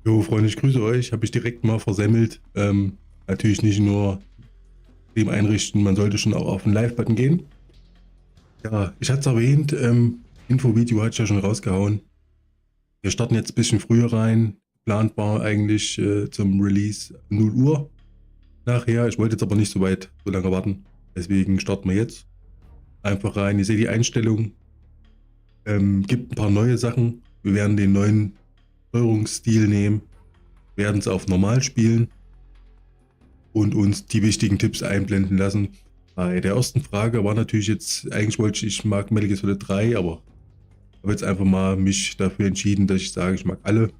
Jo, Freunde, ich grüße euch. Habe ich direkt mal versemmelt. Natürlich nicht nur dem einrichten, man sollte schon auch auf den Live-Button gehen. Ja, ich hatte es erwähnt, Infovideo hatte ich ja schon rausgehauen. Wir starten jetzt ein bisschen früher rein. Plant war eigentlich zum Release 0 Uhr nachher. Ich wollte jetzt aber nicht so lange warten. Deswegen starten wir jetzt einfach rein. Ihr seht die Einstellung. Gibt ein paar neue Sachen. Wir werden den neuen Steuerungsstil nehmen, werden es auf normal spielen und uns die wichtigen Tipps einblenden lassen. Bei der ersten Frage war natürlich jetzt, eigentlich wollte ich mag Metal Gear Solid 3, aber habe jetzt einfach mal mich dafür entschieden, dass ich sage, ich mag alle.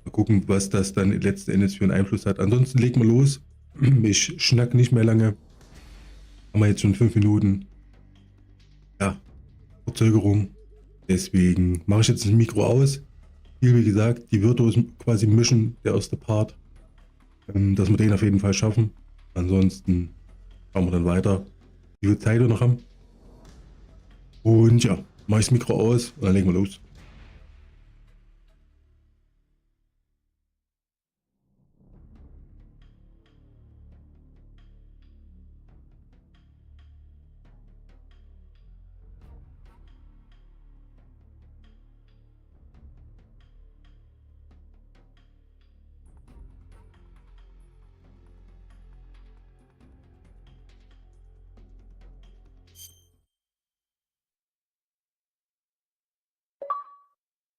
Mal gucken, was das dann letzten Endes für einen Einfluss hat. Ansonsten legen wir los. Ich schnack nicht mehr lange. Haben wir jetzt schon 5 Minuten. Ja, Verzögerung. Deswegen mache ich jetzt das Mikro aus. Wie gesagt, die Virtuose quasi Mission, der erste Part. Dass wir den auf jeden Fall schaffen. Ansonsten schauen wir dann weiter, wie viel Zeit wir noch haben. Und ja, mache ich das Mikro aus und dann legen wir los.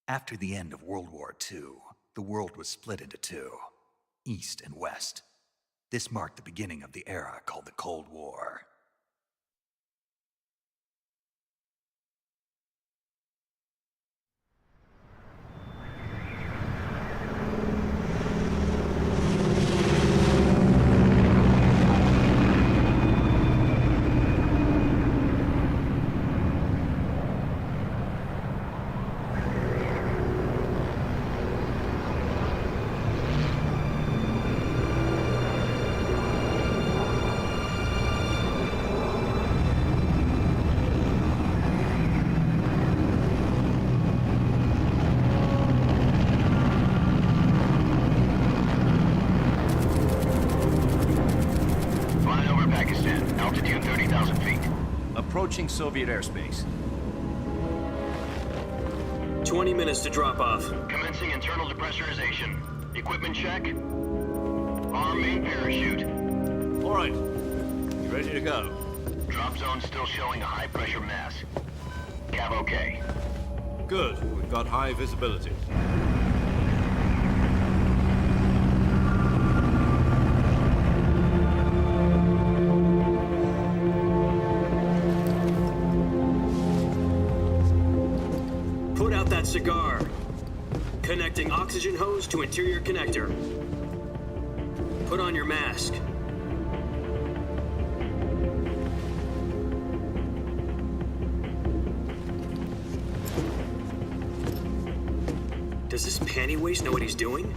After the end of World War II, the world was split into two, East and West. This marked the beginning of the era called the Cold War. Approaching Soviet airspace. 20 minutes to drop off. Commencing internal depressurization. Equipment check. Arm main parachute. All right. You ready to go? Drop zone still showing a high pressure mass. Cav okay. Good. We've got high visibility. Cigar. Connecting oxygen hose to interior connector. Put on your mask. Does this panty waste know what he's doing?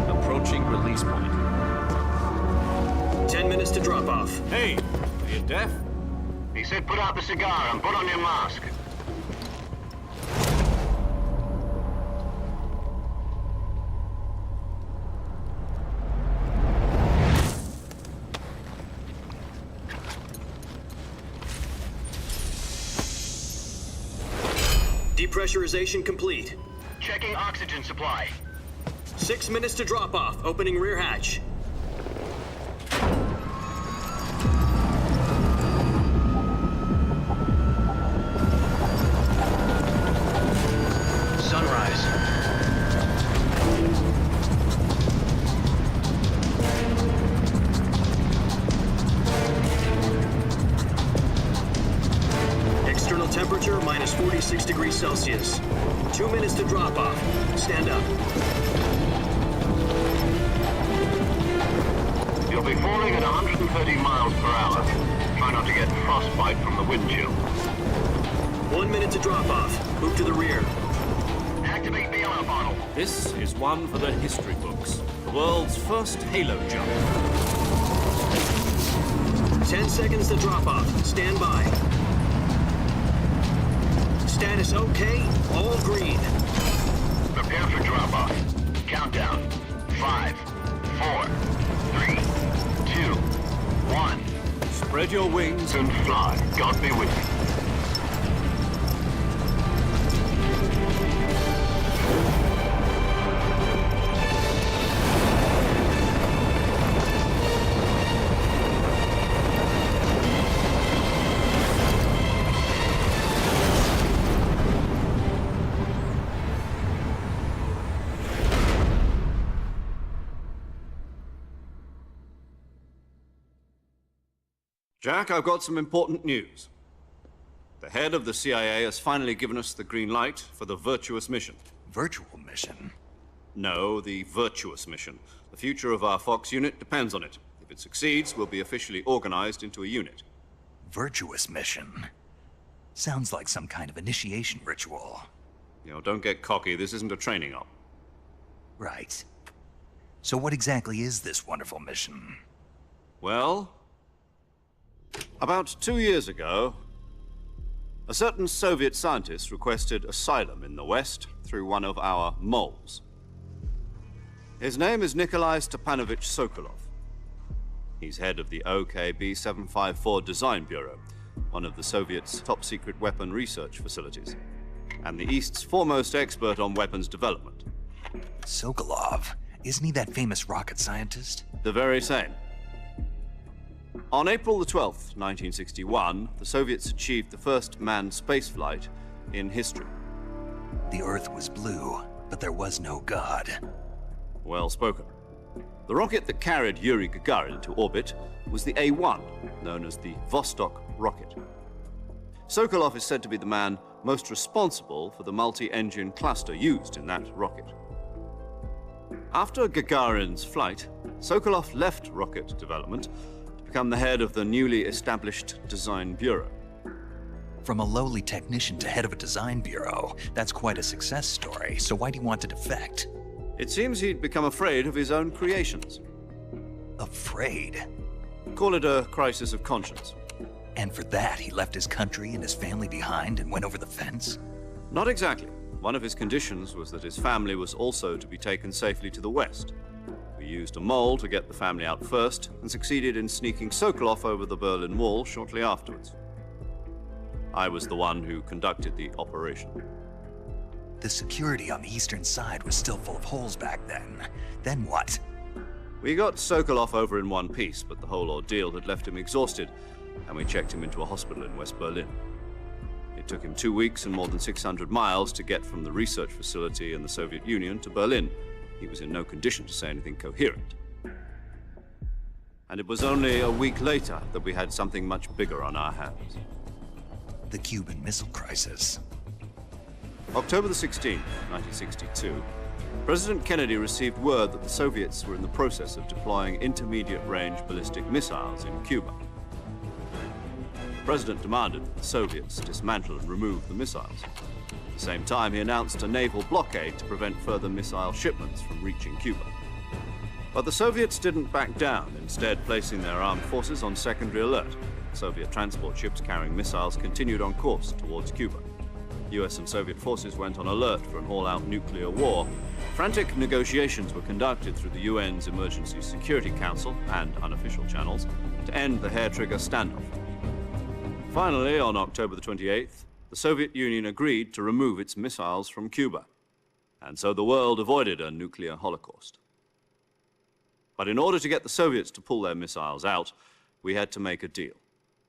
Approaching release point. 10 minutes to drop off. Hey, are you deaf? He said put out the cigar and put on your mask. Depressurization complete. Checking oxygen supply. 6 minutes to drop off. Opening rear hatch. Temperature minus 46 degrees Celsius. 2 minutes to drop off. Stand up. You'll be falling at 130 miles per hour. Try not to get frostbite from the wind chill. 1 minute to drop off. Move to the rear. Activate bailout bottle. This is one for the history books. The world's first halo jump. 10 seconds to drop off. Stand by. Status okay, all green. Prepare for drop-off. Countdown. 5, 4, 3, 2, 1. Spread your wings And fly. God be with you. Jack, I've got some important news. The head of the CIA has finally given us the green light for the Virtuous Mission. Virtual mission? No, the Virtuous Mission. The future of our Fox unit depends on it. If it succeeds, we'll be officially organized into a unit. Virtuous mission? Sounds like some kind of initiation ritual. You know, don't get cocky. This isn't a training op. Right. So what exactly is this wonderful mission? Well, about 2 years ago, a certain Soviet scientist requested asylum in the West through one of our moles. His name is Nikolai Stepanovich Sokolov. He's head of the OKB 754 Design Bureau, one of the Soviets' top-secret weapon research facilities, and the East's foremost expert on weapons development. Sokolov? Isn't he that famous rocket scientist? The very same. On April the 12th, 1961, the Soviets achieved the first manned spaceflight in history. The Earth was blue, but there was no God. Well spoken. The rocket that carried Yuri Gagarin into orbit was the A-1, known as the Vostok rocket. Sokolov is said to be the man most responsible for the multi-engine cluster used in that rocket. After Gagarin's flight, Sokolov left rocket development to become the head of the newly established Design Bureau. From a lowly technician to head of a design bureau, that's quite a success story, so why do you want to defect? It seems he'd become afraid of his own creations. Afraid? Call it a crisis of conscience. And for that, he left his country and his family behind and went over the fence? Not exactly. One of his conditions was that his family was also to be taken safely to the West. We used a mole to get the family out first and succeeded in sneaking Sokolov over the Berlin Wall shortly afterwards. I was the one who conducted the operation. The security on the eastern side was still full of holes back then. Then what? We got Sokolov over in one piece, but the whole ordeal had left him exhausted, and we checked him into a hospital in West Berlin. It took him 2 weeks and more than 600 miles to get from the research facility in the Soviet Union to Berlin. He was in no condition to say anything coherent. And it was only a week later that we had something much bigger on our hands. The Cuban Missile Crisis. October the 16th, 1962, President Kennedy received word that the Soviets were in the process of deploying intermediate-range ballistic missiles in Cuba. The President demanded that the Soviets dismantle and remove the missiles. At the same time, he announced a naval blockade to prevent further missile shipments from reaching Cuba. But the Soviets didn't back down, instead placing their armed forces on secondary alert. Soviet transport ships carrying missiles continued on course towards Cuba. US and Soviet forces went on alert for an all-out nuclear war. Frantic negotiations were conducted through the UN's Emergency Security Council and unofficial channels to end the hair-trigger standoff. Finally, on October the 28th, the Soviet Union agreed to remove its missiles from Cuba, and so the world avoided a nuclear holocaust. But in order to get the Soviets to pull their missiles out, we had to make a deal.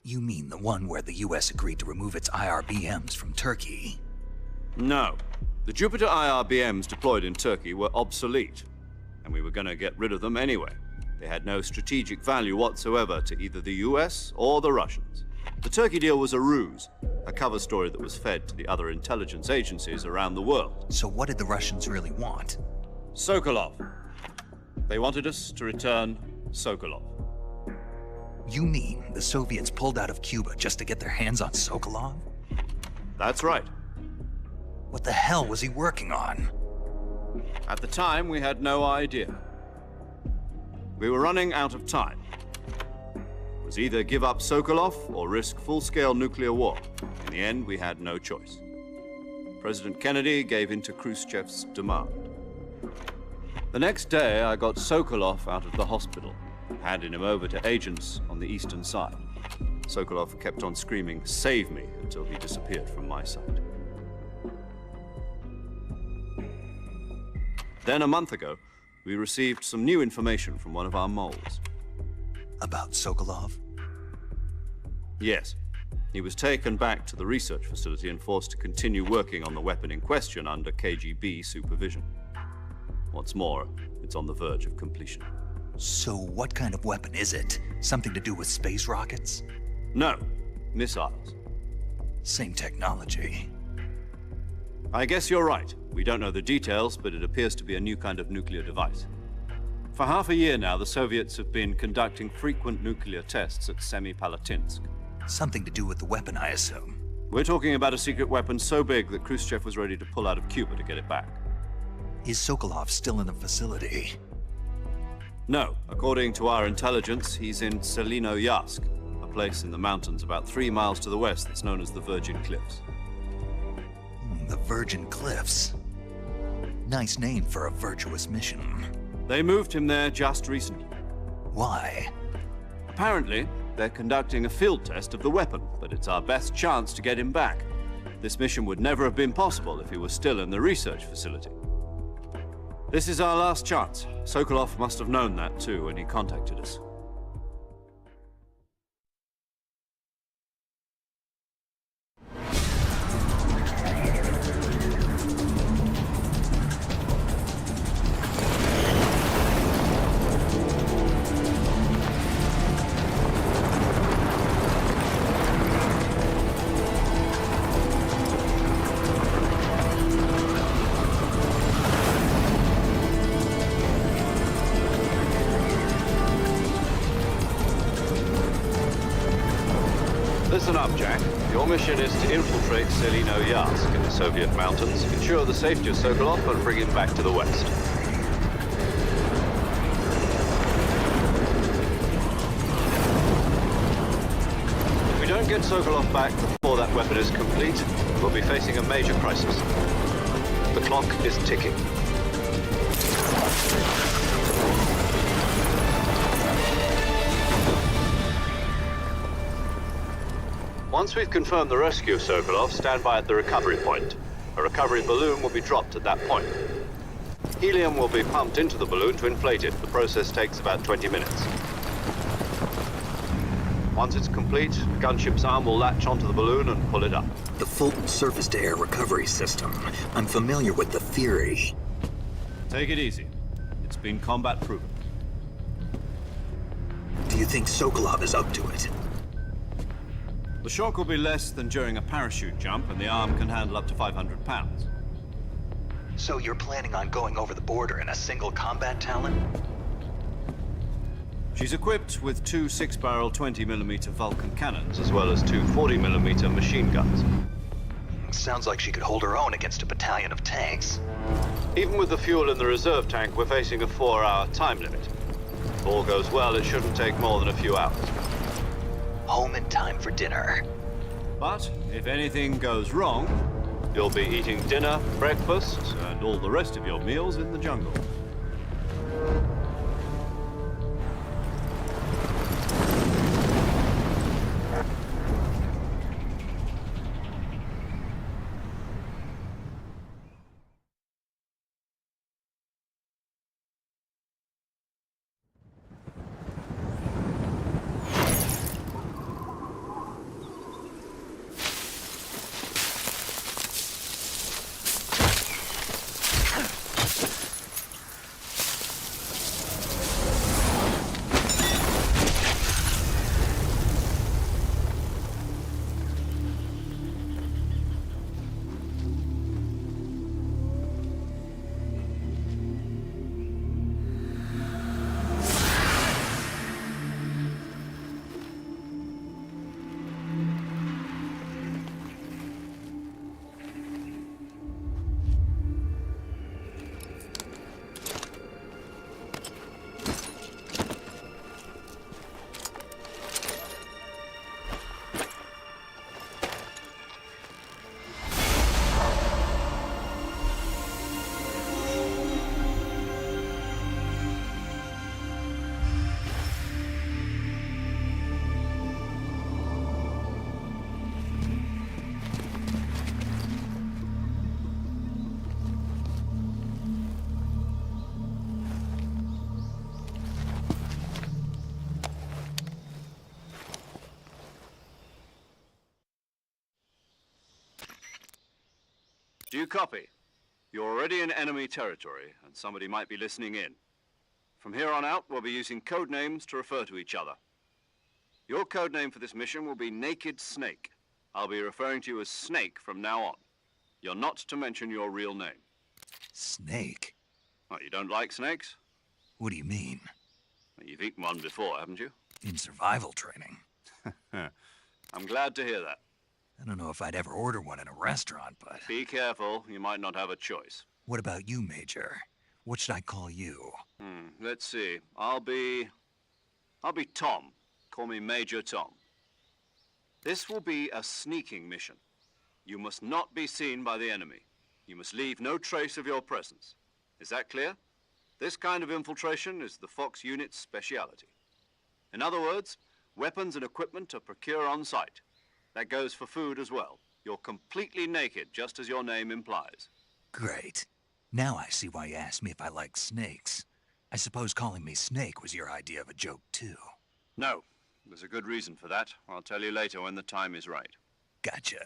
You mean the one where the US agreed to remove its IRBMs from Turkey? No. The Jupiter IRBMs deployed in Turkey were obsolete, and we were going to get rid of them anyway. They had no strategic value whatsoever to either the US or the Russians. The Turkey deal was a ruse, a cover story that was fed to the other intelligence agencies around the world. So what did the Russians really want? Sokolov. They wanted us to return Sokolov. You mean the Soviets pulled out of Cuba just to get their hands on Sokolov? That's right. What the hell was he working on? At the time, we had no idea. We were running out of time. It was either give up Sokolov or risk full-scale nuclear war. In the end, we had no choice. President Kennedy gave in to Khrushchev's demand. The next day, I got Sokolov out of the hospital, handing him over to agents on the eastern side. Sokolov kept on screaming, "Save me," until he disappeared from my sight. Then a month ago, we received some new information from one of our moles. About Sokolov? Yes. He was taken back to the research facility and forced to continue working on the weapon in question under KGB supervision. What's more, it's on the verge of completion. So what kind of weapon is it? Something to do with space rockets? No, missiles. Same technology. I guess you're right. We don't know the details, but it appears to be a new kind of nuclear device. For half a year now, the Soviets have been conducting frequent nuclear tests at Semipalatinsk. Something to do with the weapon, I assume. We're talking about a secret weapon so big that Khrushchev was ready to pull out of Cuba to get it back. Is Sokolov still in the facility? No, according to our intelligence, he's in Selinoyarsk, a place in the mountains about 3 miles to the west that's known as the Virgin Cliffs. The Virgin Cliffs. Nice name for a virtuous mission. They moved him there just recently. Why? Apparently, they're conducting a field test of the weapon, but it's our best chance to get him back. This mission would never have been possible if he was still in the research facility. This is our last chance. Sokolov must have known that too when he contacted us. Listen up, Jack. Your mission is to infiltrate Selinoyarsk in the Soviet mountains, ensure the safety of Sokolov, and bring him back to the west. If we don't get Sokolov back before that weapon is complete, we'll be facing a major crisis. The clock is ticking. Once we've confirmed the rescue of Sokolov, stand by at the recovery point. A recovery balloon will be dropped at that point. Helium will be pumped into the balloon to inflate it. The process takes about 20 minutes. Once it's complete, the gunship's arm will latch onto the balloon and pull it up. The Fulton surface-to-air recovery system. I'm familiar with the theory. Take it easy. It's been combat-proven. Do you think Sokolov is up to it? The shock will be less than during a parachute jump, and the arm can handle up to 500 pounds. So you're planning on going over the border in a single combat Talon? She's equipped with 2 6-barrel 20mm Vulcan cannons, as well as 2 40mm machine guns. Sounds like she could hold her own against a battalion of tanks. Even with the fuel in the reserve tank, we're facing a 4-hour time limit. If all goes well, it shouldn't take more than a few hours. Home in time for dinner. But if anything goes wrong, you'll be eating dinner, breakfast, and all the rest of your meals in the jungle. you copy? You're already in enemy territory, and somebody might be listening in. From here on out, we'll be using code names to refer to each other. Your code name for this mission will be Naked Snake. I'll be referring to you as Snake from now on. You're not to mention your real name. Snake? What, you don't like snakes? What do you mean? Well, you've eaten one before, haven't you? In survival training. I'm glad to hear that. I don't know if I'd ever order one in a restaurant, but... Be careful, you might not have a choice. What about you, Major? What should I call you? Let's see. I'll be Tom. Call me Major Tom. This will be a sneaking mission. You must not be seen by the enemy. You must leave no trace of your presence. Is that clear? This kind of infiltration is the Fox unit's speciality. In other words, weapons and equipment are procured on site. That goes for food as well. You're completely naked, just as your name implies. Great. Now I see why you asked me if I like snakes. I suppose calling me Snake was your idea of a joke, too. No. There's a good reason for that. I'll tell you later when the time is right. Gotcha.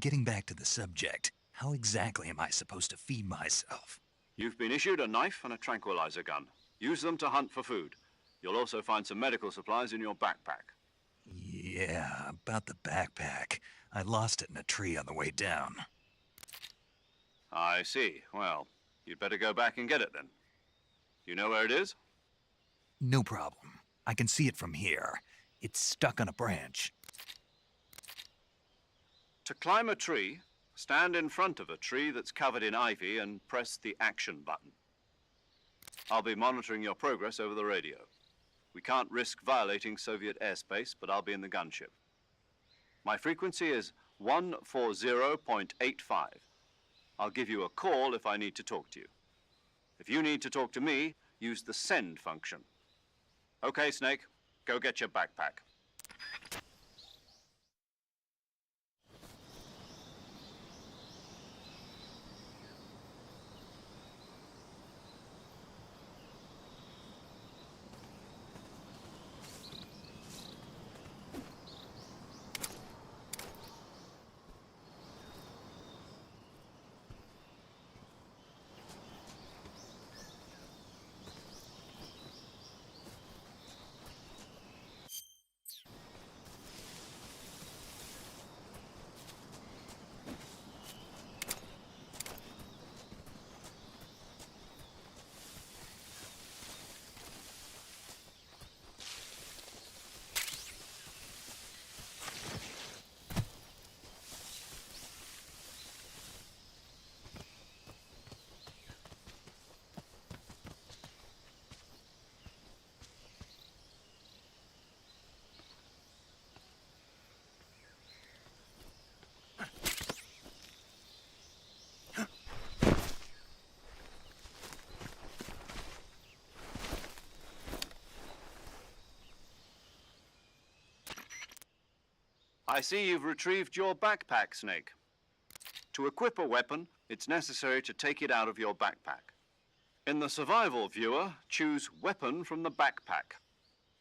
Getting back to the subject, how exactly am I supposed to feed myself? You've been issued a knife and a tranquilizer gun. Use them to hunt for food. You'll also find some medical supplies in your backpack. Yeah, about the backpack. I lost it in a tree on the way down. I see. Well, you'd better go back and get it then. You know where it is? No problem. I can see it from here. It's stuck on a branch. To climb a tree, stand in front of a tree that's covered in ivy and press the action button. I'll be monitoring your progress over the radio. We can't risk violating Soviet airspace, but I'll be in the gunship. My frequency is 140.85. I'll give you a call if I need to talk to you. If you need to talk to me, use the send function. Okay, Snake, go get your backpack. I see you've retrieved your backpack, Snake. To equip a weapon, it's necessary to take it out of your backpack. In the survival viewer, choose Weapon from the backpack.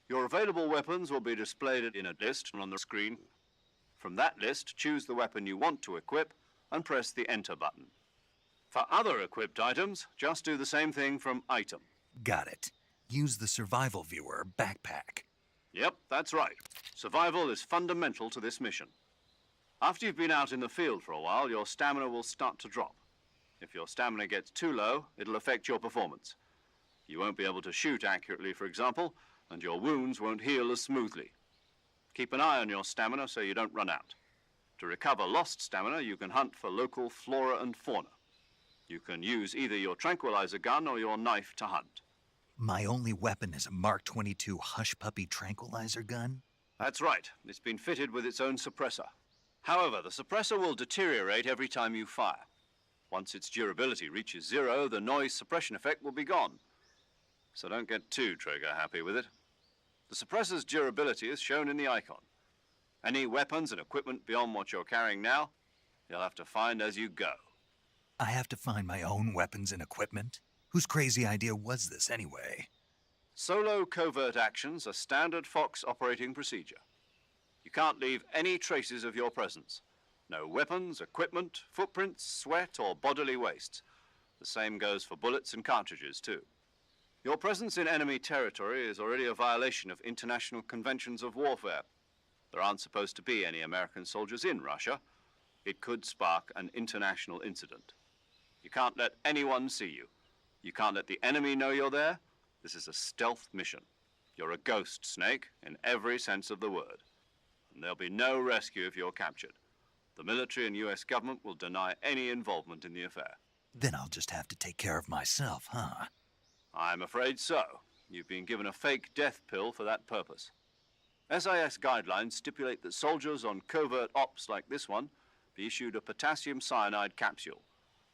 Your available weapons will be displayed in a list on the screen. From that list, choose the weapon you want to equip and press the Enter button. For other equipped items, just do the same thing from Item. Got it. Use the survival viewer backpack. Yep, that's right. Survival is fundamental to this mission. After you've been out in the field for a while, your stamina will start to drop. If your stamina gets too low, it'll affect your performance. You won't be able to shoot accurately, for example, and your wounds won't heal as smoothly. Keep an eye on your stamina so you don't run out. To recover lost stamina, you can hunt for local flora and fauna. You can use either your tranquilizer gun or your knife to hunt. My only weapon is a Mark 22 Hush Puppy tranquilizer gun? That's right. It's been fitted with its own suppressor. However, the suppressor will deteriorate every time you fire. Once its durability reaches 0, the noise suppression effect will be gone. So don't get too trigger-happy with it. The suppressor's durability is shown in the icon. Any weapons and equipment beyond what you're carrying now, you'll have to find as you go. I have to find my own weapons and equipment? Whose crazy idea was this, anyway? Solo covert actions are standard Fox operating procedure. You can't leave any traces of your presence. No weapons, equipment, footprints, sweat, or bodily wastes. The same goes for bullets and cartridges, too. Your presence in enemy territory is already a violation of international conventions of warfare. There aren't supposed to be any American soldiers in Russia. It could spark an international incident. You can't let anyone see you. You can't let the enemy know you're there. This is a stealth mission. You're a ghost, Snake, in every sense of the word. And there'll be no rescue if you're captured. The military and US government will deny any involvement in the affair. Then I'll just have to take care of myself, huh? I'm afraid so. You've been given a fake death pill for that purpose. SAS guidelines stipulate that soldiers on covert ops like this one be issued a potassium cyanide capsule.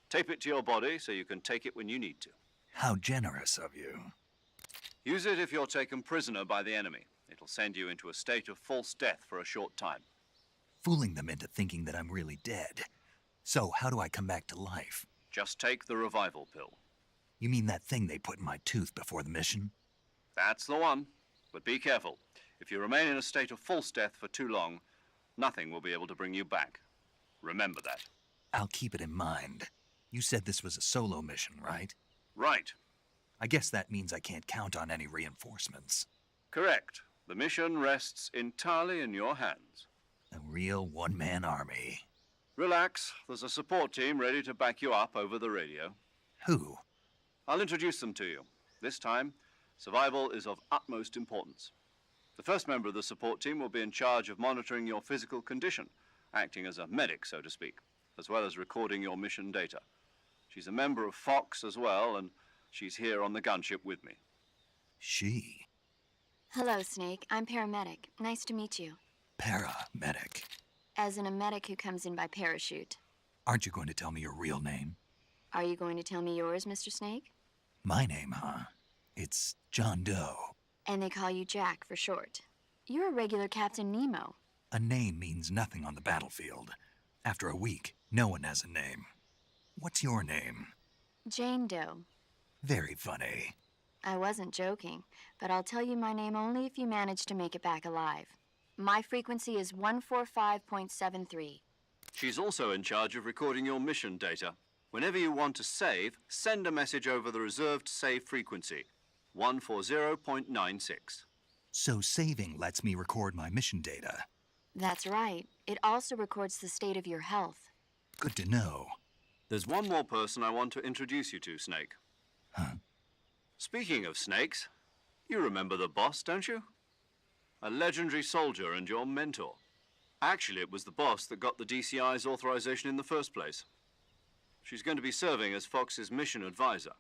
Tape it to your body so you can take it when you need to. How generous of you. Use it if you're taken prisoner by the enemy. It'll send you into a state of false death for a short time. Fooling them into thinking that I'm really dead. So how do I come back to life? Just take the revival pill. You mean that thing they put in my tooth before the mission? That's the one. But be careful. If you remain in a state of false death for too long, nothing will be able to bring you back. Remember that. I'll keep it in mind. You said this was a solo mission, right? Right. I guess that means I can't count on any reinforcements. Correct. The mission rests entirely in your hands. A real one-man army. Relax. There's a support team ready to back you up over the radio. Who? I'll introduce them to you. This time, survival is of utmost importance. The first member of the support team will be in charge of monitoring your physical condition, acting as a medic, so to speak, as well as recording your mission data. She's a member of Fox as well, and she's here on the gunship with me. She? Hello, Snake. I'm paramedic. Nice to meet you. Paramedic. As in a medic who comes in by parachute. Aren't you going to tell me your real name? Are you going to tell me yours, Mr. Snake? My name, huh? It's John Doe. And they call you Jack for short. You're a regular Captain Nemo. A name means nothing on the battlefield. After a week, no one has a name. What's your name? Jane Doe. Very funny. I wasn't joking, but I'll tell you my name only if you manage to make it back alive. My frequency is 145.73. She's also in charge of recording your mission data. Whenever you want to save, send a message over the reserved save frequency, 140.96. So saving lets me record my mission data. That's right. It also records the state of your health. Good to know. There's one more person I want to introduce you to, Snake. Huh? Speaking of snakes, you remember the boss, don't you? A legendary soldier and your mentor. Actually, it was the boss that got the DCI's authorization in the first place. She's going to be serving as Fox's mission advisor.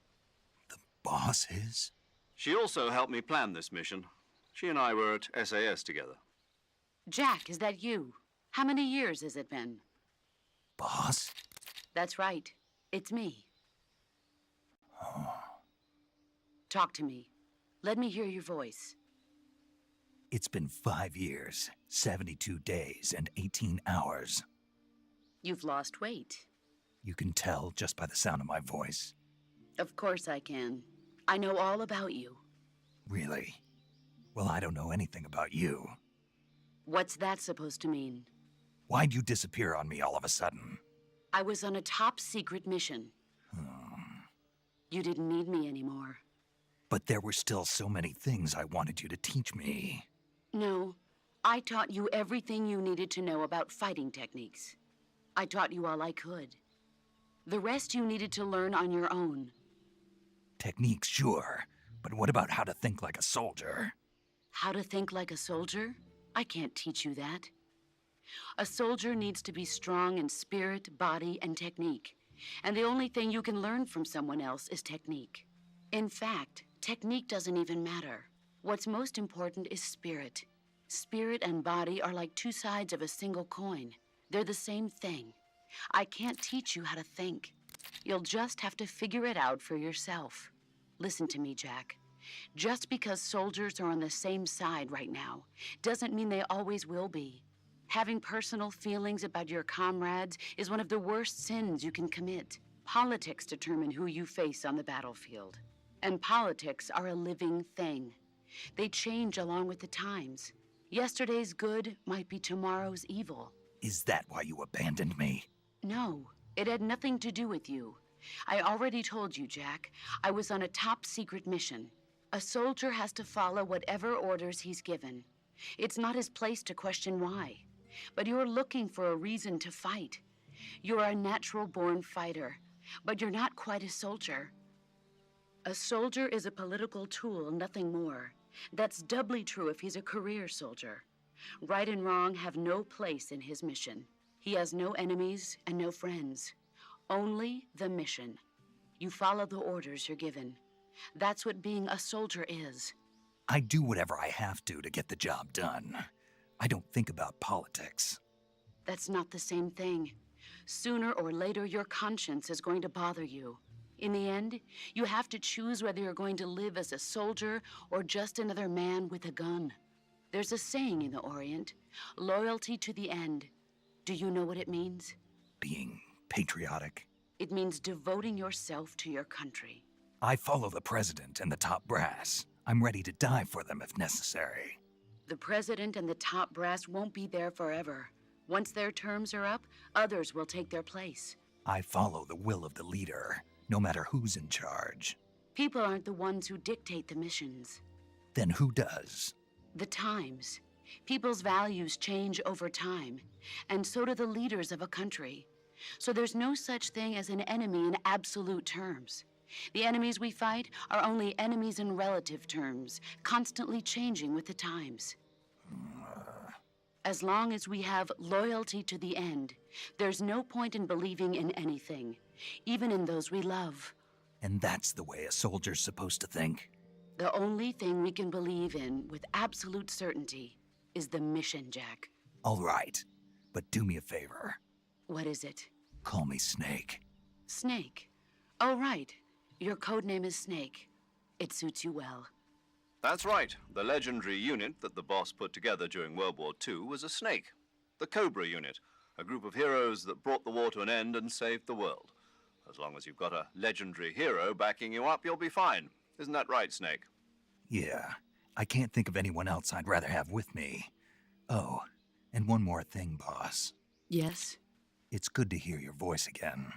The boss is? She also helped me plan this mission. She and I were at SAS together. Jack, is that you? How many years has it been? Boss? That's right. It's me. Talk to me. Let me hear your voice. It's been 5 years, 72 days, and 18 hours. You've lost weight. You can tell just by the sound of my voice. Of course I can. I know all about you. Really? Well, I don't know anything about you. What's that supposed to mean? Why'd you disappear on me all of a sudden? I was on a top-secret mission. You didn't need me anymore. But there were still so many things I wanted you to teach me. No, I taught you everything you needed to know about fighting techniques. I taught you all I could. The rest you needed to learn on your own. Techniques, sure. But what about how to think like a soldier? How to think like a soldier? I can't teach you that. A soldier needs to be strong in spirit, body, and technique. And the only thing you can learn from someone else is technique. In fact, technique doesn't even matter. What's most important is spirit. Spirit and body are like two sides of a single coin. They're the same thing. I can't teach you how to think. You'll just have to figure it out for yourself. Listen to me, Jack. Just because soldiers are on the same side right now doesn't mean they always will be. Having personal feelings about your comrades is one of the worst sins you can commit. Politics determine who you face on the battlefield. And politics are a living thing. They change along with the times. Yesterday's good might be tomorrow's evil. Is that why you abandoned me? No, it had nothing to do with you. I already told you, Jack. I was on a top-secret mission. A soldier has to follow whatever orders he's given. It's not his place to question why. But you're looking for a reason to fight. You're a natural-born fighter, but you're not quite a soldier. A soldier is a political tool, nothing more. That's doubly true if he's a career soldier. Right and wrong have no place in his mission. He has no enemies and no friends. Only the mission. You follow the orders you're given. That's what being a soldier is. I do whatever I have to get the job done. I don't think about politics. That's not the same thing. Sooner or later, your conscience is going to bother you. In the end, you have to choose whether you're going to live as a soldier or just another man with a gun. There's a saying in the Orient, loyalty to the end. Do you know what it means? Being patriotic. It means devoting yourself to your country. I follow the president and the top brass. I'm ready to die for them if necessary. The president and the top brass won't be there forever. Once their terms are up, others will take their place. I follow the will of the leader, no matter who's in charge. People aren't the ones who dictate the missions. Then who does? The times. People's values change over time, and so do the leaders of a country. So there's no such thing as an enemy in absolute terms. The enemies we fight are only enemies in relative terms, constantly changing with the times. As long as we have loyalty to the end, there's no point in believing in anything, even in those we love. And that's the way a soldier's supposed to think? The only thing we can believe in with absolute certainty is the mission, Jack. All right, but do me a favor. What is it? Call me Snake. Snake. Oh, right. Your code name is Snake. It suits you well. That's right. The legendary unit that the boss put together during World War II was a snake. The Cobra unit, a group of heroes that brought the war to an end and saved the world. As long as you've got a legendary hero backing you up, you'll be fine. Isn't that right, Snake? Yeah, I can't think of anyone else I'd rather have with me. Oh, and one more thing, boss. Yes? It's good to hear your voice again.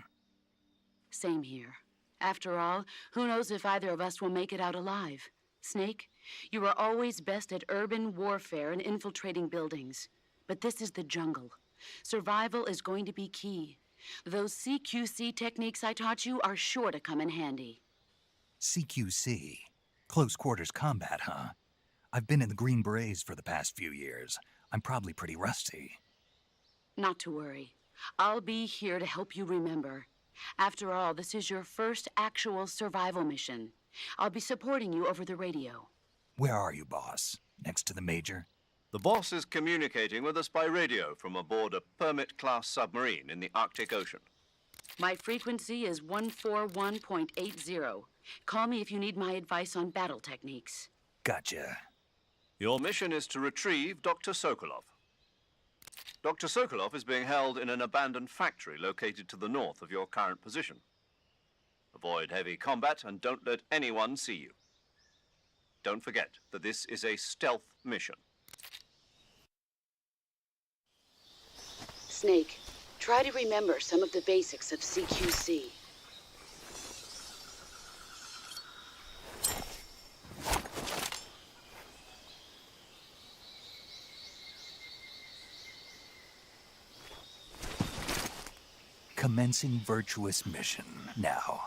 Same here. After all, who knows if either of us will make it out alive? Snake, you were always best at urban warfare and infiltrating buildings. But this is the jungle. Survival is going to be key. Those CQC techniques I taught you are sure to come in handy. CQC? Close quarters combat, huh? I've been in the Green Berets for the past few years. I'm probably pretty rusty. Not to worry. I'll be here to help you remember. After all, this is your first actual survival mission. I'll be supporting you over the radio. Where are you, boss? Next to the Major? The boss is communicating with us by radio from aboard a Permit-class submarine in the Arctic Ocean. My frequency is 141.80. Call me if you need my advice on battle techniques. Gotcha. Your mission is to retrieve Dr. Sokolov. Dr. Sokolov is being held in an abandoned factory located to the north of your current position. Avoid heavy combat and don't let anyone see you. Don't forget that this is a stealth mission. Snake, try to remember some of the basics of CQC. Commencing Virtuose Mission now.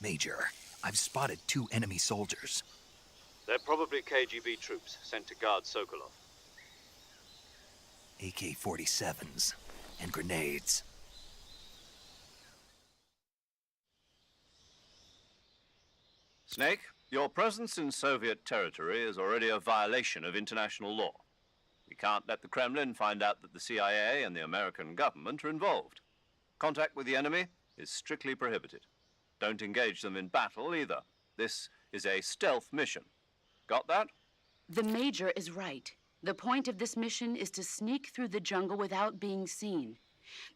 Major, I've spotted 2 enemy soldiers. They're probably KGB troops sent to guard Sokolov. AK-47s and grenades. Snake, your presence in Soviet territory is already a violation of international law. We can't let the Kremlin find out that the CIA and the American government are involved. Contact with the enemy is strictly prohibited. Don't engage them in battle either. This is a stealth mission. Got that? The Major is right. The point of this mission is to sneak through the jungle without being seen.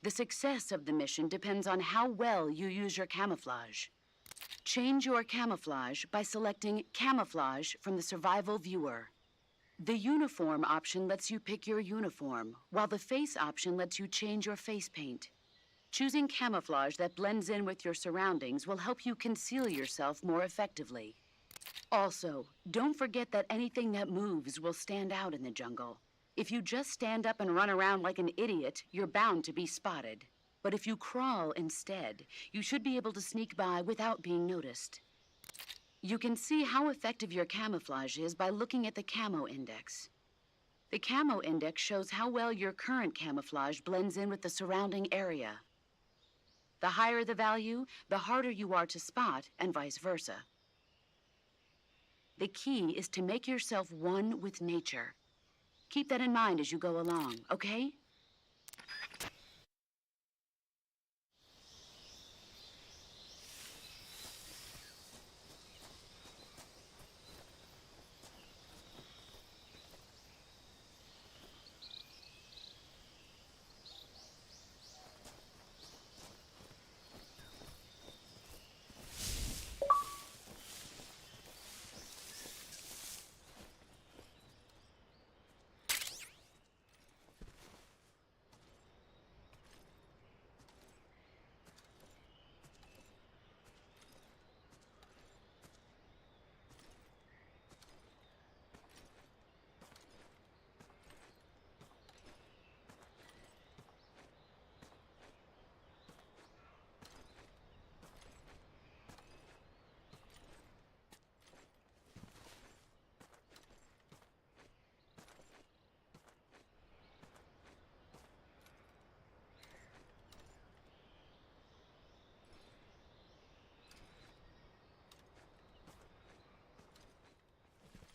The success of the mission depends on how well you use your camouflage. Change your camouflage by selecting Camouflage from the Survival Viewer. The Uniform option lets you pick your uniform, while the Face option lets you change your face paint. Choosing camouflage that blends in with your surroundings will help you conceal yourself more effectively. Also, don't forget that anything that moves will stand out in the jungle. If you just stand up and run around like an idiot, you're bound to be spotted. But if you crawl instead, you should be able to sneak by without being noticed. You can see how effective your camouflage is by looking at the Camo Index. The Camo Index shows how well your current camouflage blends in with the surrounding area. The higher the value, the harder you are to spot, and vice versa. The key is to make yourself one with nature. Keep that in mind as you go along, okay?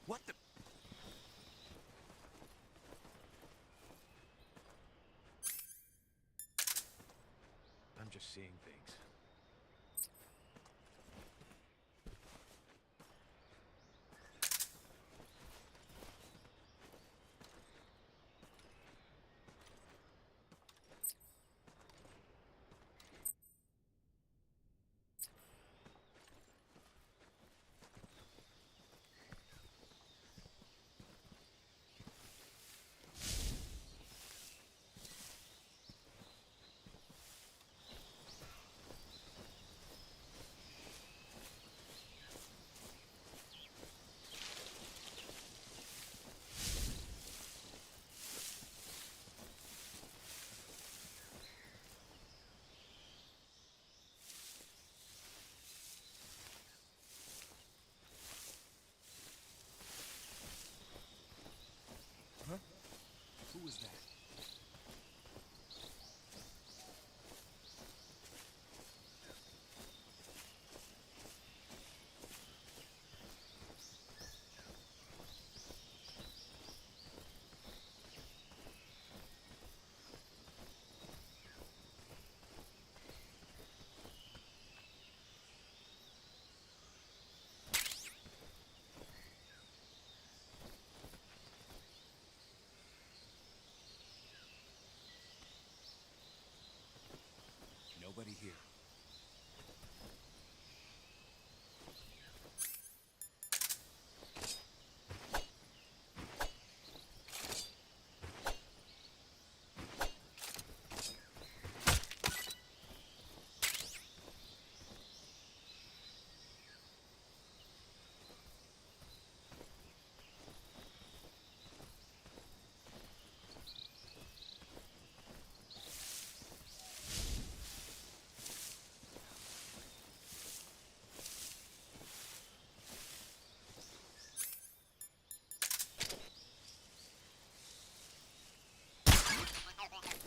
What the? I'm just seeing things. Who was that?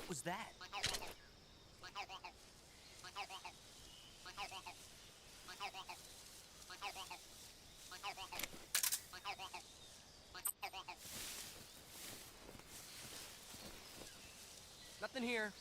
What was that? Nothing here.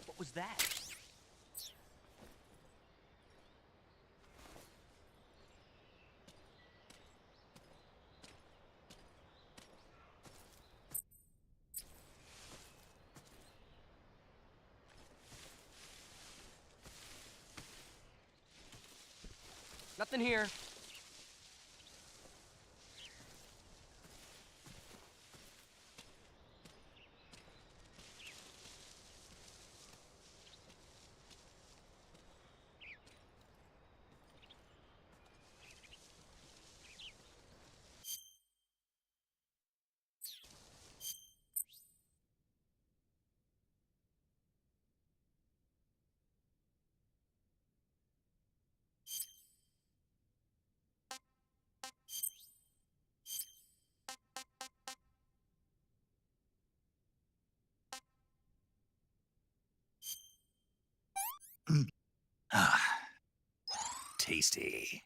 What was that? Nothing here. Ah, tasty.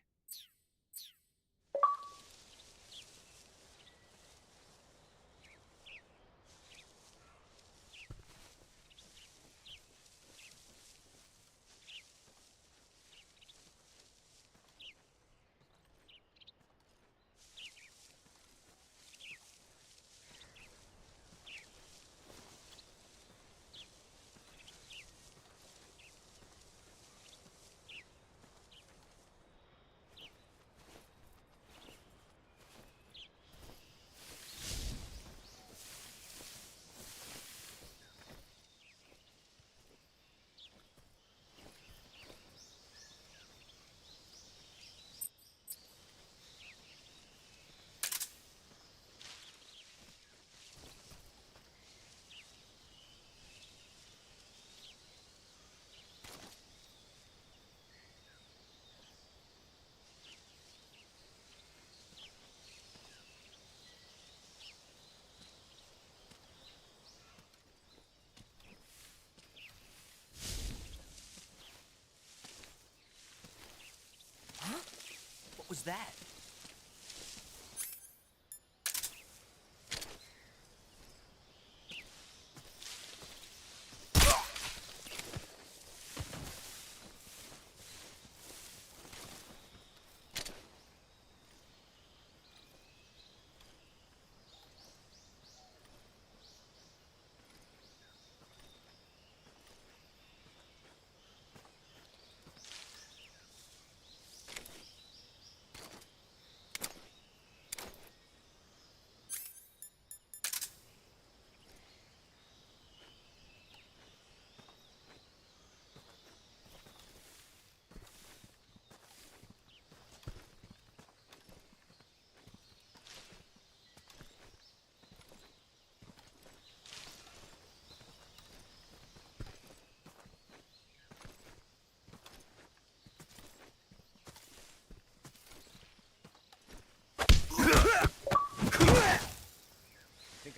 What was that?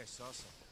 saw something.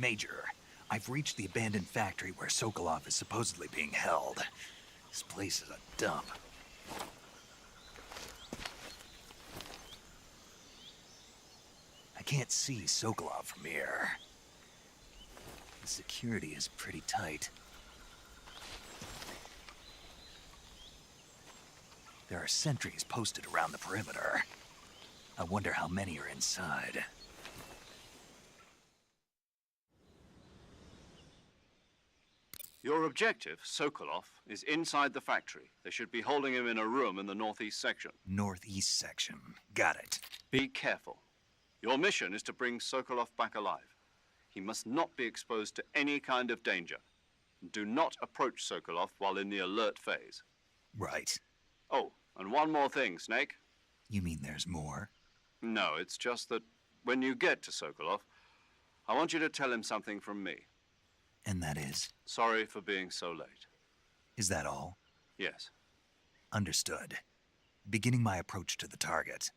Major, I've reached the abandoned factory where Sokolov is supposedly being held. This place is a dump. I can't see Sokolov from here. The security is pretty tight. There are sentries posted around the perimeter. I wonder how many are inside. Your objective, Sokolov, is inside the factory. They should be holding him in a room in the northeast section. Northeast section. Got it. Be careful. Your mission is to bring Sokolov back alive. He must not be exposed to any kind of danger. Do not approach Sokolov while in the alert phase. Right. Oh, and one more thing, Snake. You mean there's more? No, it's just that when you get to Sokolov, I want you to tell him something from me. And that is? Sorry for being so late. Is that all? Yes. Understood. Beginning my approach to the target.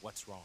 What's wrong?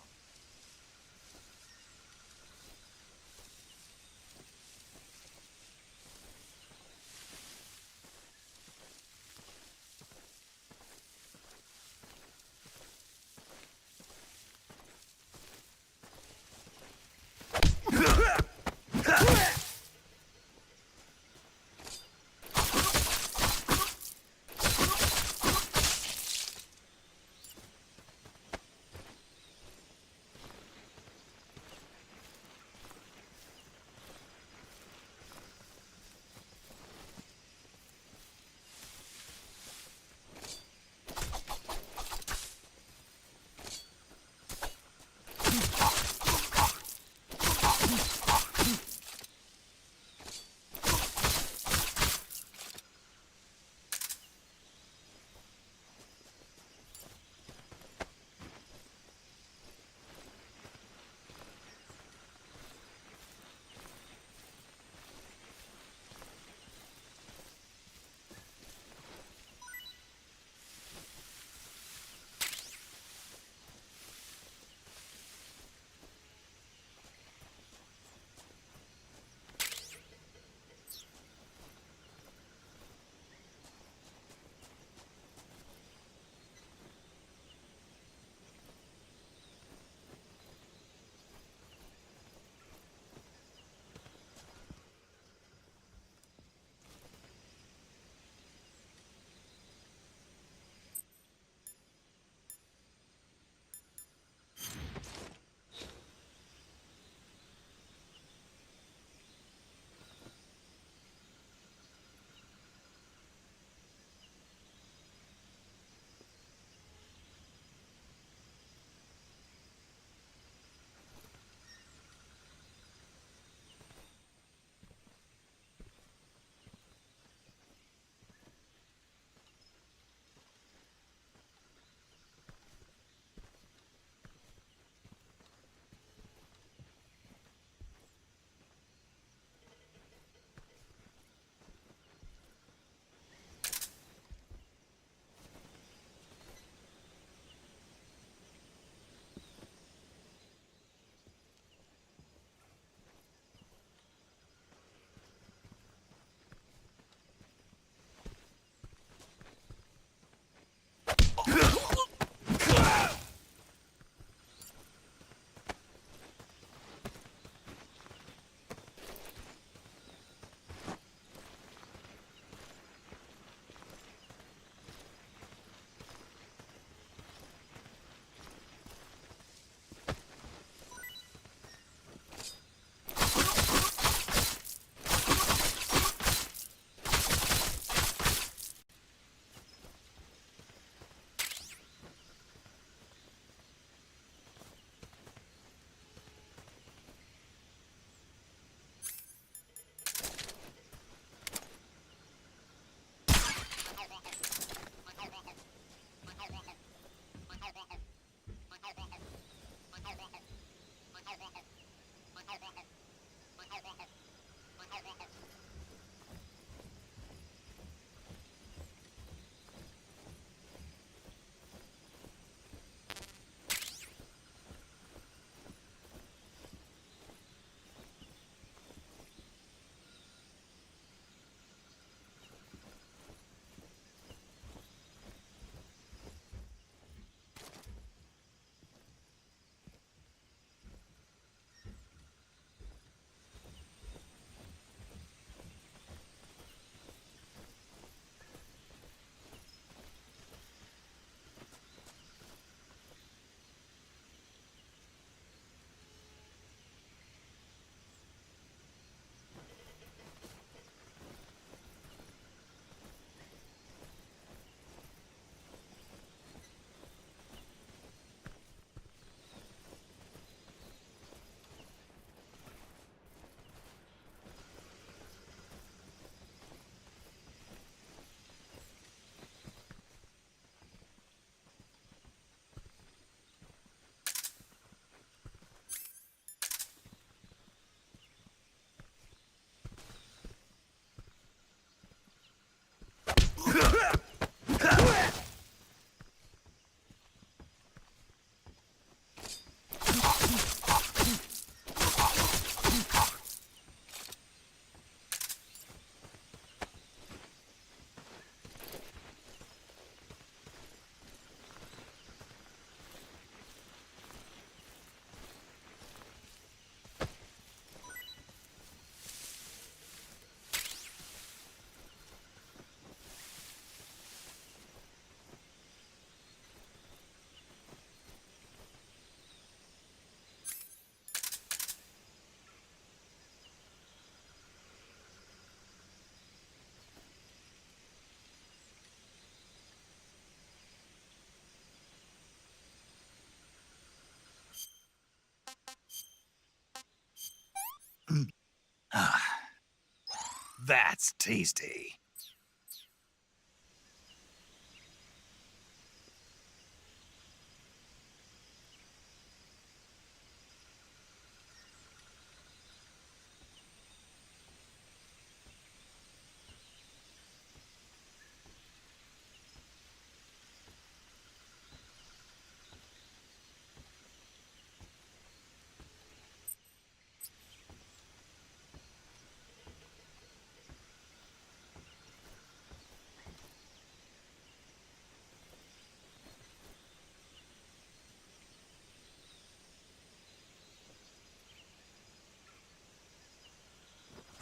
That's tasty.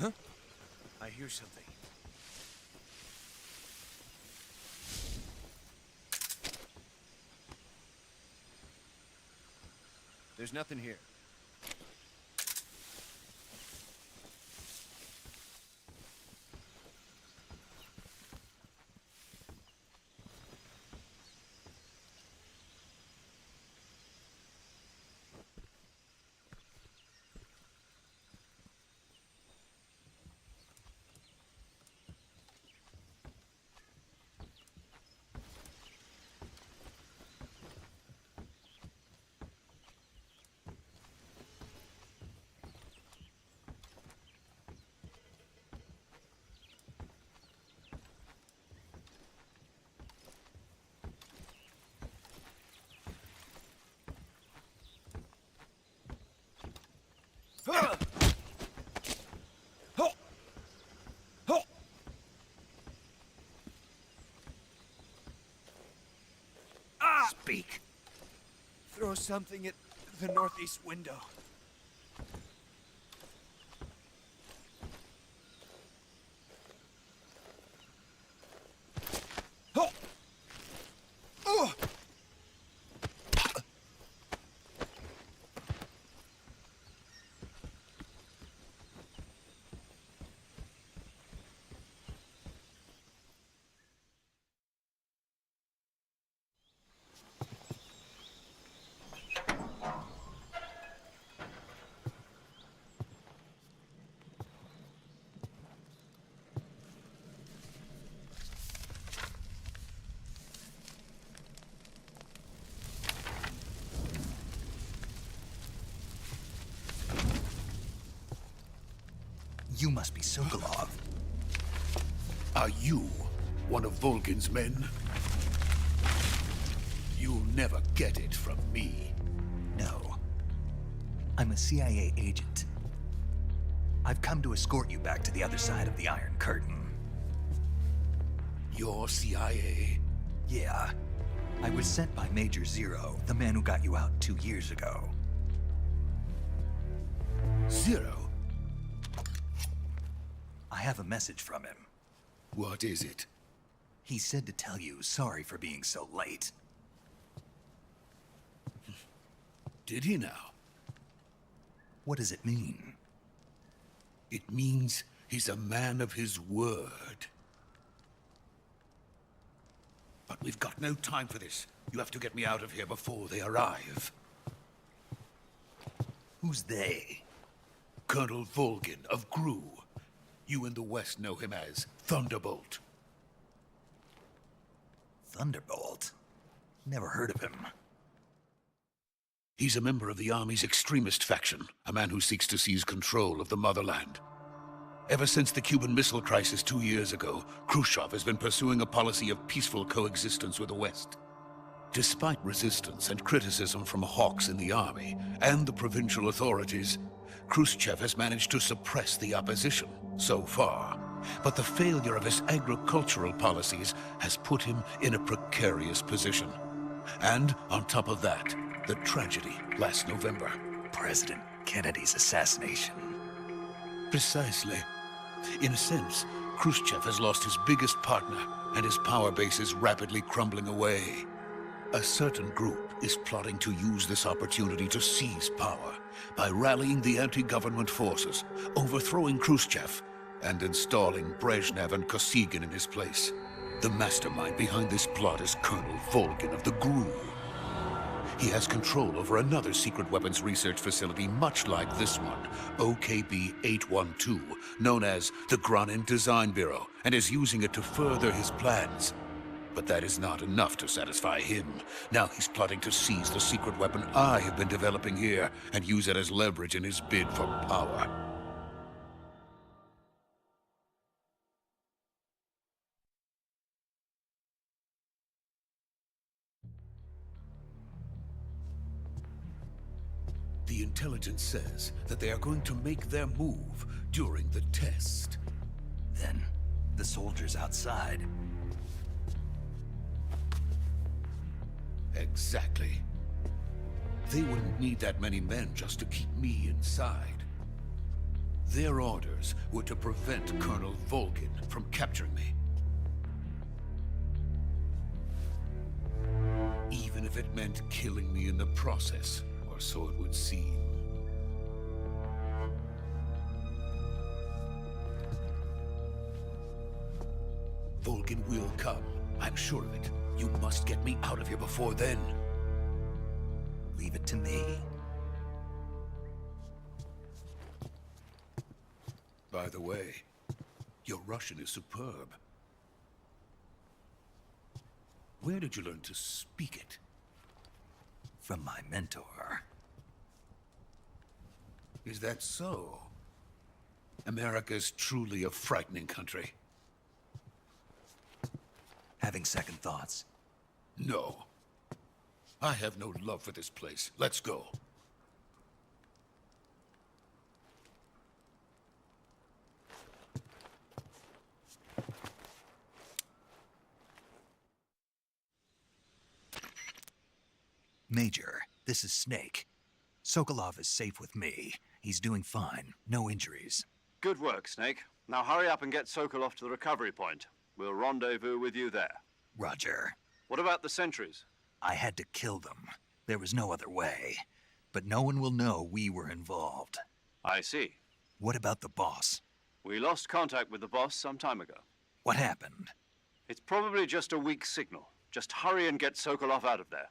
Huh? I hear something. There's nothing here. Speak. Throw something at the northeast window. You must be Sokolov. Are you one of Volgin's men? You'll never get it from me. No. I'm a CIA agent. I've come to escort you back to the other side of the Iron Curtain. You're CIA? Yeah. I was sent by Major Zero, the man who got you out 2 years ago. Zero? I have a message from him. What is it? He said to tell you sorry for being so late. Did he now? What does it mean? It means he's a man of his word. But we've got no time for this. You have to get me out of here before they arrive. Who's they? Colonel Volgin of GRU. You in the West know him as Thunderbolt. Thunderbolt? Never heard of him. He's a member of the Army's extremist faction, a man who seeks to seize control of the motherland. Ever since the Cuban Missile Crisis 2 years ago, Khrushchev has been pursuing a policy of peaceful coexistence with the West. Despite resistance and criticism from hawks in the army and the provincial authorities, Khrushchev has managed to suppress the opposition so far. But the failure of his agricultural policies has put him in a precarious position. And on top of that, the tragedy last November. President Kennedy's assassination. Precisely. In a sense, Khrushchev has lost his biggest partner, and his power base is rapidly crumbling away. A certain group is plotting to use this opportunity to seize power by rallying the anti-government forces, overthrowing Khrushchev, and installing Brezhnev and Kosygin in his place. The mastermind behind this plot is Colonel Volgin of the GRU. he has control over another secret weapons research facility much like this one, OKB-812, known as the Graniny Design Bureau, and is using it to further his plans. But that is not enough to satisfy him. Now he's plotting to seize the secret weapon I have been developing here and use it as leverage in his bid for power. The intelligence says that they are going to make their move during the test. Then, the soldiers outside. Exactly. They wouldn't need that many men just to keep me inside. Their orders were to prevent Colonel Volgin from capturing me. Even if it meant killing me in the process, or so it would seem. Volgin will come. I'm sure of it. You must get me out of here before then. Leave it to me. By the way, your Russian is superb. Where did you learn to speak it? From my mentor. Is that so? America's truly a frightening country. Having second thoughts? No. I have no love for this place. Let's go. Major, this is Snake. Sokolov is safe with me. He's doing fine. No injuries. Good work, Snake. Now hurry up and get Sokolov to the recovery point. We'll rendezvous with you there. Roger. What about the sentries? I had to kill them. There was no other way. But no one will know we were involved. I see. What about the boss? We lost contact with the boss some time ago. What happened? It's probably just a weak signal. Just hurry and get Sokolov out of there.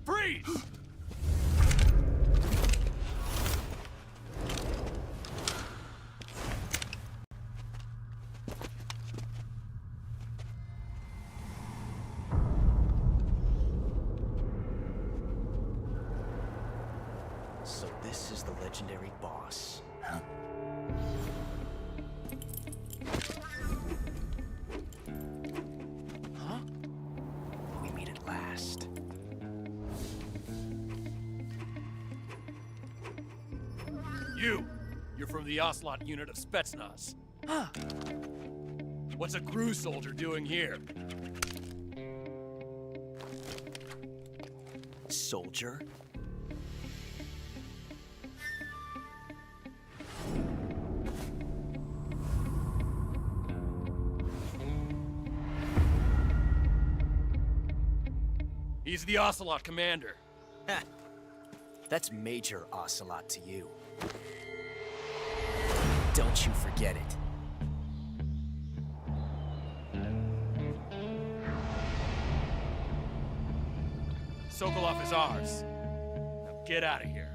Freeze! So this is the legendary boss. Huh? Huh? We meet at last. You're from the Ozelot unit of Spetsnaz. Huh. What's a crew soldier doing here? Soldier? He's the Ozelot commander. Heh. That's Major Ozelot to you. Don't you forget it. Sokolov is ours. Now get out of here.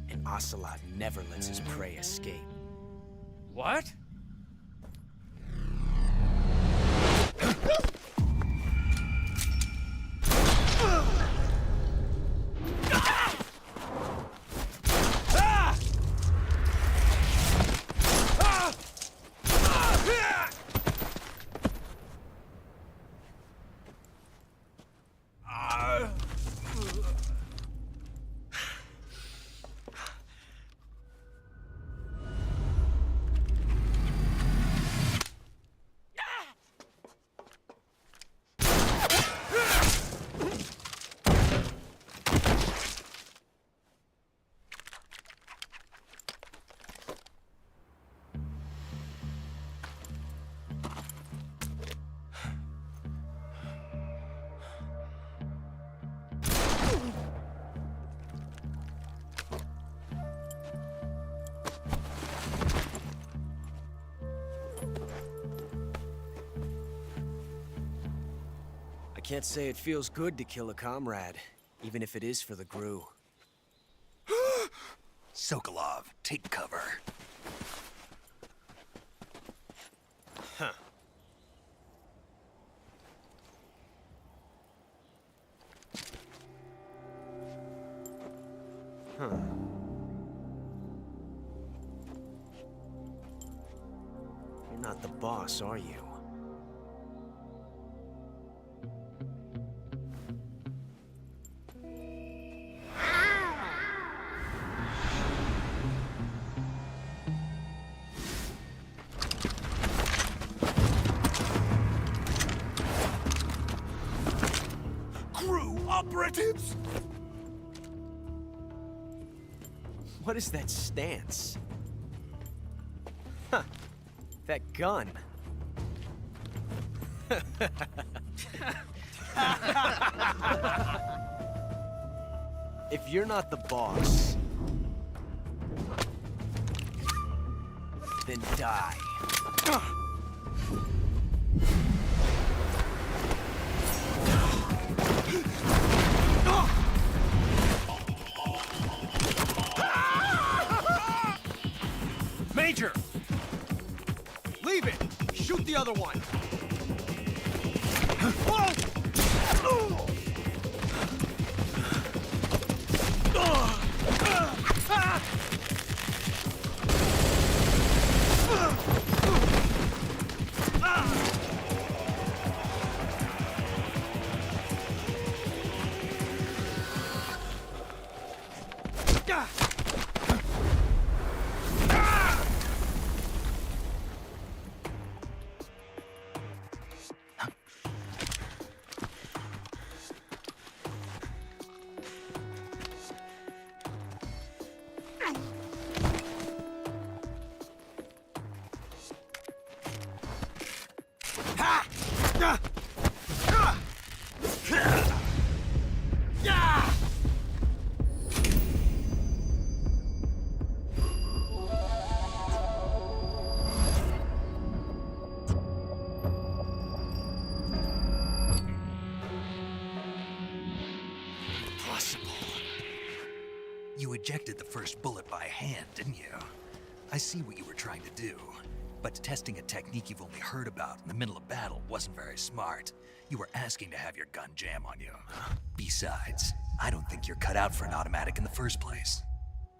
And Ozelot never lets his prey escape. What? I can't say it feels good to kill a comrade, even if it is for the Gru. Sokolov, take cover. Huh. Huh. You're not the boss, are you? Operatives? What is that stance? Huh. That gun. If you're not the boss, then die. Major! Leave it! Shoot the other one! You ejected the first bullet by hand, didn't you? I see what you were trying to do. But testing a technique you've only heard about in the middle of battle wasn't very smart. You were asking to have your gun jam on you. Besides, I don't think you're cut out for an automatic in the first place.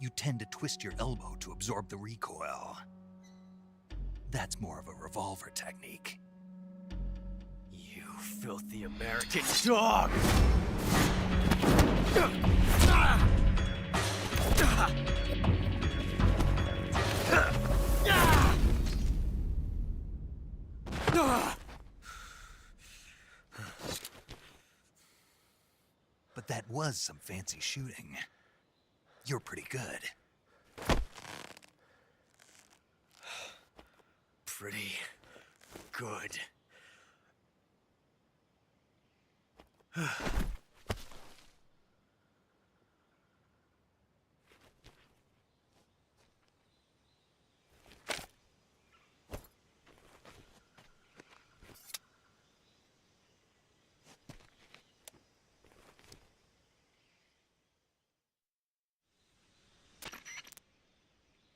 You tend to twist your elbow to absorb the recoil. That's more of a revolver technique. You filthy American dog! But that was some fancy shooting. You're pretty good. Pretty good.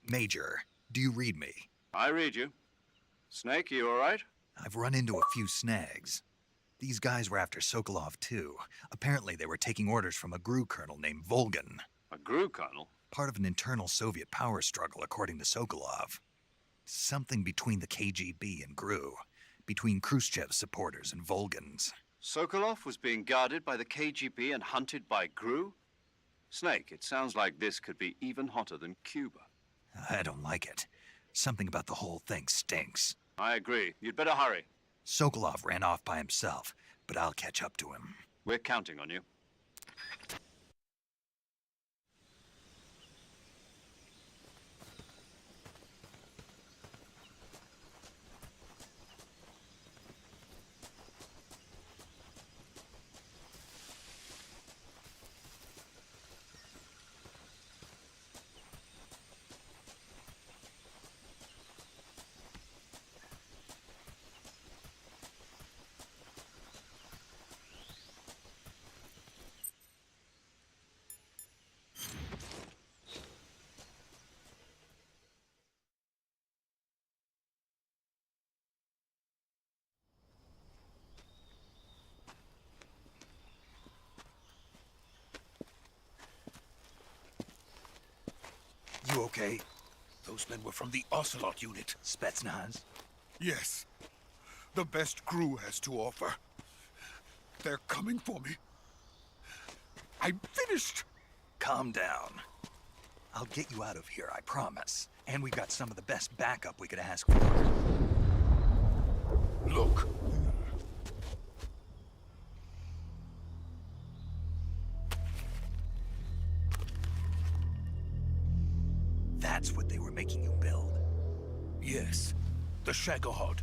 Major, do you read me? I read you. Snake, you all right? I've run into a few snags. These guys were after Sokolov, too. Apparently, they were taking orders from a GRU colonel named Volgan. A GRU colonel? Part of an internal Soviet power struggle, according to Sokolov. Something between the KGB and GRU. Between Khrushchev's supporters and Volgan's. Sokolov was being guarded by the KGB and hunted by GRU? Snake, it sounds like this could be even hotter than Cuba. I don't like it. Something about the whole thing stinks. I agree. You'd better hurry. Sokolov ran off by himself, but I'll catch up to him. We're counting on you. You okay? Those men were from the Ozelot unit. Spetsnaz? Yes. The best GRU has to offer. They're coming for me. I'm finished. Calm down. I'll get you out of here, I promise. And we've got some of the best backup we could ask for. Look. That's what they were making you build? Yes. The Shagohod.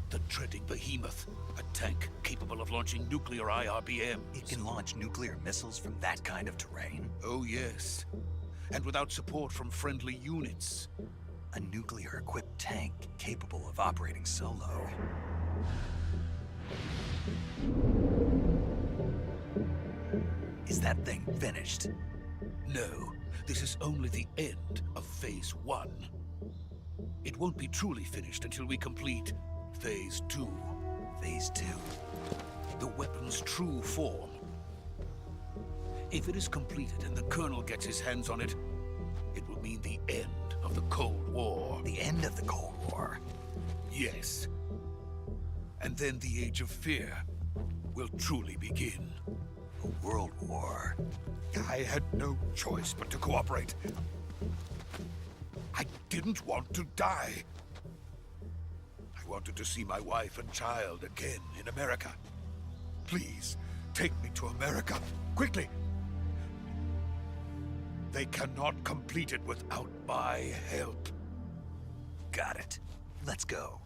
The treading behemoth. A tank capable of launching nuclear IRBMs. It can launch nuclear missiles from that kind of terrain? Oh, yes. And without support from friendly units. A nuclear-equipped tank capable of operating solo. Is that thing finished? No. This is only the end of Phase 1. It won't be truly finished until we complete Phase 2. Phase 2? The weapon's true form. If it is completed and the Colonel gets his hands on it, it will mean the end of the Cold War. The end of the Cold War? Yes. And then the Age of Fear will truly begin. A world war? I had no choice but to cooperate. I didn't want to die. I wanted to see my wife and child again in America. Please, take me to America, quickly. They cannot complete it without my help. Got it. Let's go.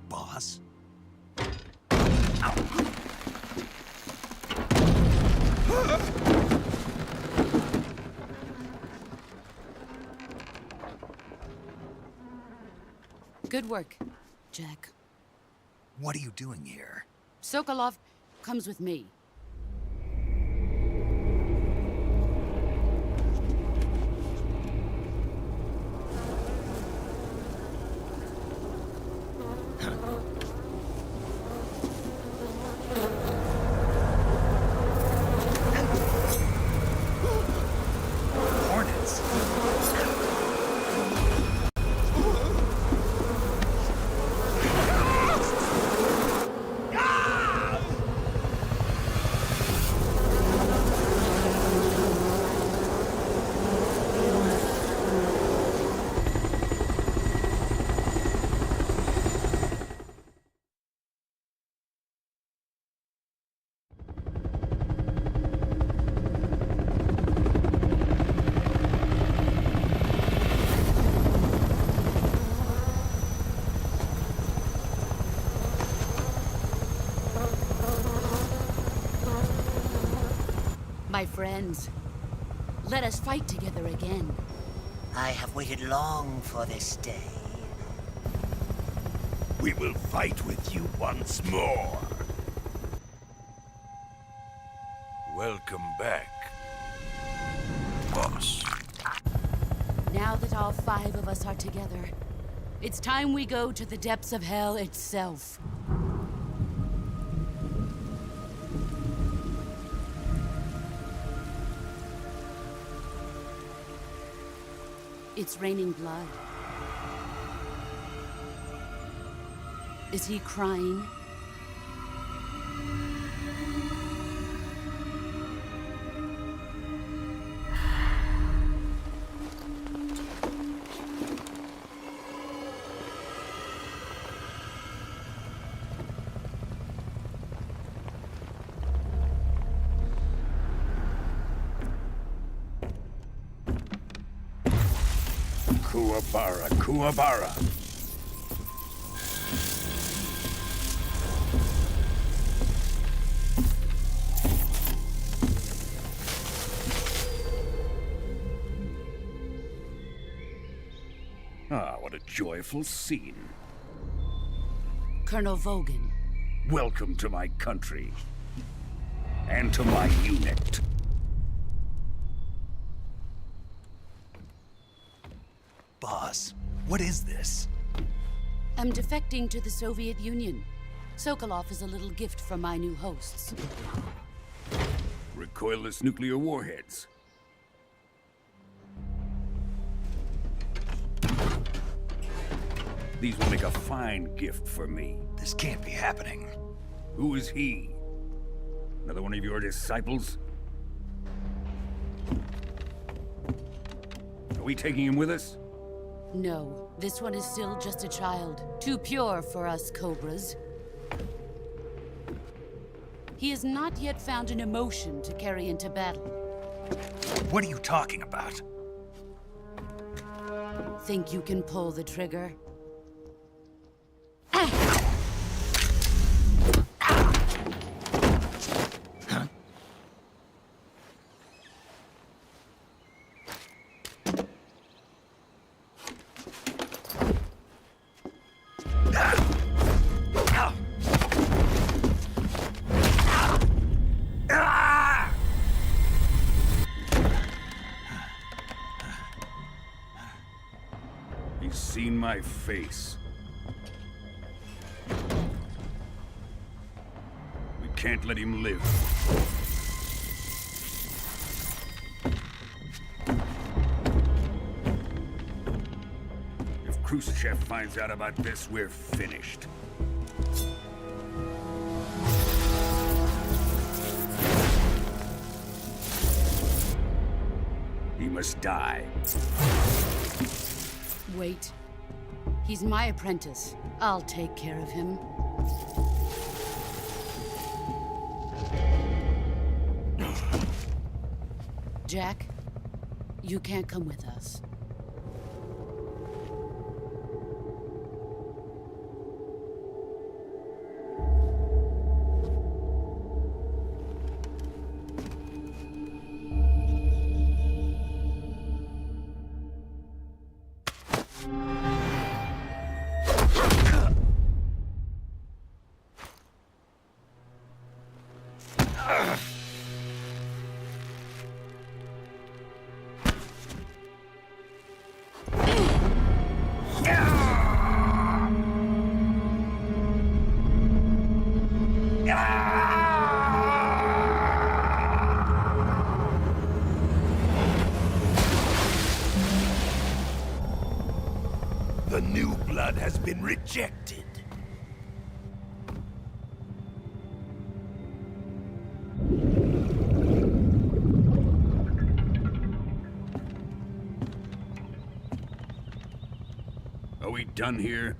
Boss? Good work, Jack. What are you doing here? Sokolov comes with me. My friends, let us fight together again. I have waited long for this day. We will fight with you once more. Welcome back, boss. Now that all 5 of us are together, it's time we go to the depths of hell itself. It's raining blood. Is he crying? Kuwabara, Kuwabara. Ah, what a joyful scene. Colonel Vogan. Welcome to my country. And to my unit. Boss, what is this? I'm defecting to the Soviet Union. Sokolov is a little gift from my new hosts. Recoilless nuclear warheads. These will make a fine gift for me. This can't be happening. Who is he? Another one of your disciples? Are we taking him with us? No, this one is still just a child. Too pure for us Cobras. He has not yet found an emotion to carry into battle. What are you talking about? Think you can pull the trigger? He's seen my face. We can't let him live. If Khrushchev finds out about this, we're finished. He must die. Wait. He's my apprentice. I'll take care of him. Jack, you can't come with us. The new blood has been rejected. Are we done here?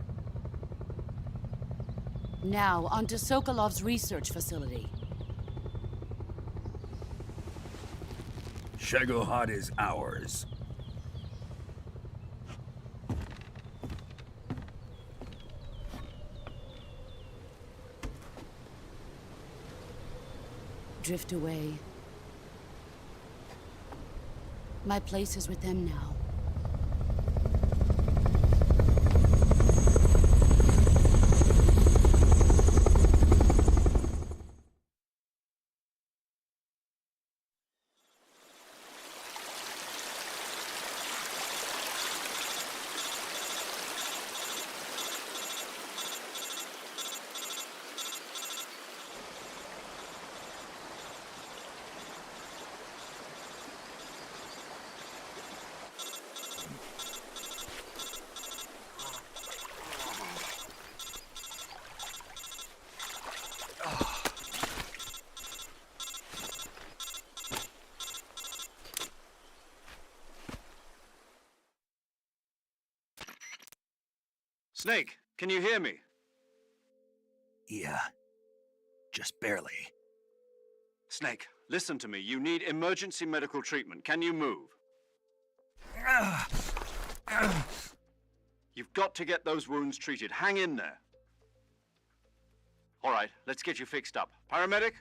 Now, onto Sokolov's research facility. Shagohod is ours. Drift away. My place is with them now. Snake, can you hear me? Yeah. Just barely. Snake, listen to me. You need emergency medical treatment. Can you move? You've got to get those wounds treated. Hang in there. All right, let's get you fixed up. Paramedic?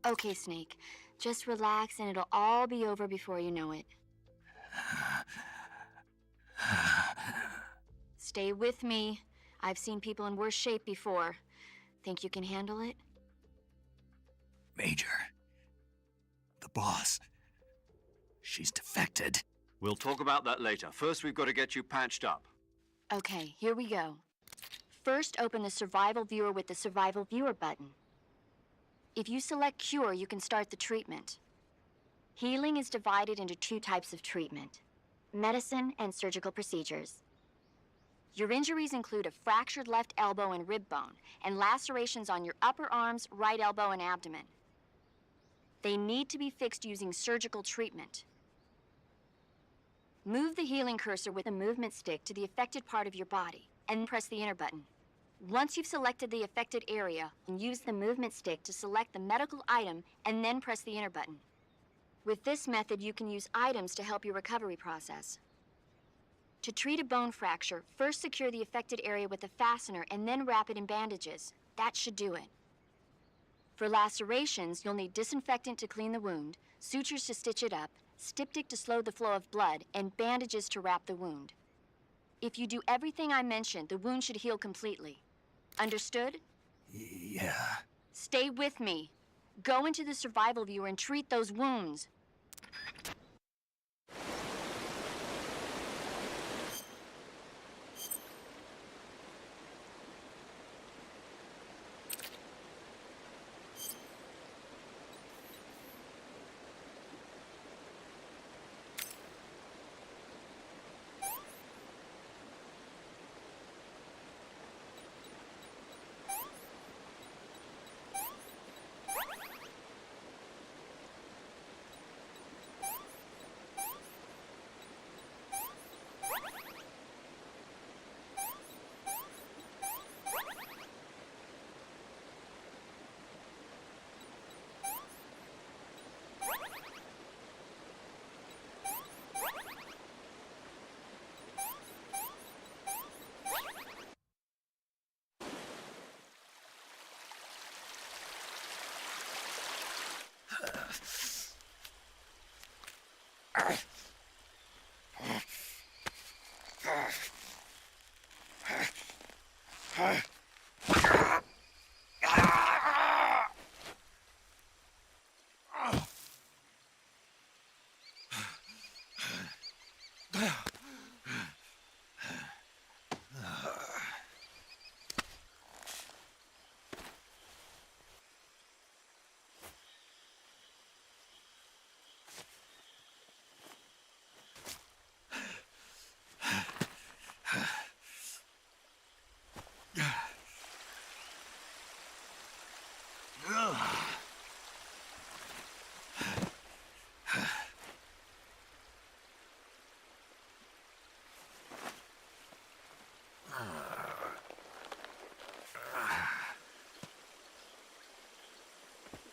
Okay, Snake. Just relax and it'll all be over before you know it. Stay with me. I've seen people in worse shape before. Think you can handle it? Major. The boss. She's defected. We'll talk about that later. First, we've got to get you patched up. Okay, here we go. First, open the Survival Viewer with the Survival Viewer button. If you select Cure, you can start the treatment. Healing is divided into two types of treatment: medicine and surgical procedures. Your injuries include a fractured left elbow and rib bone, and lacerations on your upper arms, right elbow, and abdomen. They need to be fixed using surgical treatment. Move the healing cursor with a movement stick to the affected part of your body, and press the enter button. Once you've selected the affected area, use the movement stick to select the medical item, and then press the enter button. With this method, you can use items to help your recovery process. To treat a bone fracture, first secure the affected area with a fastener and then wrap it in bandages. That should do it. For lacerations, you'll need disinfectant to clean the wound, sutures to stitch it up, styptic to slow the flow of blood, and bandages to wrap the wound. If you do everything I mentioned, the wound should heal completely. Understood? Yeah. Stay with me. Go into the Survival Viewer and treat those wounds.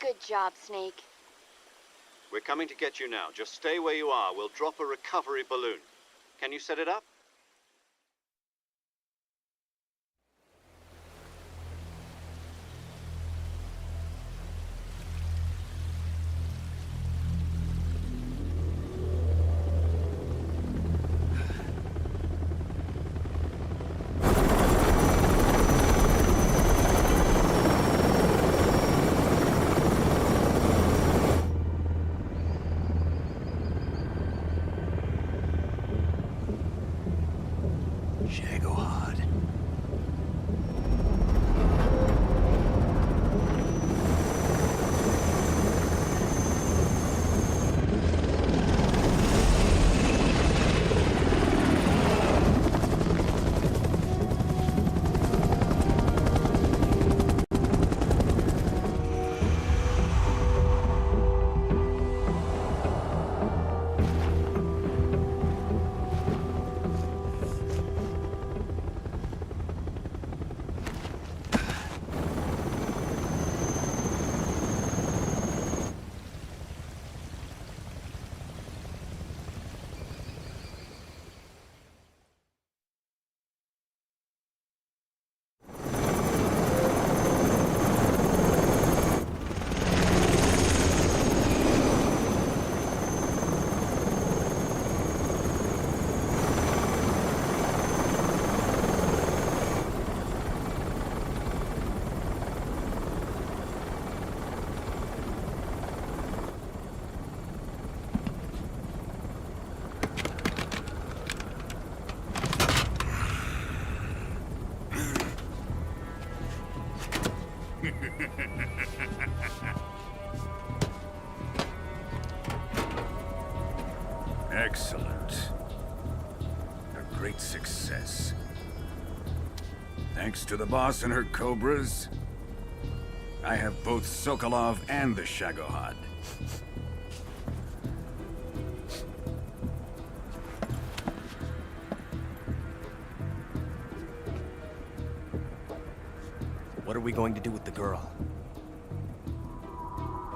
Good job, Snake. We're coming to get you now. Just stay where you are. We'll drop a recovery balloon. Can you set it up? Excellent. A great success. Thanks to the boss and her cobras, I have both Sokolov and the Shagohod. What are we going to do with the girl?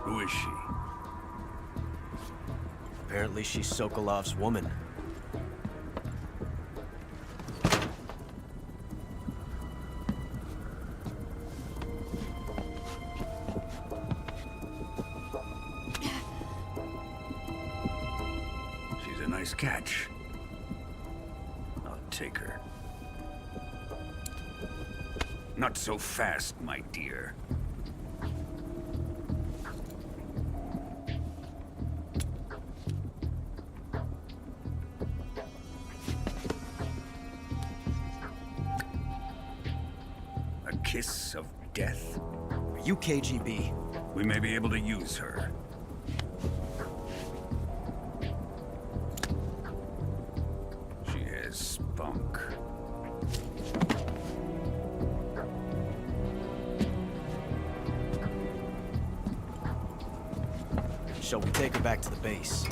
Who is she? Apparently she's Sokolov's woman. She's a nice catch. I'll take her. Not so fast, my dear. A kiss of death? Are you KGB? We may be able to use her. She has spunk. Shall we take her back to the base?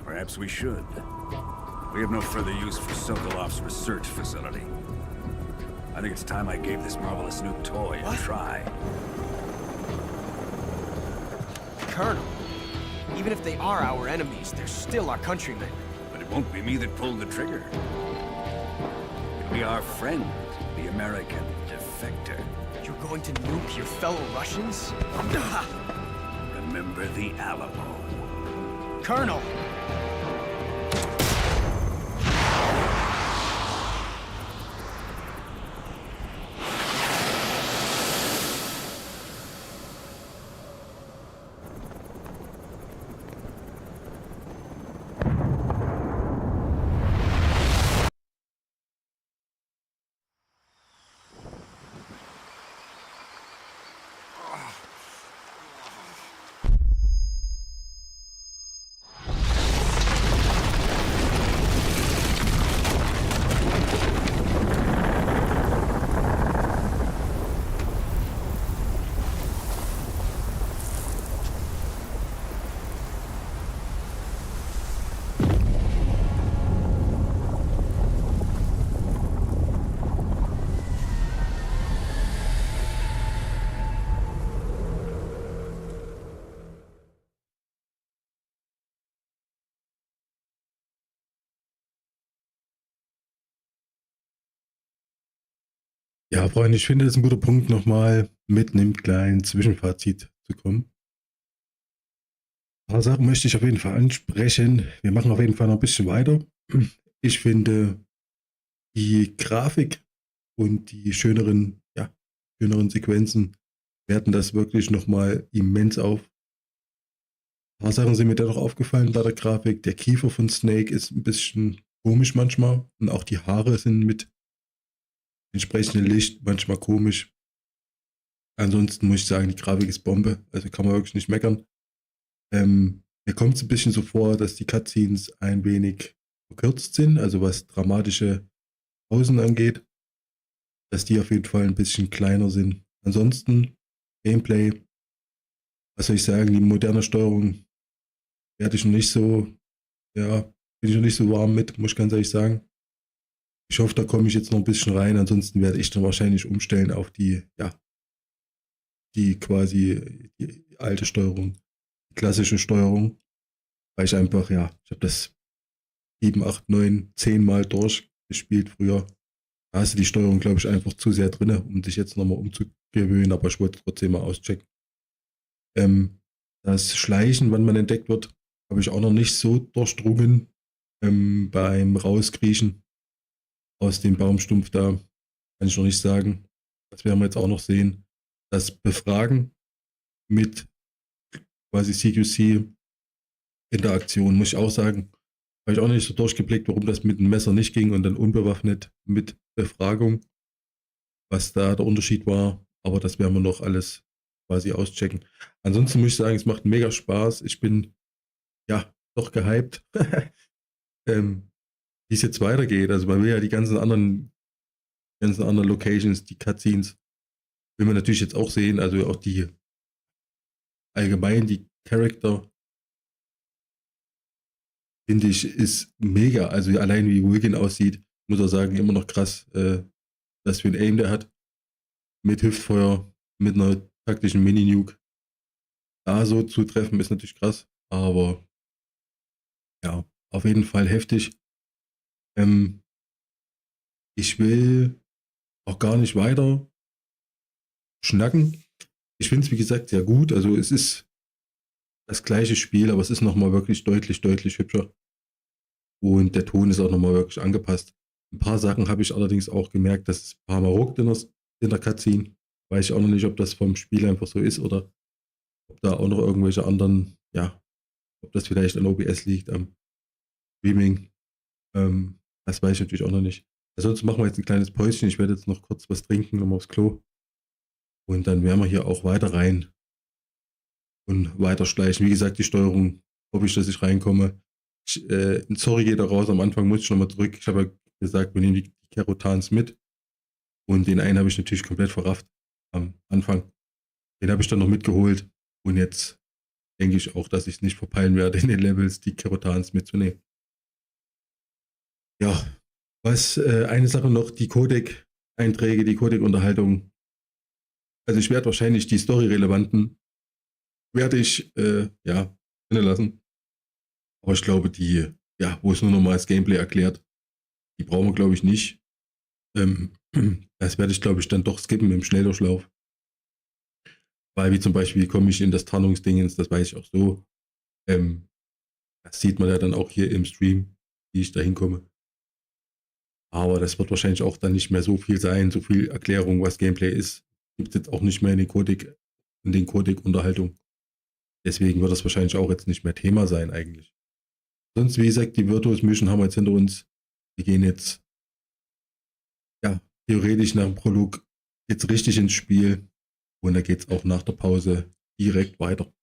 Perhaps we should. We have no further use for Sokolov's research facility. I think it's time I gave this marvelous new toy a try. Colonel, even if they are our enemies, they're still our countrymen. But it won't be me that pulled the trigger. It'll be our friend, the American defector. You're going to nuke your fellow Russians? Remember the Alamo. Colonel! Ja, Freunde, ich finde, das ist ein guter Punkt, nochmal mit einem kleinen Zwischenfazit zu kommen. Ein paar Sachen möchte ich auf jeden Fall ansprechen. Wir machen auf jeden Fall noch ein bisschen weiter. Ich finde, die Grafik und die schöneren Sequenzen werten das wirklich nochmal immens auf. Ein paar Sachen sind mir dennoch aufgefallen bei der Grafik. Der Kiefer von Snake ist ein bisschen komisch manchmal und auch die Haare sind mit entsprechendem Licht manchmal komisch. Ansonsten muss ich sagen, die Grafik ist Bombe, also kann man wirklich nicht meckern. Mir kommt es ein bisschen so vor, dass die Cutscenes ein wenig verkürzt sind, also was dramatische Pausen angeht, dass die auf jeden Fall ein bisschen kleiner sind. Ansonsten Gameplay, was soll ich sagen, die moderne Steuerung werde ich noch nicht so, bin ich noch nicht so warm mit, muss ich ganz ehrlich sagen. Ich hoffe, da komme ich jetzt noch ein bisschen rein, ansonsten werde ich dann wahrscheinlich umstellen auf die quasi die alte Steuerung, die klassische Steuerung, weil ich einfach, ich habe das 7, 8, 9, 10 Mal durchgespielt früher. Da hast du die Steuerung, glaube ich, einfach zu sehr drin, um dich jetzt nochmal umzugewöhnen, aber ich wollte trotzdem mal auschecken. Das Schleichen, wann man entdeckt wird, habe ich auch noch nicht so durchdrungen. Beim Rauskriechen aus dem Baumstumpf da kann ich noch nicht sagen. Das werden wir jetzt auch noch sehen. Das Befragen mit quasi CQC-Interaktion, muss ich auch sagen, habe ich auch nicht so durchgeblickt, warum das mit dem Messer nicht ging und dann unbewaffnet mit Befragung, was da der Unterschied war. Aber das werden wir noch alles quasi auschecken. Ansonsten muss ich sagen, es macht mega Spaß. Ich bin doch gehypt, wie es jetzt weitergeht. Also man will ja die ganzen anderen Locations, die Cutscenes, will man natürlich jetzt auch sehen. Also auch die allgemein, die Charakter, finde ich, ist mega. Also allein wie Vulcan aussieht, muss er sagen, immer noch krass, was für ein Aim der hat. Mit Hüftfeuer, mit einer taktischen Mini-Nuke. Da so zu treffen, ist natürlich krass. Aber ja, auf jeden Fall heftig. Ich will auch gar nicht weiter schnacken. Ich finde es, wie gesagt, sehr gut. Also es ist das gleiche Spiel, aber es ist nochmal wirklich deutlich, deutlich hübscher. Und der Ton ist auch nochmal wirklich angepasst. Ein paar Sachen habe ich allerdings auch gemerkt, dass es ein paar Mal ruckt in der Cutscene. Weiß ich auch noch nicht, ob das vom Spiel einfach so ist oder ob da auch noch irgendwelche anderen, ja, ob das vielleicht an OBS liegt, am Streaming. Das weiß ich natürlich auch noch nicht. Ansonsten machen wir jetzt ein kleines Päuschen. Ich werde jetzt noch kurz was trinken, nochmal aufs Klo. Und dann werden wir hier auch weiter rein und weiter schleichen. Wie gesagt, die Steuerung, hoffe ich, dass ich reinkomme. Sorry geht da raus, am Anfang muss ich nochmal zurück. Ich habe ja gesagt, wir nehmen die Kerotans mit. Und den einen habe ich natürlich komplett verrafft am Anfang. Den habe ich dann noch mitgeholt. Und jetzt denke ich auch, dass ich es nicht verpeilen werde, in den Levels die Kerotans mitzunehmen. Ja, eine Sache noch, die Codec-Einträge, die Codec-Unterhaltung. Also ich werde wahrscheinlich die Story-relevanten, werde ich, ja, drin lassen. Aber ich glaube, die, ja, wo es nur nochmal das Gameplay erklärt, die brauchen wir, glaube ich, nicht. Das werde ich, glaube ich, dann doch skippen im Schnelldurchlauf. Weil, wie zum Beispiel, wie komme ich in das Tarnungsdingens, das weiß ich auch so. Das sieht man ja dann auch hier im Stream, wie ich da hinkomme. Aber das wird wahrscheinlich auch dann nicht mehr so viel sein, so viel Erklärung, was Gameplay ist. Gibt es jetzt auch nicht mehr in den Codec-Unterhaltungen. Deswegen wird das wahrscheinlich auch jetzt nicht mehr Thema sein eigentlich. Sonst, wie gesagt, die Virtuose Mission haben wir jetzt hinter uns. Wir gehen jetzt, ja, theoretisch nach dem Prolog jetzt richtig ins Spiel. Und da geht es auch nach der Pause direkt weiter.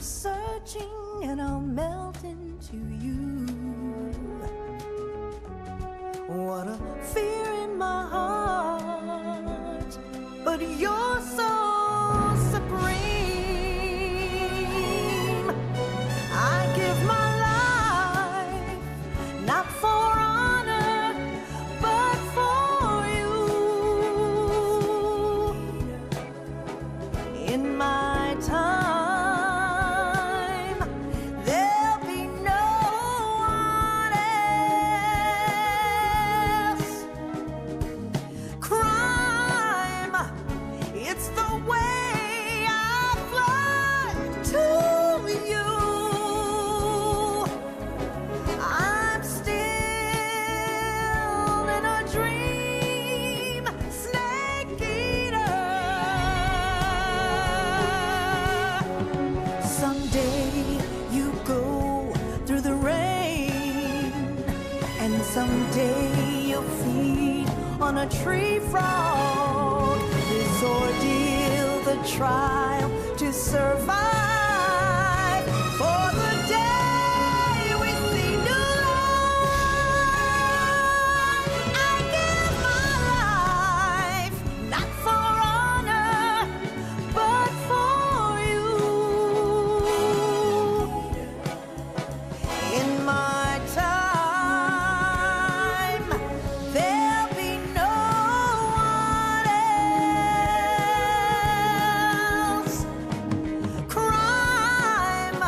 searching and I'll melt into you. What a fear in my heart, but you're so supreme. I give my life, not for honor, but for you. In my time, there'll be no one else. Crime, it's the way I fly to you. I'm still in a dream, snake eater. Someday you go through the rain, and someday you'll feed on a tree frog. This ordeal, the trial to survive, for the day we see new light. I give my life, not for honor, but for you. In my time, there'll be no one else. Crime,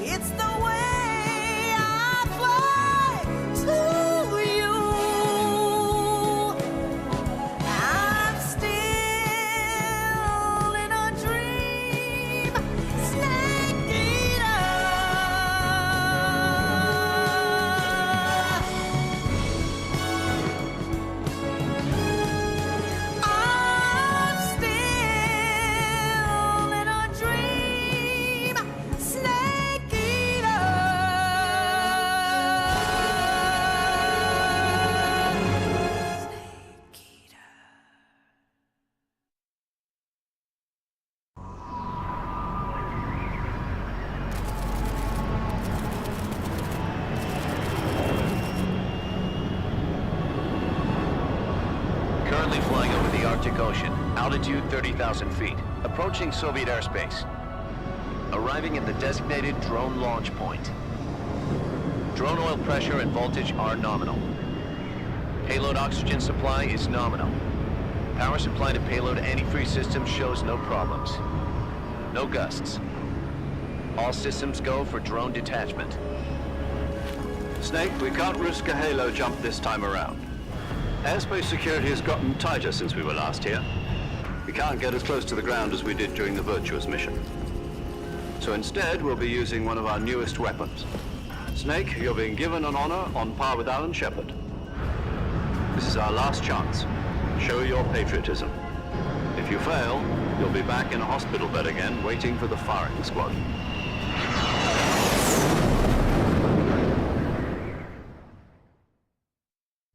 it's the way I fly to you. I'm still in a dream, snake eater. I'm still in a dream, snake eater. Currently flying over the Arctic Ocean, altitude 30,000 feet, approaching Soviet airspace. Arriving at the designated drone launch point. Drone oil pressure and voltage are nominal. Payload oxygen supply is nominal. Power supply to payload antifreeze system shows no problems. No gusts. All systems go for drone detachment. Snake, we can't risk a halo jump this time around. Airspace security has gotten tighter since we were last here. We can't get as close to the ground as we did during the Virtuose Mission. So instead, we'll be using one of our newest weapons. Snake, you're being given an honor on par with Alan Shepard. This is our last chance. Show your patriotism. If you fail, you'll be back in a hospital bed again, waiting for the firing squad.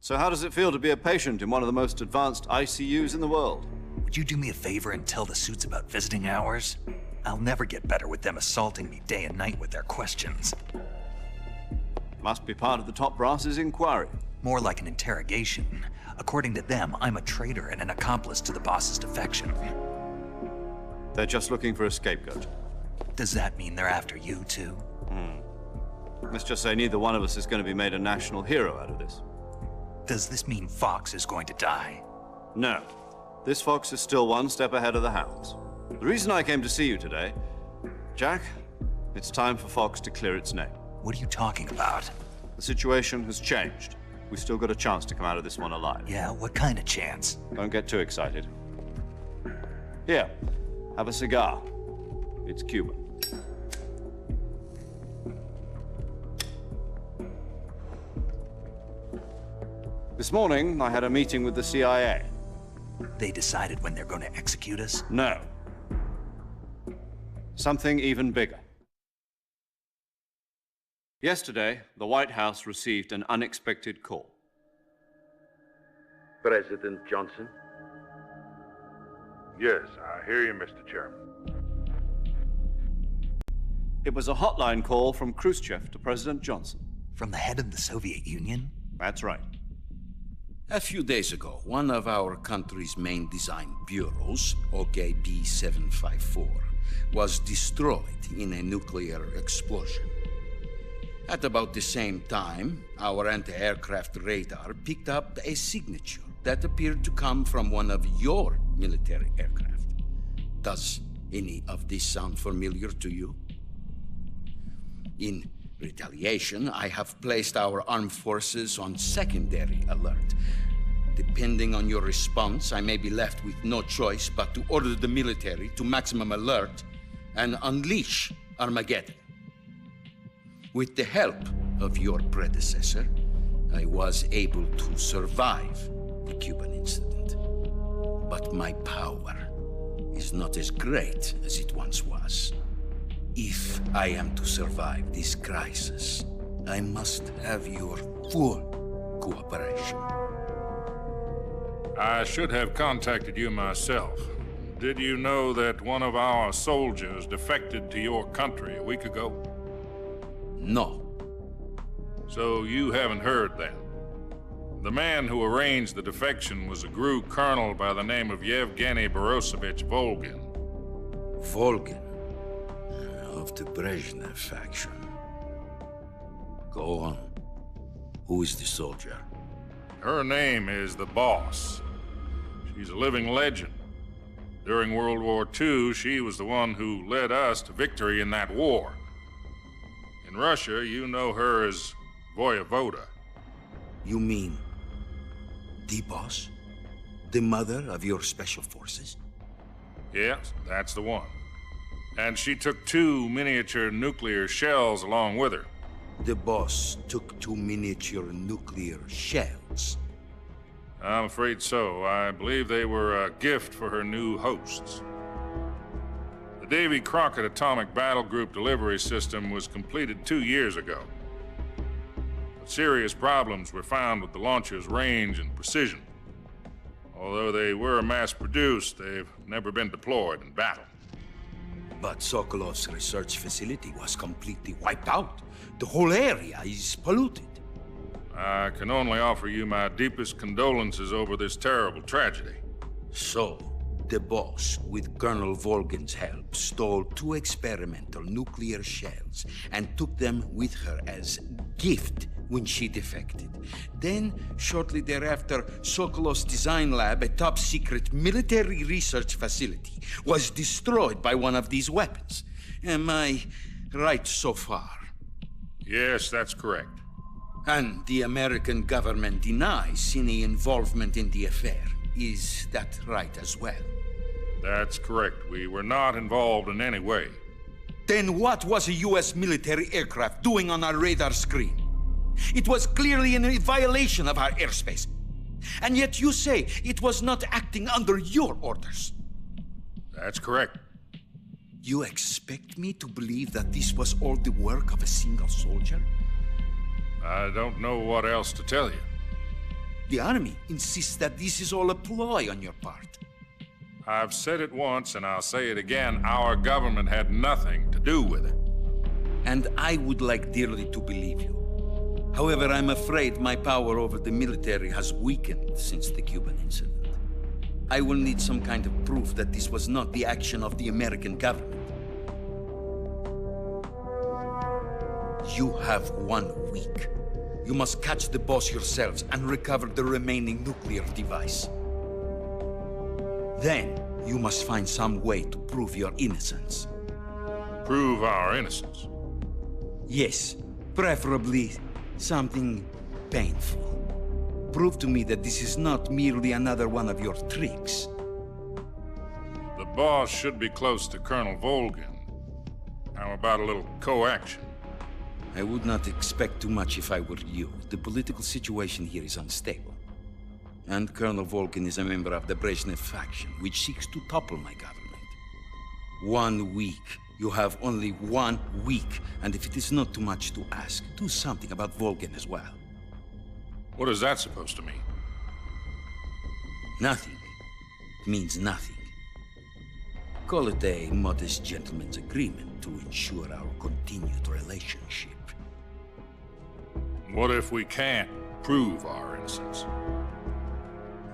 So how does it feel to be a patient in one of the most advanced ICUs in the world? Would you do me a favor and tell the suits about visiting hours? I'll never get better with them assaulting me day and night with their questions. Must be part of the top brass's inquiry. More like an interrogation. According to them, I'm a traitor and an accomplice to the boss's defection. They're just looking for a scapegoat. Does that mean they're after you, too? Let's just say neither one of us is going to be made a national hero out of this. Does this mean Fox is going to die? No. This fox is still one step ahead of the hounds. The reason I came to see you today, Jack, it's time for Fox to clear its name. What are you talking about? The situation has changed. We've still got a chance to come out of this one alive. Yeah, what kind of chance? Don't get too excited. Here, have a cigar. It's Cuban. This morning, I had a meeting with the CIA. They decided when they're going to execute us? No. Something even bigger. Yesterday, the White House received an unexpected call. President Johnson? Yes, I hear you, Mr. Chairman. It was a hotline call from Khrushchev to President Johnson. From the head of the Soviet Union? That's right. A few days ago, one of our country's main design bureaus, OKB 754, was destroyed in a nuclear explosion. At about the same time, our anti-aircraft radar picked up a signature that appeared to come from one of your military aircraft. Does any of this sound familiar to you? In retaliation, I have placed our armed forces on secondary alert. Depending on your response, I may be left with no choice but to order the military to maximum alert and unleash Armageddon. With the help of your predecessor, I was able to survive the Cuban incident. But my power is not as great as it once was. If I am to survive this crisis, I must have your full cooperation. I should have contacted you myself. Did you know that one of our soldiers defected to your country a week ago? No. So you haven't heard then? The man who arranged the defection was a GRU colonel by the name of Yevgeny Borisovich Volgin. Volgin? Of the Brezhnev faction. Go on. Who is the soldier? Her name is the Boss. She's a living legend. During World War II, she was the one who led us to victory in that war. In Russia, you know her as Voyevoda. You mean the Boss? The mother of your special forces? Yes, that's the one. And she took 2 miniature nuclear shells along with her. The Boss took 2 miniature nuclear shells? I'm afraid so. I believe they were a gift for her new hosts. The Davy Crockett Atomic Battle Group delivery system was completed 2 years ago. But serious problems were found with the launcher's range and precision. Although they were mass-produced, they've never been deployed in battle. But Sokolov's research facility was completely wiped out. The whole area is polluted. I can only offer you my deepest condolences over this terrible tragedy. So, the Boss, with Colonel Volgin's help, stole 2 experimental nuclear shells and took them with her as gift when she defected. Then, shortly thereafter, Sokolov's design lab, a top-secret military research facility, was destroyed by one of these weapons. Am I right so far? Yes, that's correct. And the American government denies any involvement in the affair. Is that right as well? That's correct. We were not involved in any way. Then what was a U.S. military aircraft doing on our radar screen? It was clearly in a violation of our airspace. And yet you say it was not acting under your orders. That's correct. You expect me to believe that this was all the work of a single soldier? I don't know what else to tell you. The army insists that this is all a ploy on your part. I've said it once and I'll say it again. Our government had nothing to do with it. And I would like dearly to believe you. However, I'm afraid my power over the military has weakened since the Cuban incident. I will need some kind of proof that this was not the action of the American government. You have 1 week. You must catch the Boss yourselves and recover the remaining nuclear device. Then, you must find some way to prove your innocence. Prove our innocence? Yes, preferably something painful. Prove to me that this is not merely another one of your tricks. The Boss should be close to Colonel Volgin. How about a little co-action? I would not expect too much if I were you. The political situation here is unstable. And Colonel Volgin is a member of the Brezhnev faction, which seeks to topple my government. 1 week. You have only 1 week, and if it is not too much to ask, do something about Volgin as well. What is that supposed to mean? Nothing. It means nothing. Call it a modest gentleman's agreement to ensure our continued relationship. What if we can't prove our innocence?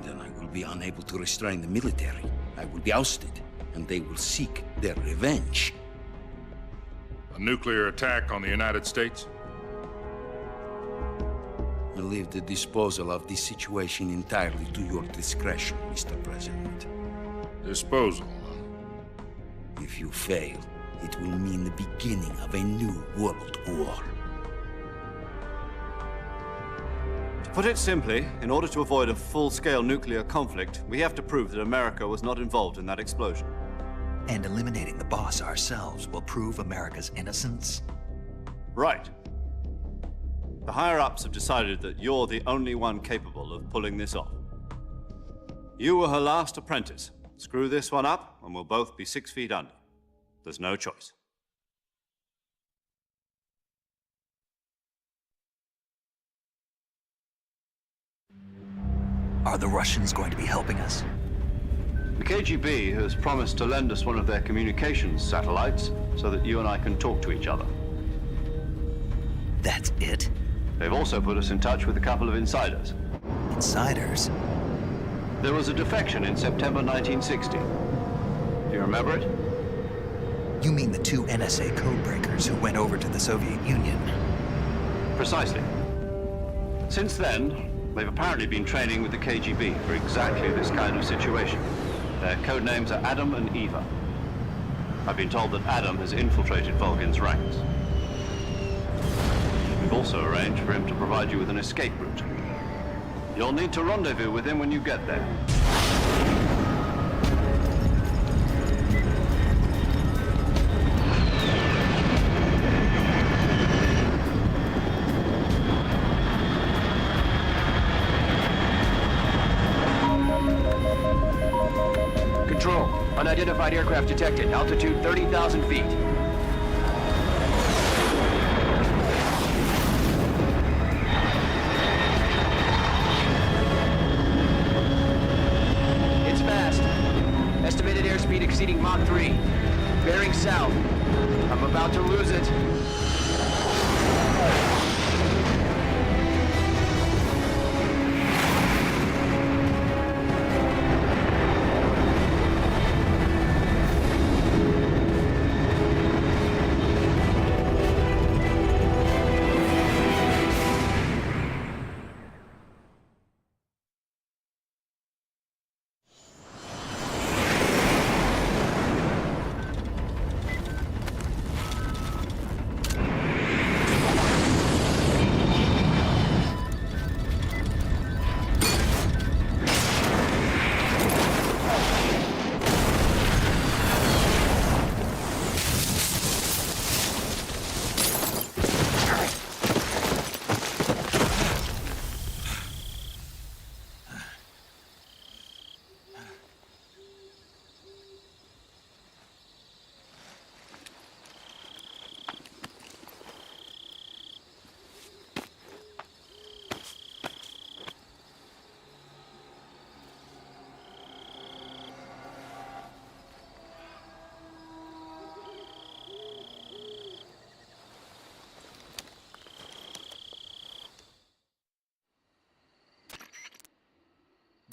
Then I will be unable to restrain the military. I will be ousted, and they will seek their revenge. A nuclear attack on the United States? I leave the disposal of this situation entirely to your discretion, Mr. President. Disposal? If you fail, it will mean the beginning of a new world war. To put it simply, in order to avoid a full-scale nuclear conflict, we have to prove that America was not involved in that explosion. And eliminating the boss ourselves will prove America's innocence? Right. The higher-ups have decided that you're the only one capable of pulling this off. You were her last apprentice. Screw this one up, and we'll both be 6 feet under. There's no choice. Are the Russians going to be helping us? The KGB has promised to lend us one of their communications satellites so that you and I can talk to each other. That's it? They've also put us in touch with a couple of insiders. Insiders? There was a defection in September 1960. Do you remember it? You mean the 2 NSA codebreakers who went over to the Soviet Union? Precisely. Since then, they've apparently been training with the KGB for exactly this kind of situation. Their code names are Adam and Eva. I've been told that Adam has infiltrated Volgin's ranks. We've also arranged for him to provide you with an escape route. You'll need to rendezvous with him when you get there. Control, unidentified aircraft detected. Altitude 30,000 feet. It's fast. Estimated airspeed exceeding Mach 3. Bearing south. I'm about to lose it.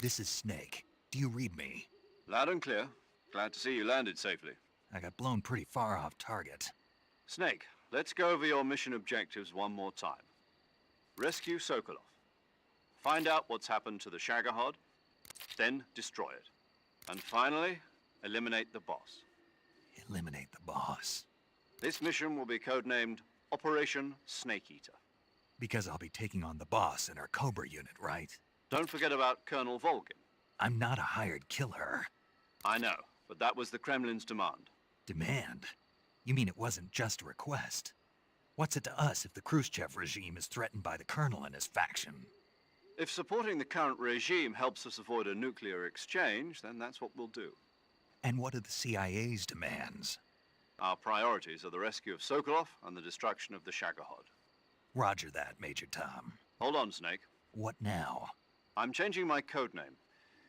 This is Snake. Do you read me? Loud and clear. Glad to see you landed safely. I got blown pretty far off target. Snake, let's go over your mission objectives one more time. Rescue Sokolov. Find out what's happened to the Shagohod, then destroy it. And finally, eliminate the boss. Eliminate the boss? This mission will be codenamed Operation Snake Eater. Because I'll be taking on the boss in our Cobra unit, right? Don't forget about Colonel Volgin. I'm not a hired killer. I know, but that was the Kremlin's demand. Demand? You mean it wasn't just a request? What's it to us if the Khrushchev regime is threatened by the Colonel and his faction? If supporting the current regime helps us avoid a nuclear exchange, then that's what we'll do. And what are the CIA's demands? Our priorities are the rescue of Sokolov and the destruction of the Shagohod. Roger that, Major Tom. Hold on, Snake. What now? I'm changing my codename.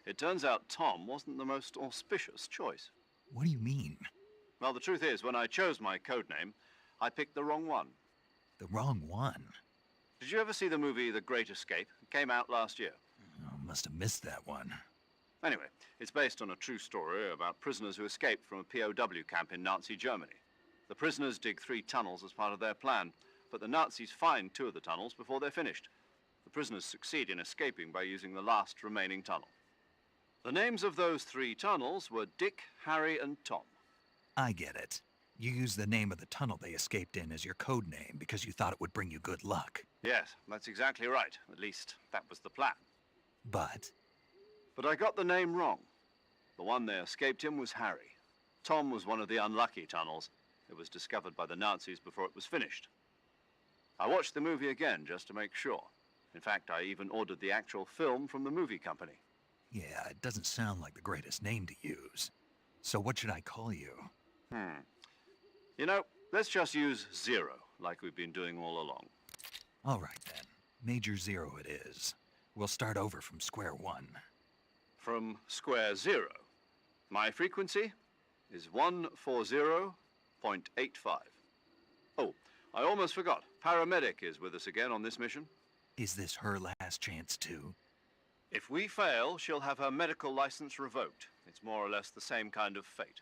It turns out Tom wasn't the most auspicious choice. What do you mean? Well, the truth is, when I chose my code name, I picked the wrong one. The wrong one? Did you ever see the movie The Great Escape? It came out last year. Oh, must have missed that one. Anyway, it's based on a true story about prisoners who escaped from a POW camp in Nazi Germany. The prisoners dig 3 tunnels as part of their plan, but the Nazis find 2 of the tunnels before they're finished. The prisoners succeed in escaping by using the last remaining tunnel. The names of those 3 tunnels were Dick, Harry, and Tom. I get it. You used the name of the tunnel they escaped in as your code name because you thought it would bring you good luck. Yes, that's exactly right. At least, that was the plan. But I got the name wrong. The one they escaped in was Harry. Tom was one of the unlucky tunnels. It was discovered by the Nazis before it was finished. I watched the movie again just to make sure. In fact, I even ordered the actual film from the movie company. yeah, it doesn't sound like the greatest name to use. So what should I call you? You know, let's just use Zero, like we've been doing all along. All right, then. Major Zero it is. We'll start over from square one. From square 0. My frequency is 140.85. Oh, I almost forgot. Paramedic is with us again on this mission. Is this her last chance, too? If we fail, she'll have her medical license revoked. It's more or less the same kind of fate.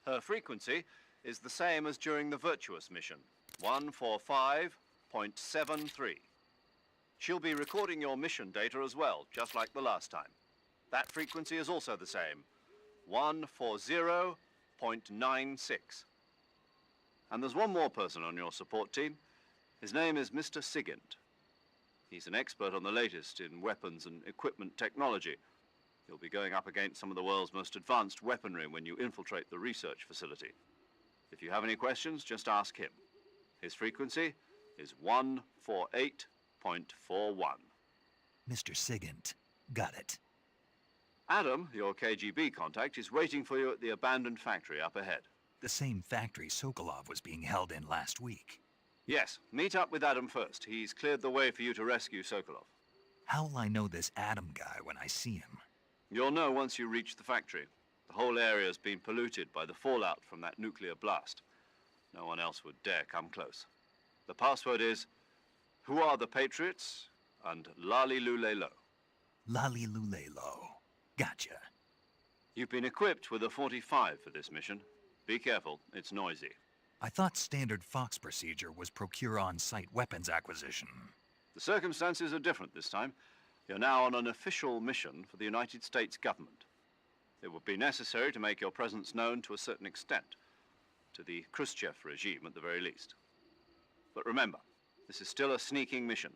Her frequency is the same as during the Virtuose Mission, 145.73. She'll be recording your mission data as well, just like the last time. That frequency is also the same, 140.96. And there's one more person on your support team. His name is Mr. Sigint. He's an expert on the latest in weapons and equipment technology. You'll be going up against some of the world's most advanced weaponry when you infiltrate the research facility. If you have any questions, just ask him. His frequency is 148.41. Mr. Sigint. Got it. Adam, your KGB contact, is waiting for you at the abandoned factory up ahead. The same factory Sokolov was being held in last week. Yes, meet up with Adam first. He's cleared the way for you to rescue Sokolov. How will I know this Adam guy when I see him? You'll know once you reach the factory. The whole area's been polluted by the fallout from that nuclear blast. No one else would dare come close. The password is, "Who are the Patriots?" and Lali Lule Lo. Lali Lule Lo. Gotcha. You've been equipped with a 45 for this mission. Be careful, it's noisy. I thought standard Fox procedure was procure on-site weapons acquisition. The circumstances are different this time. You're now on an official mission for the United States government. It would be necessary to make your presence known to a certain extent, to the Khrushchev regime at the very least. But remember, this is still a sneaking mission.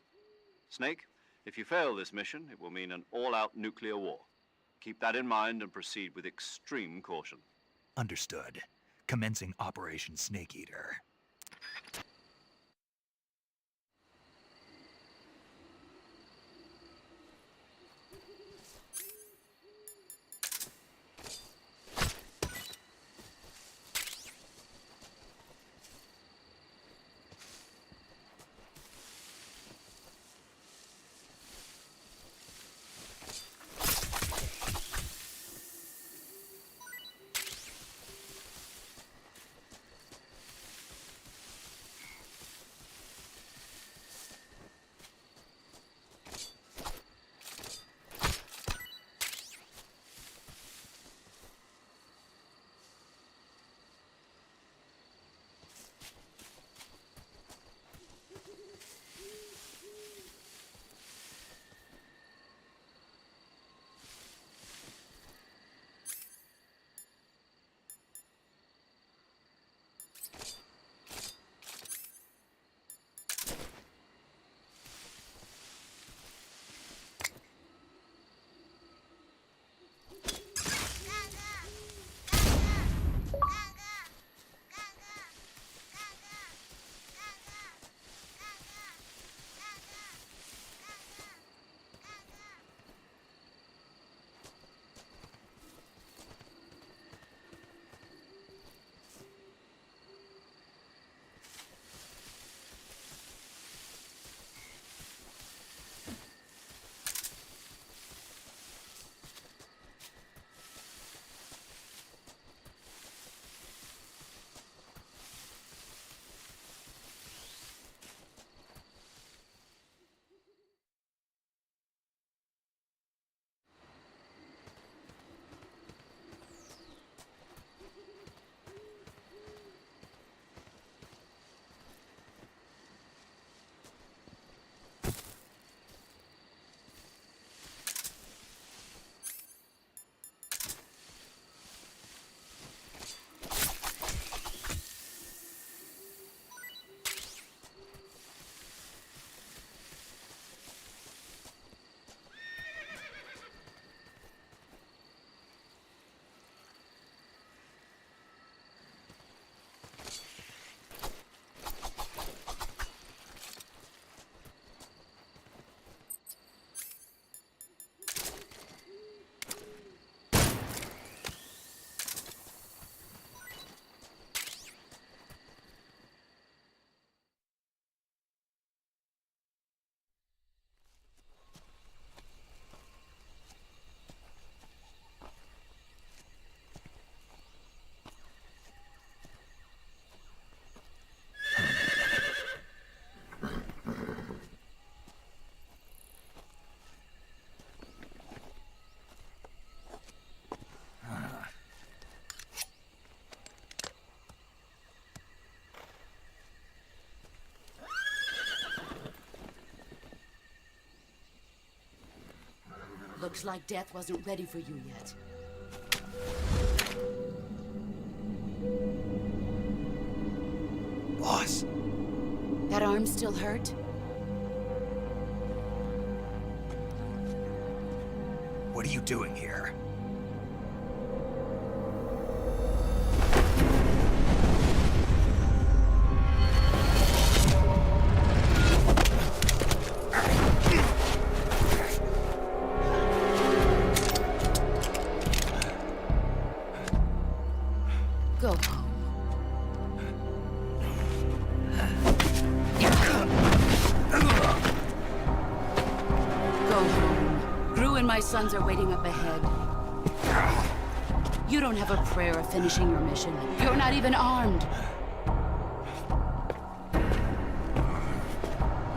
Snake, if you fail this mission, it will mean an all-out nuclear war. Keep that in mind and proceed with extreme caution. Understood. Commencing Operation Snake Eater. Looks like death wasn't ready for you yet. Boss. That arm still hurt? What are you doing here? Go home. Go home. Gru and my sons are waiting up ahead. You don't have a prayer of finishing your mission. You're not even armed.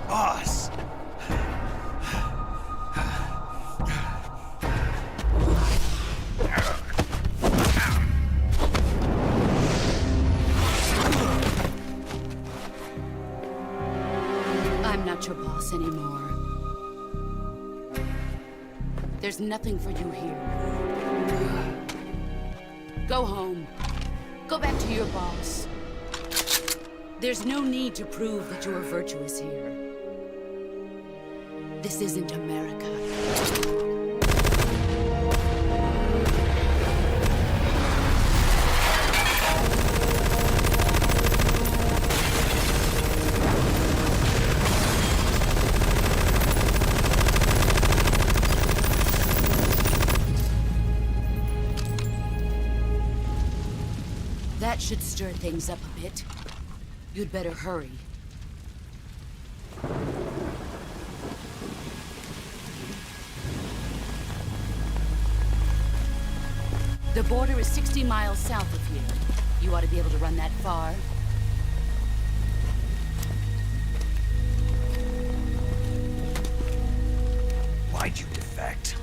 Boss! I'm not your boss anymore. There's nothing for you here. Go home. Go back to your boss. There's no need to prove that you are virtuous here. This isn't America. That should stir things up a bit. You'd better hurry. The border is 60 miles south of here. You ought to be able to run that far. Why'd you defect?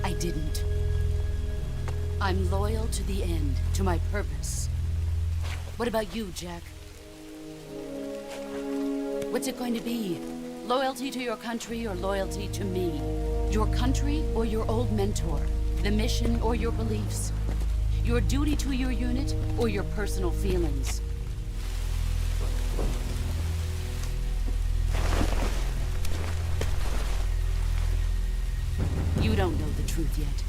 I didn't. I'm loyal to the end, to my purpose. What about you, Jack? What's it going to be? Loyalty to your country or loyalty to me? Your country or your old mentor? The mission or your beliefs? Your duty to your unit or your personal feelings? You don't know the truth yet.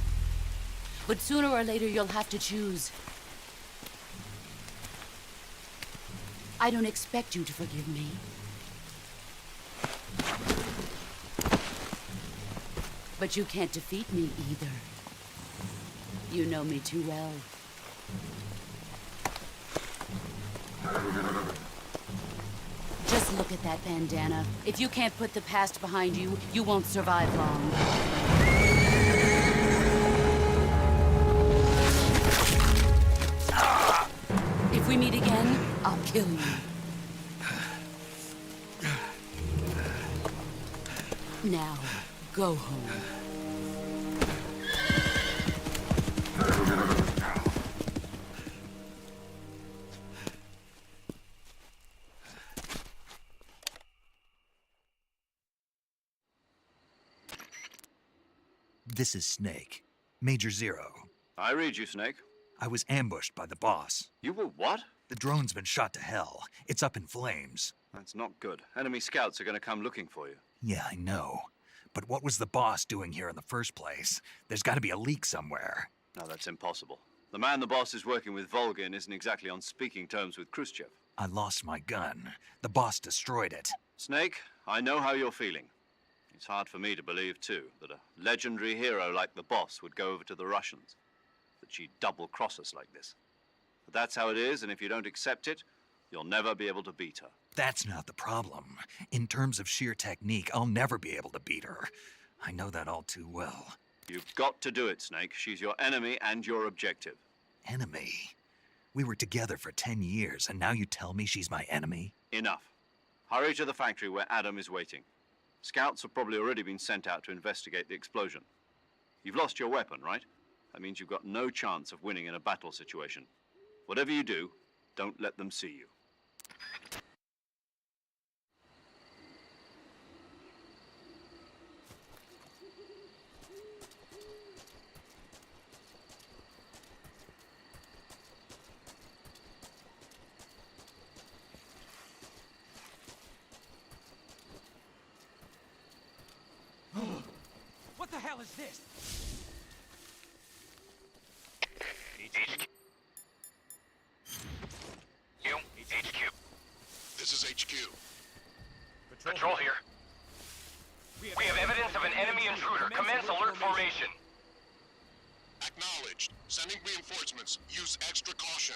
But sooner or later, you'll have to choose. I don't expect you to forgive me. But you can't defeat me either. You know me too well. Just look at that bandana. If you can't put the past behind you, you won't survive long. If we meet again, I'll kill you. Now, go home. This is Snake. Major Zero. I read you, Snake. I was ambushed by the boss. You were what? The drone's been shot to hell. It's up in flames. That's not good. Enemy scouts are going to come looking for you. Yeah, I know. But what was the boss doing here in the first place? There's got to be a leak somewhere. No, that's impossible. The man the boss is working with, Volgin, isn't exactly on speaking terms with Khrushchev. I lost my gun. The boss destroyed it. Snake, I know how you're feeling. It's hard for me to believe, too, that a legendary hero like the boss would go over to the Russians. That she'd double-cross us like this. But that's how it is, and if you don't accept it, you'll never be able to beat her. That's not the problem. In terms of sheer technique, I'll never be able to beat her. I know that all too well. You've got to do it, Snake. She's your enemy and your objective. Enemy? We were together for 10 years, and now you tell me she's my enemy? Enough. Hurry to the factory where Adam is waiting. Scouts have probably already been sent out to investigate the explosion. You've lost your weapon, right? That means you've got no chance of winning in a battle situation. Whatever you do, don't let them see you. hell is this? HQ. HQ. This is HQ. Patrol here. We have evidence of an enemy intruder. Commence alert formation. Acknowledged. Sending reinforcements. Use extra caution.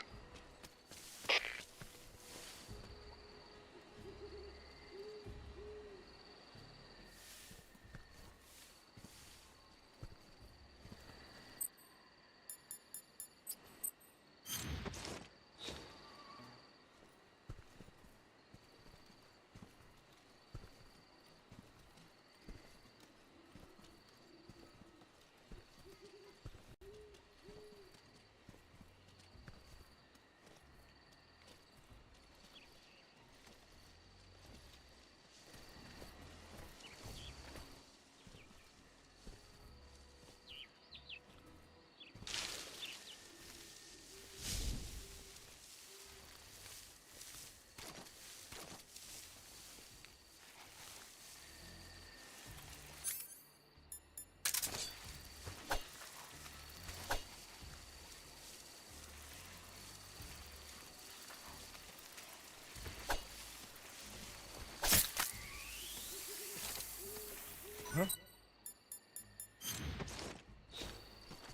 Huh?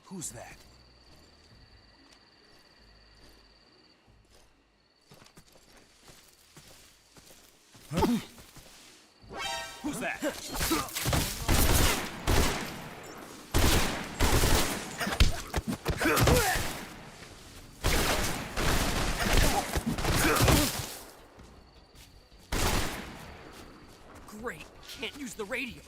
Who's that? Huh? Who's that? Great. Can't use the radio.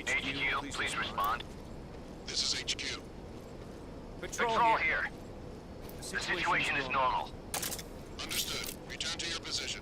HQ, please respond. This is HQ. Patrol here. The situation is normal. Understood. Return to your position.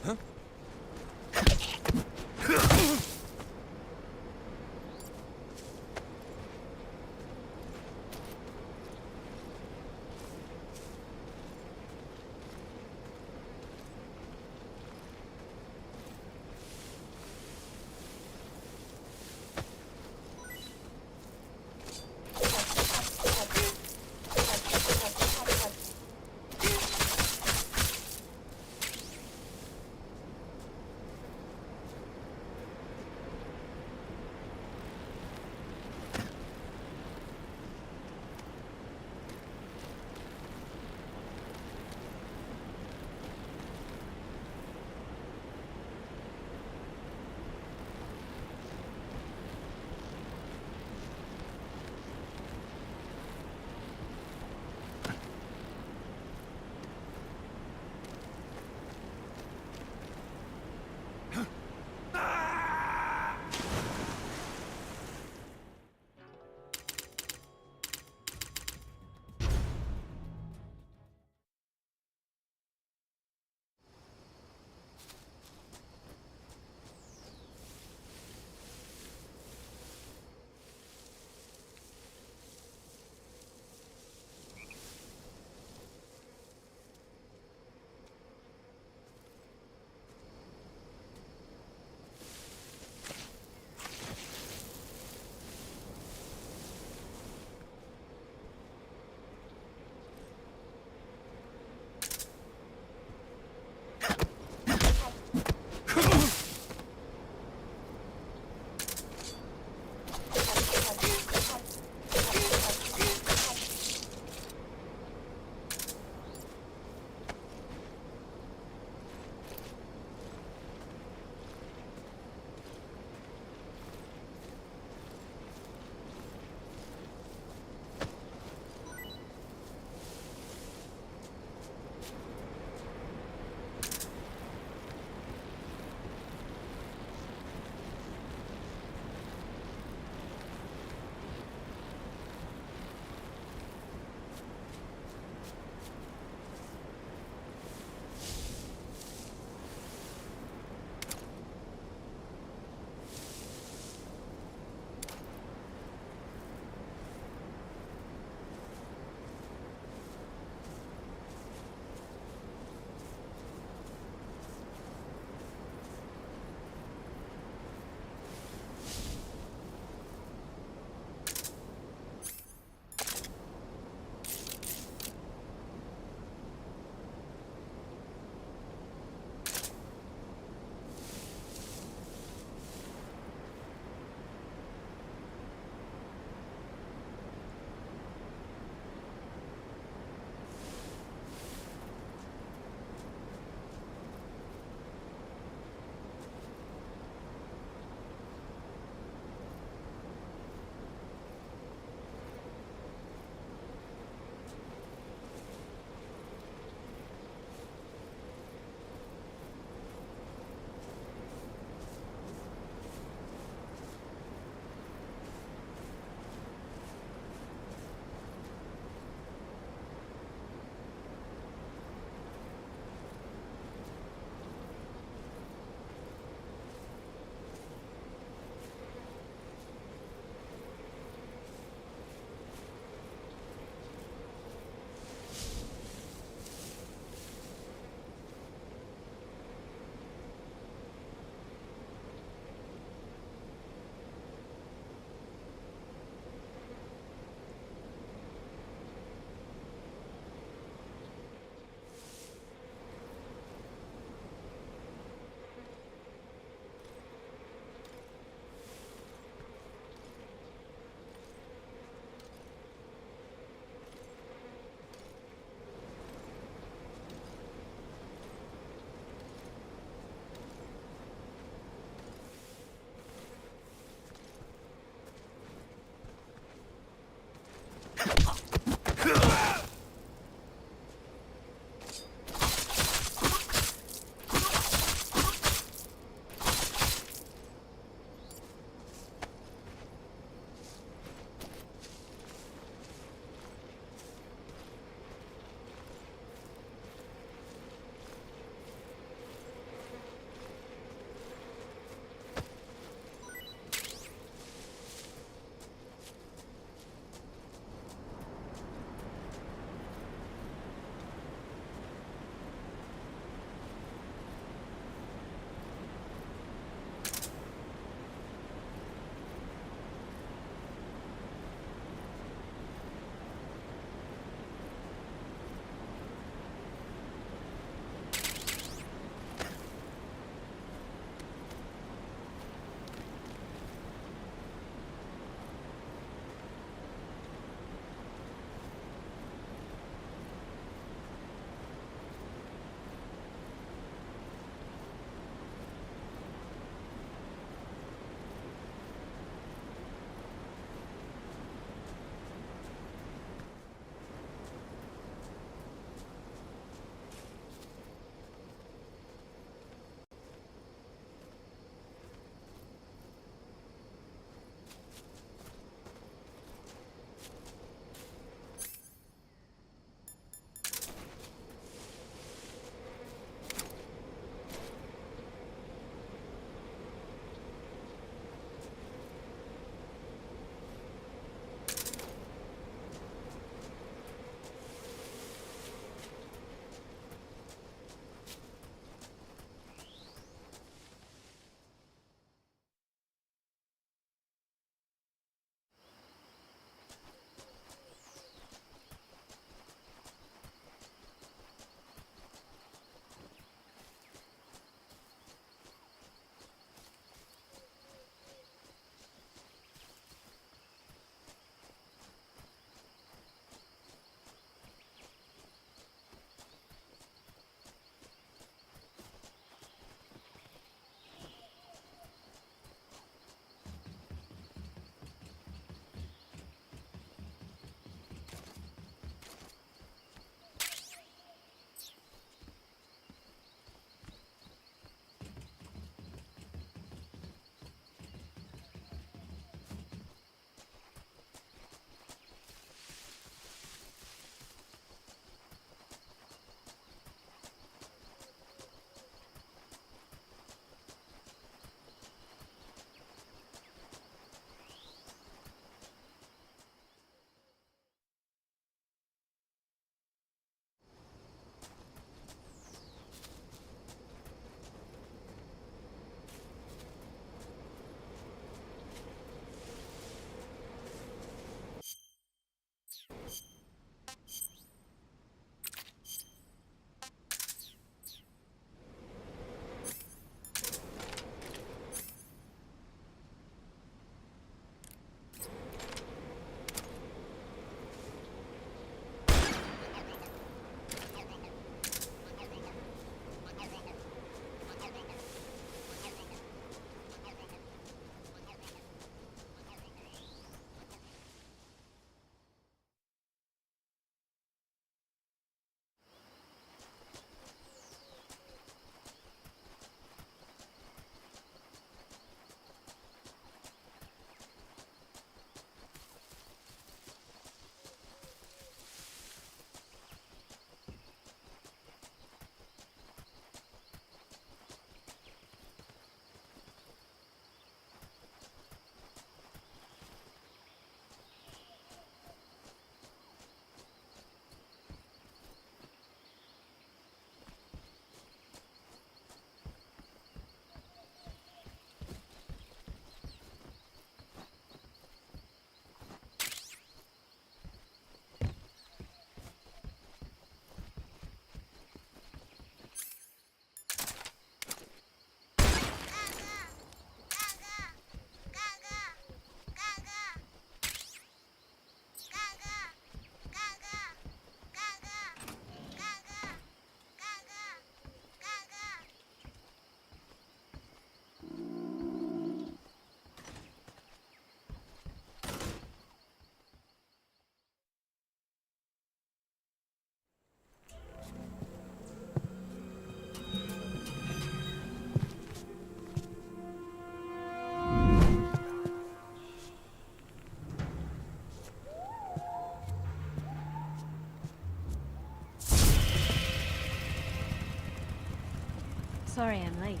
Sorry I'm late.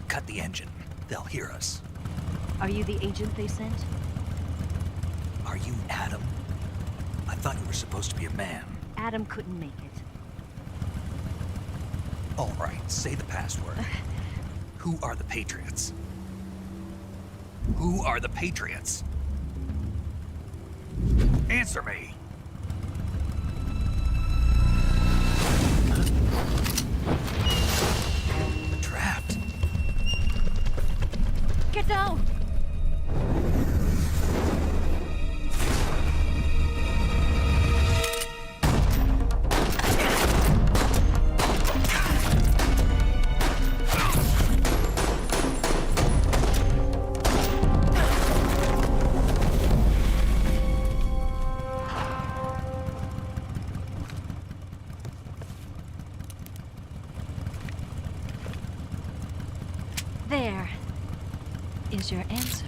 Cut the engine. They'll hear us. Are you the agent they sent? Are you Adam? I thought you were supposed to be a man. Adam couldn't make it. All right, say the password. Who are the Patriots? Who are the Patriots? Answer me! We're trapped. Get down! There is your answer.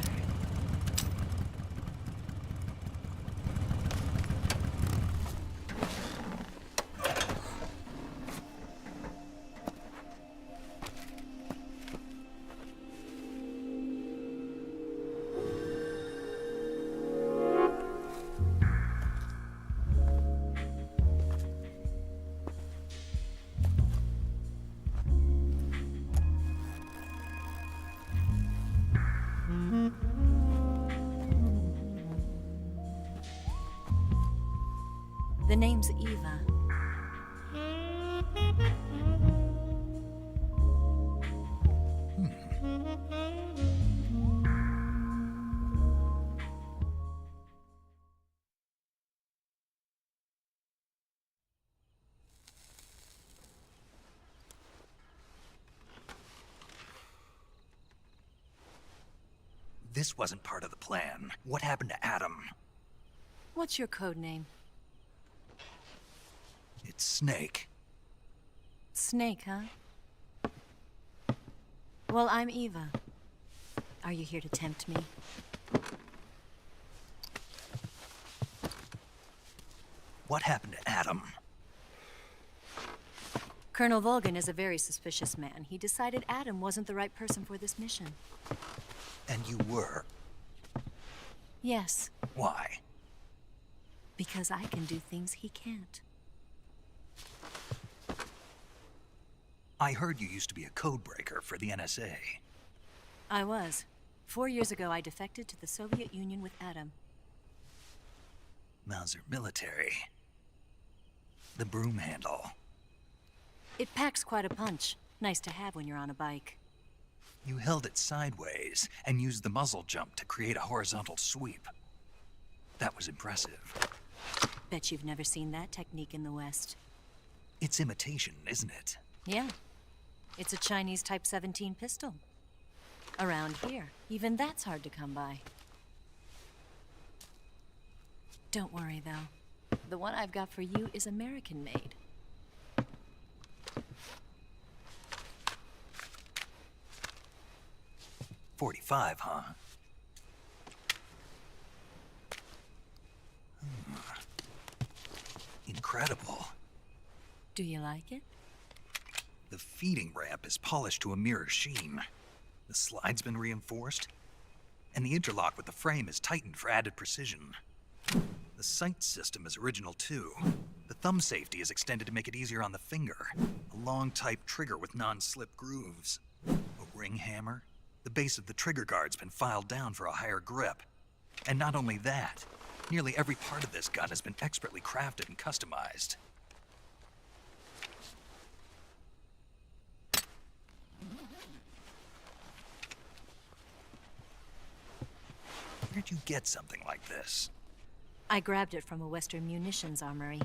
The name's Eva. This wasn't part of the plan. What happened to Adam? What's your code name? It's Snake. Snake, huh? Well, I'm Eva. Are you here to tempt me? What happened to Adam? Colonel Volgan is a very suspicious man. He decided Adam wasn't the right person for this mission. And you were? Yes. Why? Because I can do things he can't. I heard you used to be a codebreaker for the NSA. I was. 4 years ago, I defected to the Soviet Union with Adam. Mauser military. The broom handle. It packs quite a punch. Nice to have when you're on a bike. You held it sideways and used the muzzle jump to create a horizontal sweep. That was impressive. Bet you've never seen that technique in the West. It's imitation, isn't it? Yeah. It's a Chinese Type 17 pistol. Around here, even that's hard to come by. Don't worry, though. The one I've got for you is American-made. .45, huh? Incredible. Do you like it? The feeding ramp is polished to a mirror sheen. The slide's been reinforced, and the interlock with the frame is tightened for added precision. The sight system is original too. The thumb safety is extended to make it easier on the finger. A long type trigger with non-slip grooves. A ring hammer. The base of the trigger guard's been filed down for a higher grip. And not only that, nearly every part of this gun has been expertly crafted and customized. Where'd you get something like this? I grabbed it from a Western munitions armory.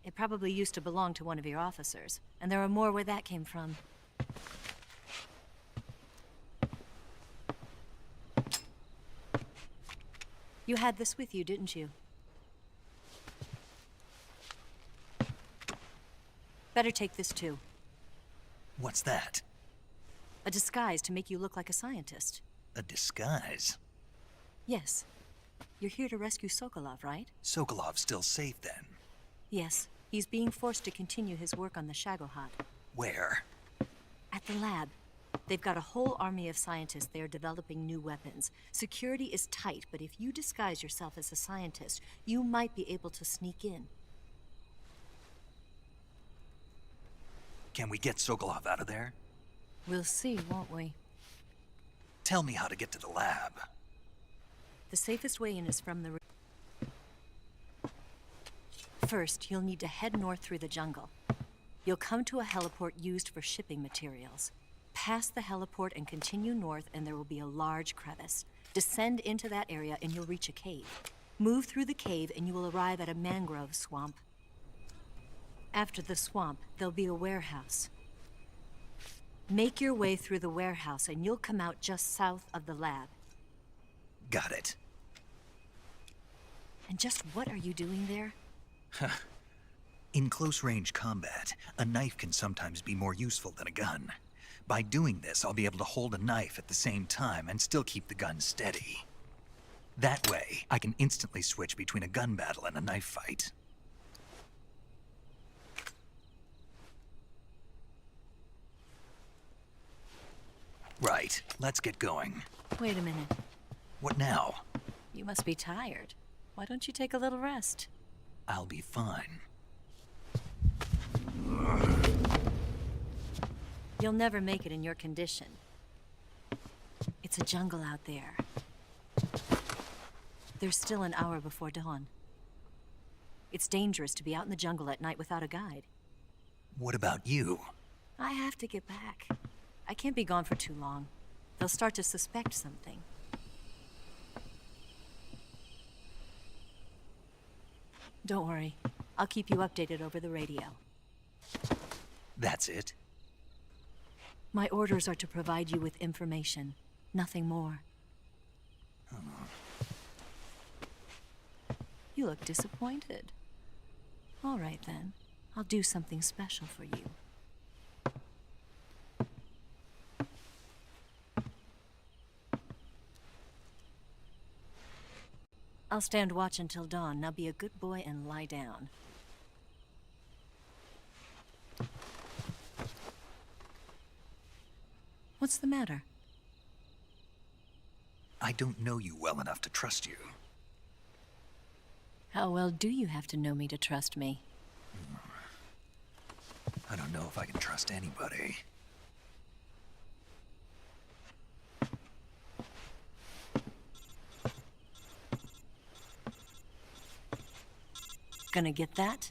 It probably used to belong to one of your officers, and there are more where that came from. You had this with you, didn't you? Better take this too. What's that? A disguise to make you look like a scientist. A disguise? Yes. You're here to rescue Sokolov, right? Sokolov's still safe then? Yes. He's being forced to continue his work on the Shagohod. Where? At the lab. They've got a whole army of scientists there developing new weapons. Security is tight, but if you disguise yourself as a scientist, you might be able to sneak in. Can we get Sokolov out of there? We'll see, won't we? Tell me how to get to the lab. The safest way in is from the... First, you'll need to head north through the jungle. You'll come to a heliport used for shipping materials. Pass the heliport and continue north, and there will be a large crevice. Descend into that area and you'll reach a cave. Move through the cave and you will arrive at a mangrove swamp. After the swamp, there'll be a warehouse. Make your way through the warehouse and you'll come out just south of the lab. Got it. And just what are you doing there? In close-range combat, a knife can sometimes be more useful than a gun. By doing this, I'll be able to hold a knife at the same time and still keep the gun steady. That way, I can instantly switch between a gun battle and a knife fight. Right, let's get going. Wait a minute. What now? You must be tired. Why don't you take a little rest? I'll be fine. You'll never make it in your condition. It's a jungle out there. There's still an hour before dawn. It's dangerous to be out in the jungle at night without a guide. What about you? I have to get back. I can't be gone for too long. They'll start to suspect something. Don't worry. I'll keep you updated over the radio. That's it? My orders are to provide you with information. Nothing more. You look disappointed. All right, then. I'll do something special for you. I'll stand watch until dawn. Now be a good boy and lie down. What's the matter? I don't know you well enough to trust you. How well do you have to know me to trust me? I don't know if I can trust anybody. Gonna get that?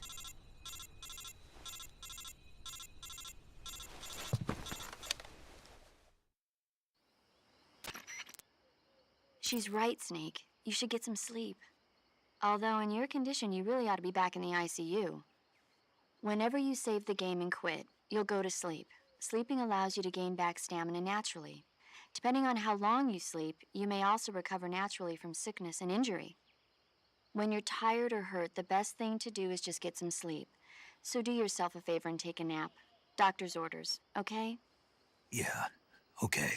She's right, Snake. You should get some sleep. Although in your condition, you really ought to be back in the ICU. Whenever you save the game and quit, you'll go to sleep. Sleeping allows you to gain back stamina naturally. Depending on how long you sleep, you may also recover naturally from sickness and injury. When you're tired or hurt, the best thing to do is just get some sleep. So do yourself a favor and take a nap. Doctor's orders, okay? Yeah, okay.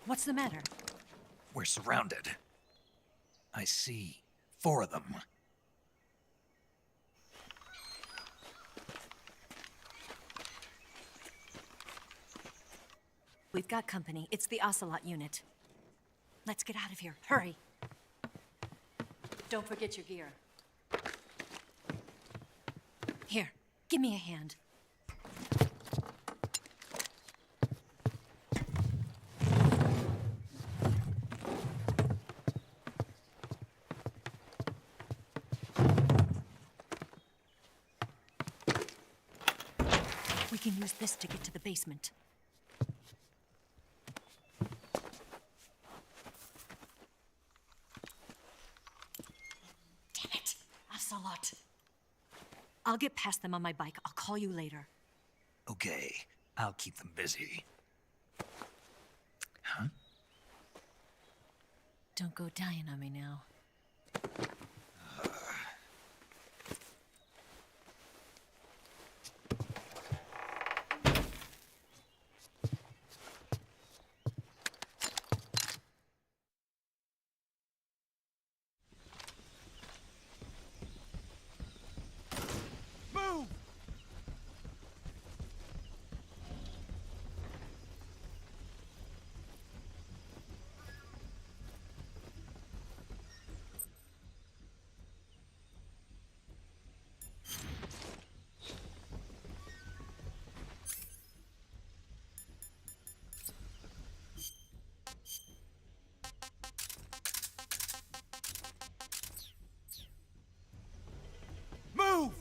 What's the matter? We're surrounded. I see 4 of them. We've got company. It's the Ozelot unit. Let's get out of here. Hurry. Don't forget your gear. Here, give me a hand. We can use this to get to the basement. Damn it, Ozelot. I'll get past them on my bike. I'll call you later. Okay, I'll keep them busy. Huh? Don't go dying on me now. Move!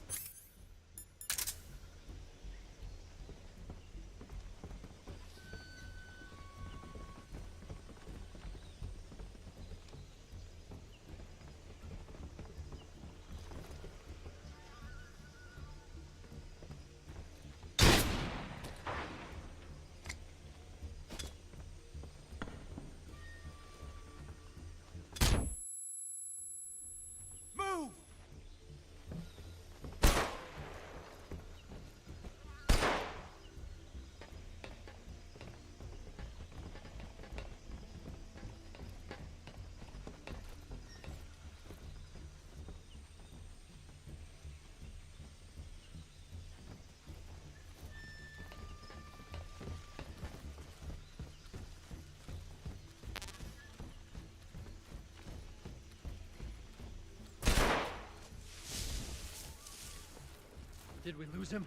Move! Did we lose him?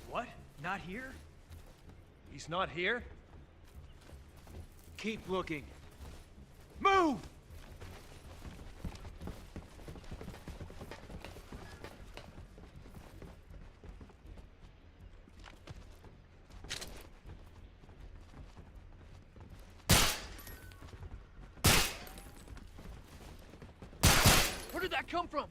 What? Not here? He's not here? Keep looking. Move! Where did that come from?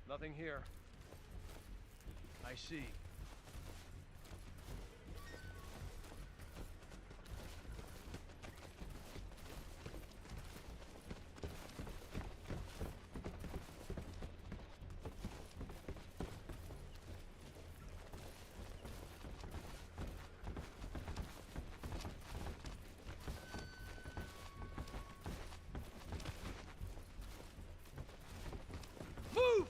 Nothing here. I see. Move!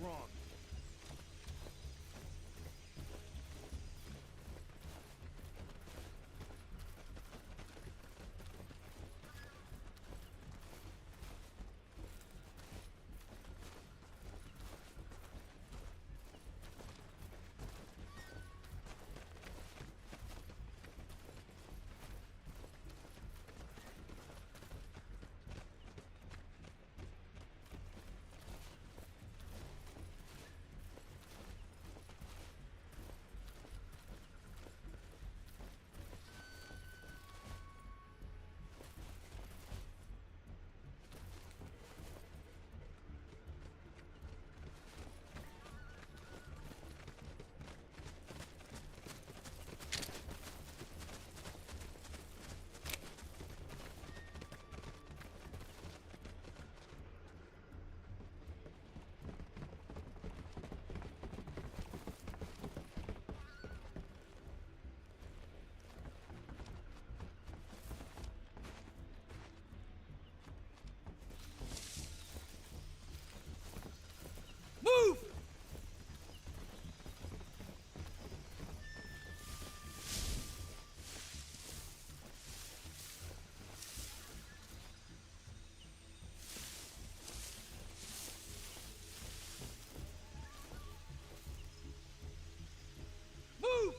wrong. Move! Move!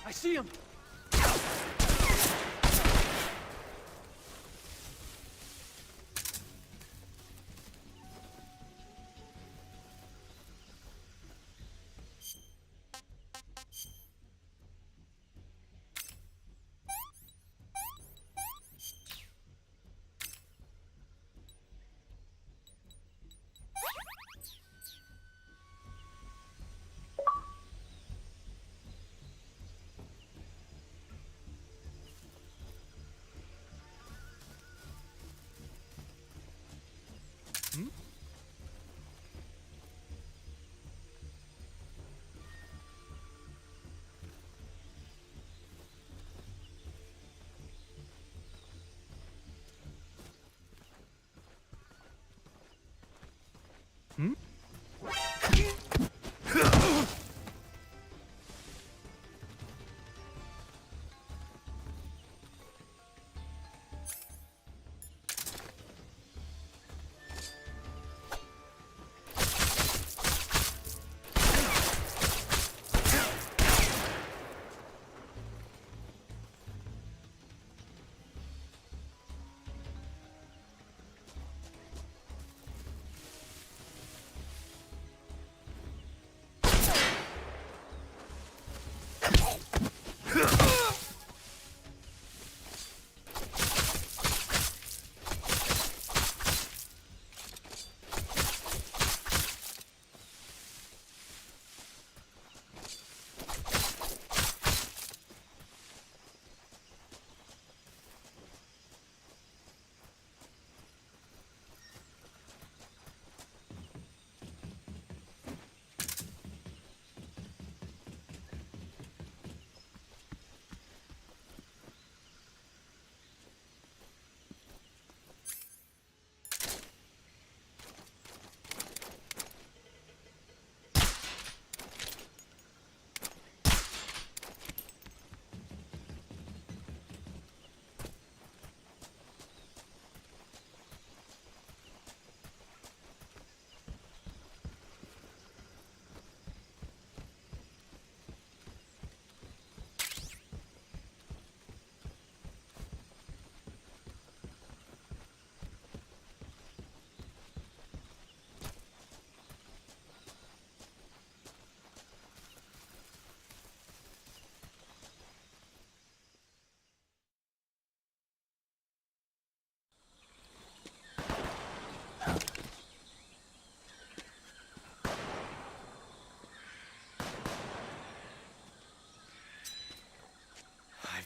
I see him!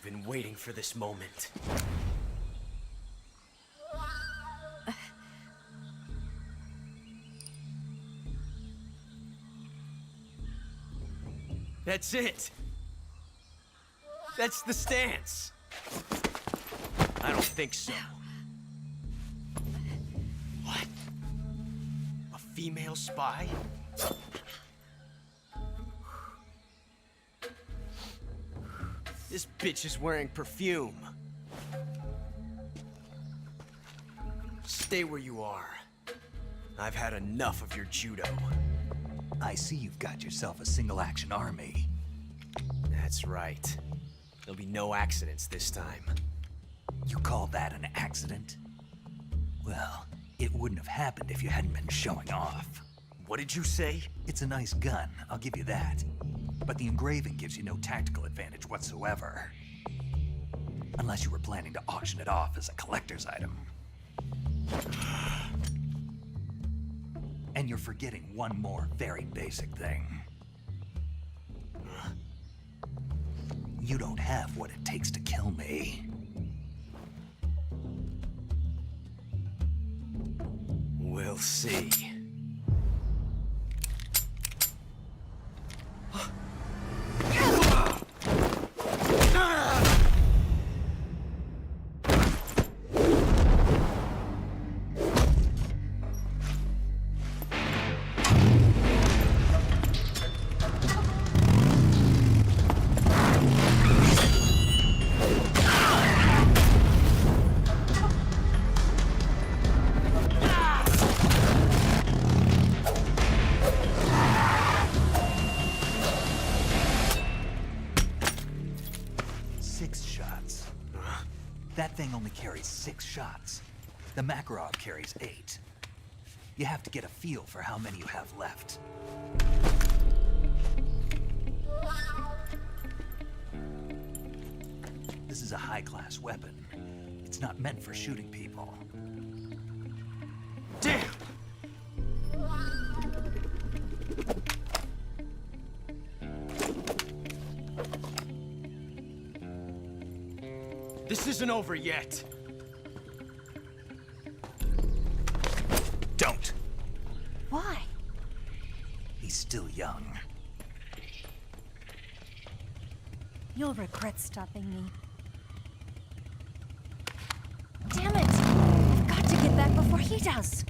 I've been waiting for this moment. That's it! That's the stance! I don't think so. What? A female spy? This bitch is wearing perfume. Stay where you are. I've had enough of your judo. I see you've got yourself a single-action army. That's right. There'll be no accidents this time. You call that an accident? Well, it wouldn't have happened if you hadn't been showing off. What did you say? It's a nice gun, I'll give you that. But the engraving gives you no tactical advantage whatsoever. Unless you were planning to auction it off as a collector's item. And you're forgetting one more very basic thing. You don't have what it takes to kill me. We'll see. That thing only carries 6 shots. The Makarov carries 8. You have to get a feel for how many you have left. This is a high-class weapon. It's not meant for shooting people. Damn! This isn't over yet. Don't. Why? He's still young. You'll regret stopping me. Damn it! I've got to get back before he does.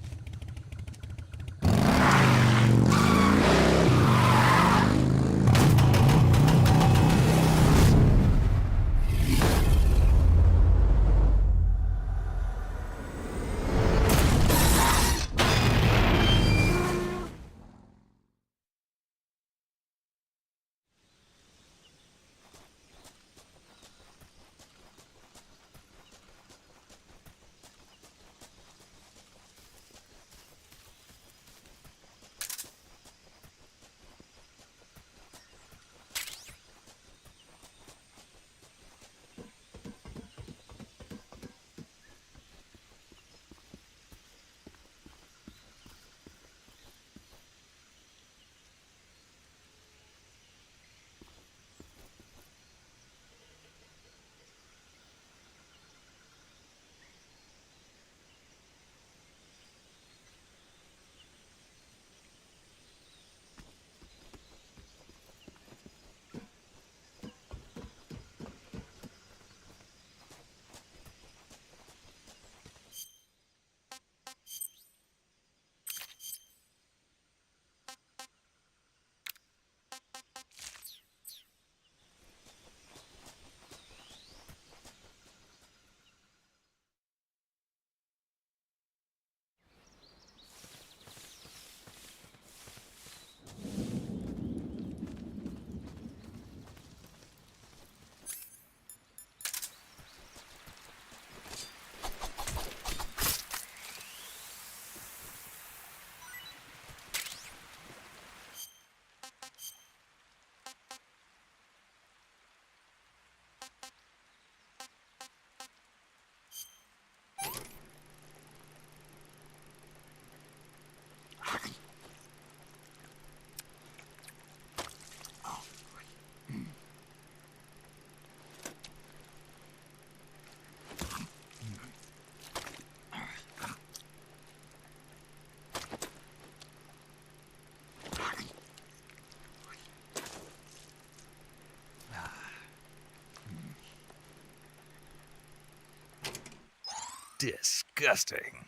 disgusting.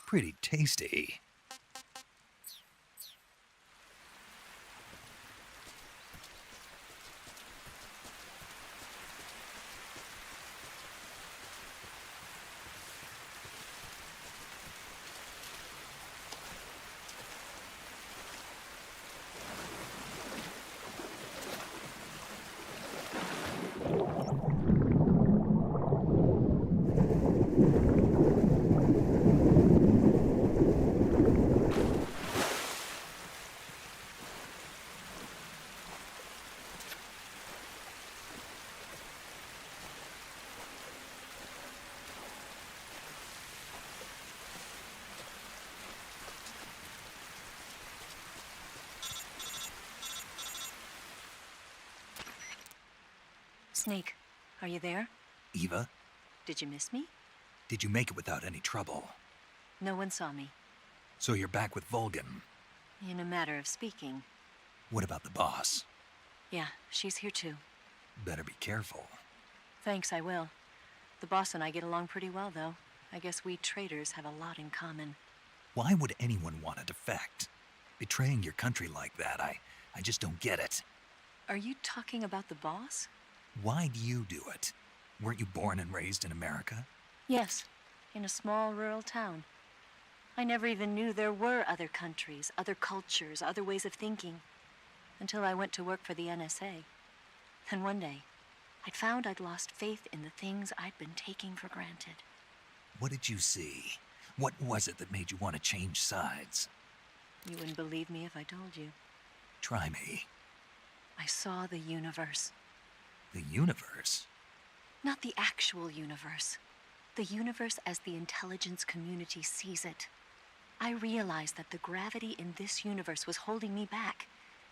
Pretty tasty. Snake, are you there? Eva, Did you miss me? did you make it without any trouble? No one saw me. So you're back with Vulcan. In a matter of speaking. What about the boss? Yeah, she's here too. Better be careful. Thanks, I will. The boss and I get along pretty well, though. I guess we traitors have a lot in common. Why would anyone want to defect? Betraying your country like that, I just don't get it. Are you talking about the boss? Why do you do it? Weren't you born and raised in America? Yes, in a small rural town. I never even knew there were other countries, other cultures, other ways of thinking, until I went to work for the NSA. Then one day, I'd found I'd lost faith in the things I'd been taking for granted. What did you see? What was it that made you want to change sides? You wouldn't believe me if I told you. Try me. I saw the universe. The universe? Not the actual universe. The universe as the intelligence community sees it. I realized that the gravity in this universe was holding me back.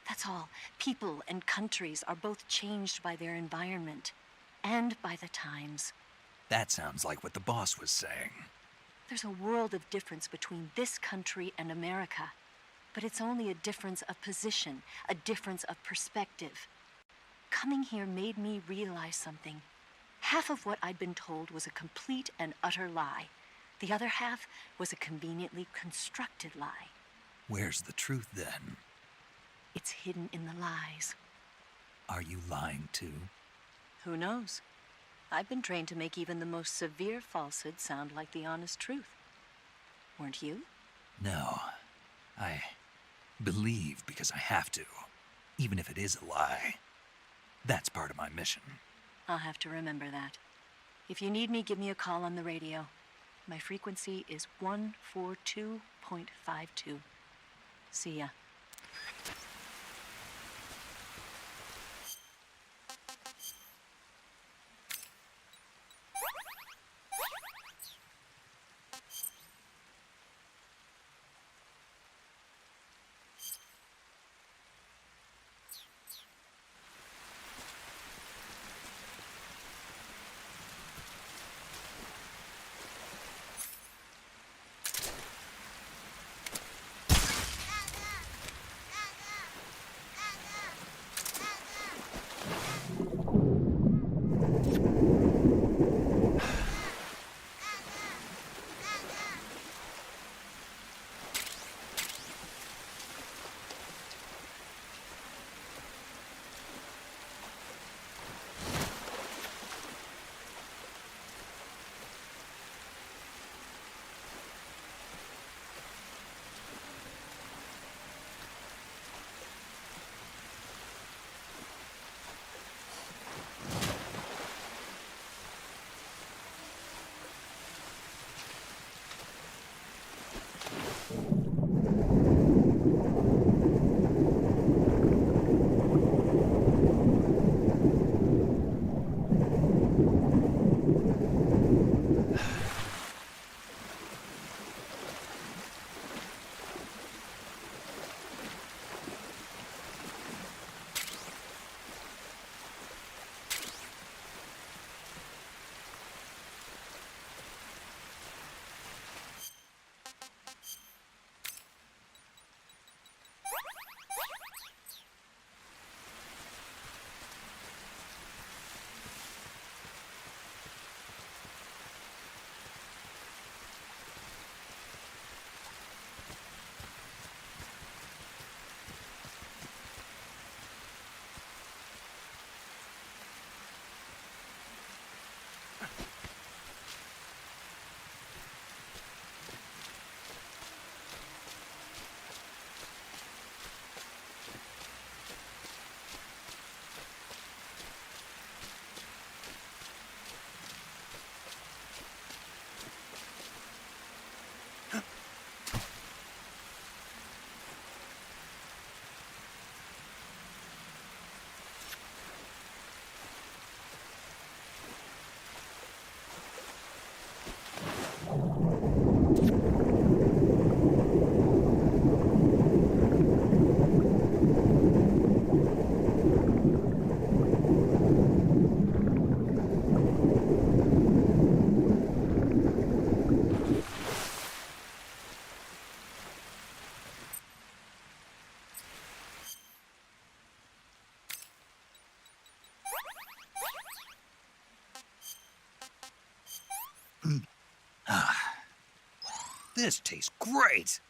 That's all. People and countries are both changed by their environment and by the times. That sounds like what the boss was saying. There's a world of difference between this country and America. But it's only a difference of position, a difference of perspective. Coming here made me realize something. Half of what I'd been told was a complete and utter lie. The other half was a conveniently constructed lie. Where's the truth then? It's hidden in the lies. Are you lying too? Who knows? I've been trained to make even the most severe falsehood sound like the honest truth. Weren't you? No. I believe because I have to, even if it is a lie. That's part of my mission. I'll have to remember that. If you need me, give me a call on the radio. My frequency is 142.52. See ya. This tastes great.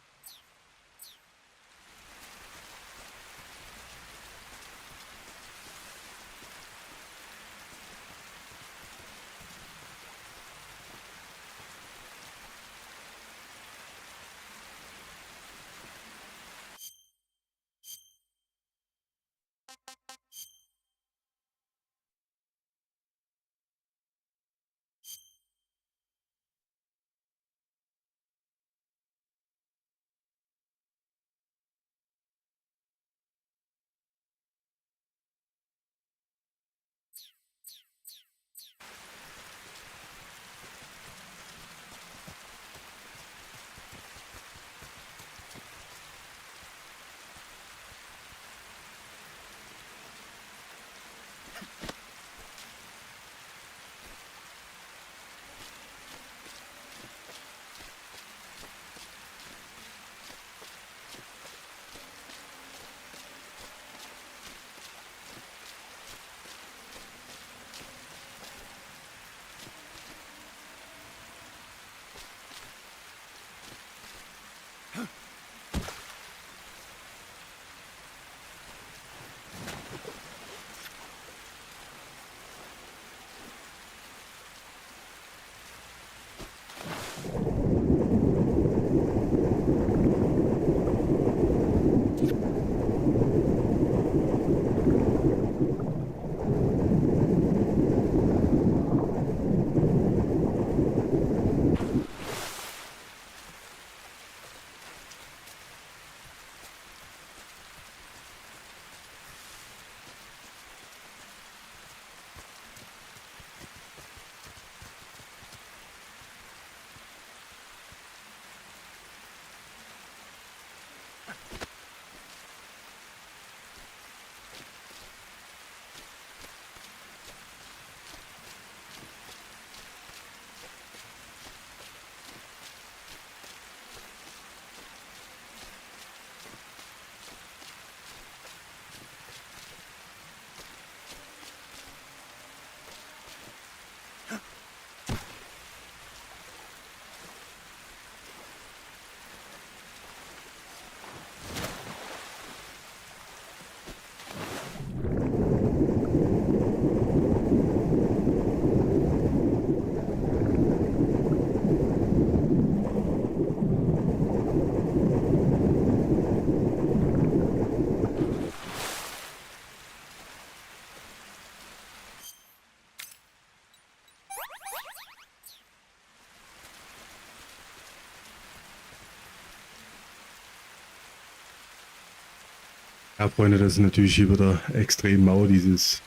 Ja, Freunde, das ist natürlich hier wieder extrem mau, dieses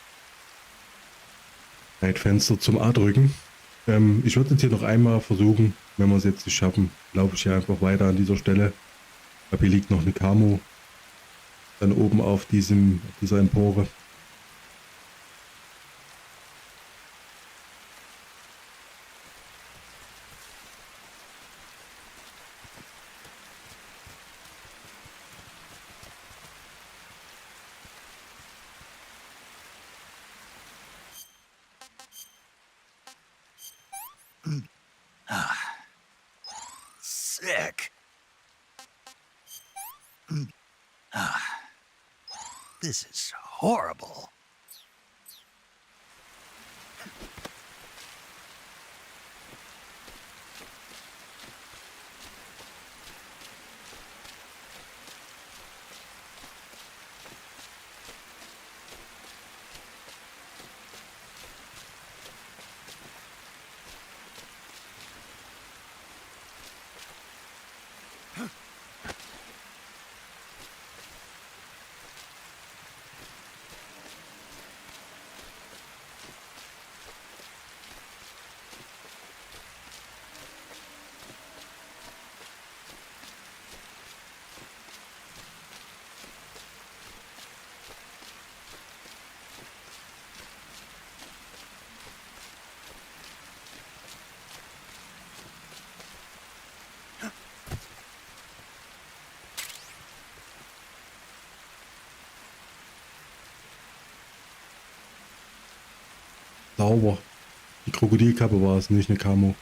Zeitfenster zum A drücken. Ich würde jetzt hier noch einmal versuchen, wenn wir es jetzt nicht schaffen, laufe ich hier einfach weiter an dieser Stelle. Ich glaube, hier liegt noch eine Camo. Dann oben auf dieser Empore. Sick. This is horrible. Sauber. Die Krokodilkappe war es, nicht eine Camo.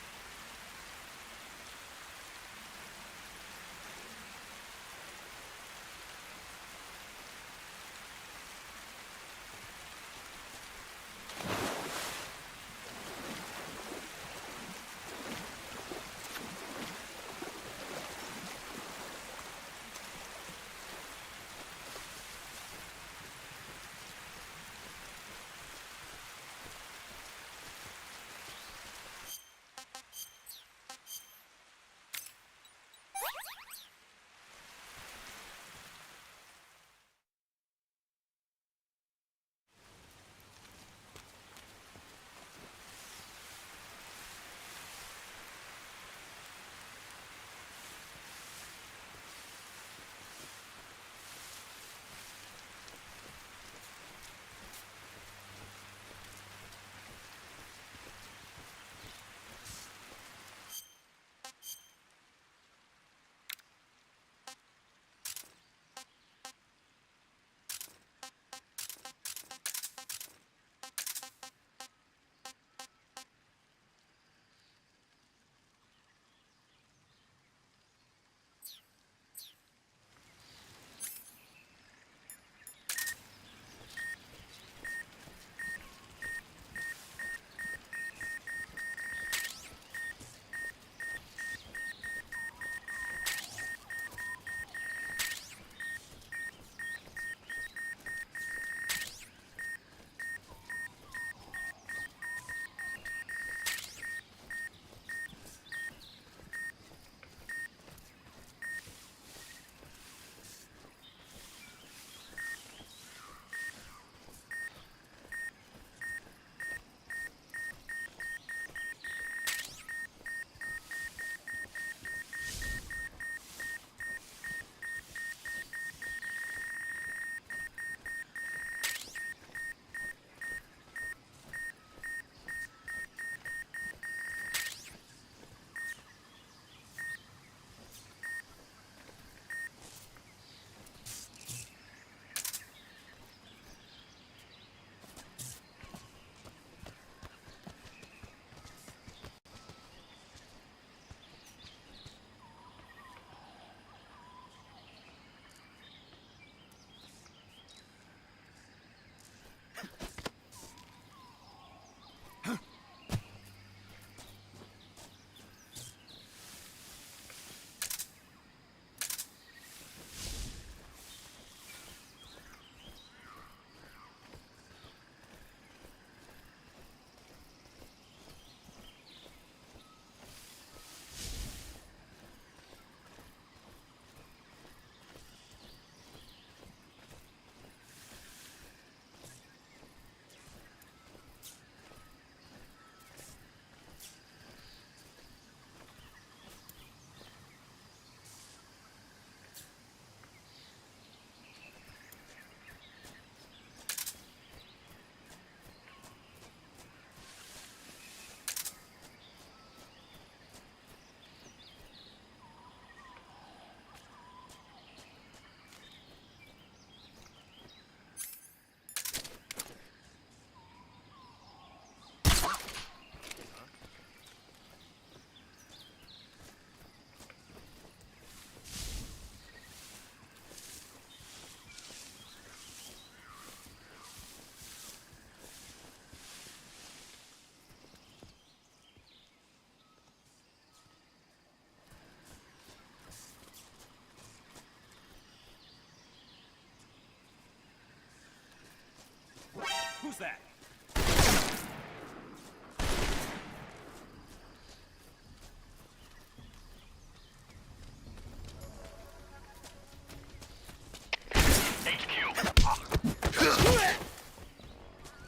Who's that?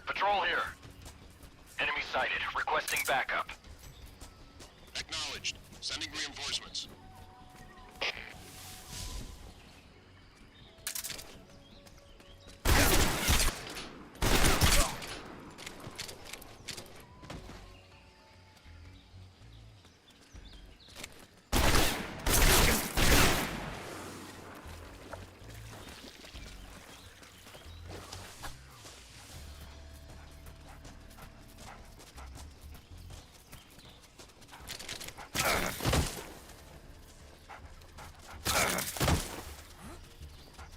Patrol here. Enemy sighted. Requesting backup. Acknowledged. Sending reinforcements.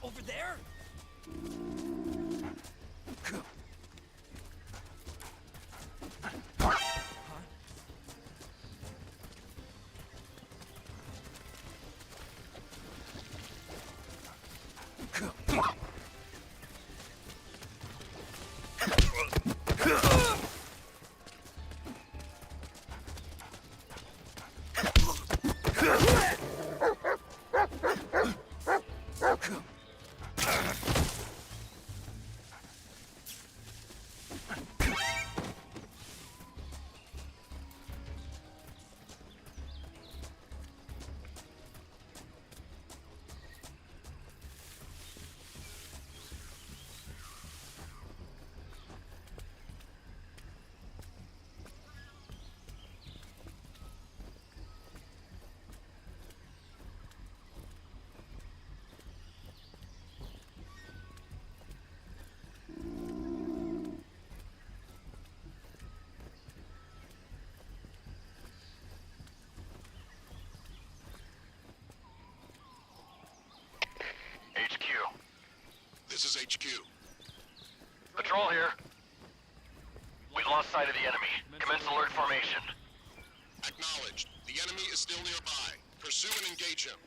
Over there? HQ. This is HQ. Patrol here. We've lost sight of the enemy. Commence alert formation. Acknowledged. The enemy is still nearby. Pursue and engage him.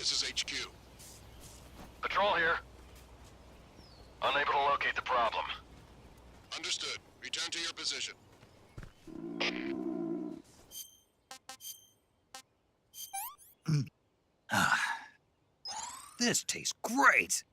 This is HQ. Patrol here. Unable to locate the problem. Understood. Return to your position. This tastes great.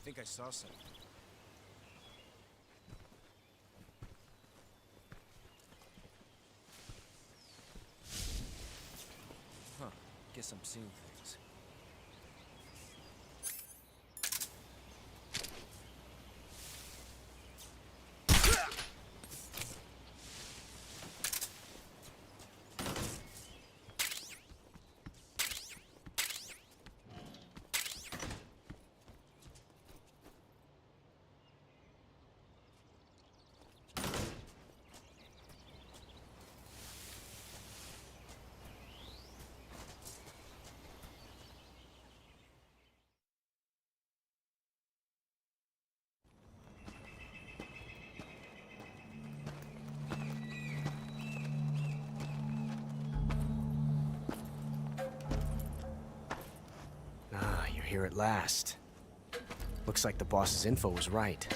think I saw something. Huh. Guess I'm seeing things. Here at last. Looks like the boss's info was right.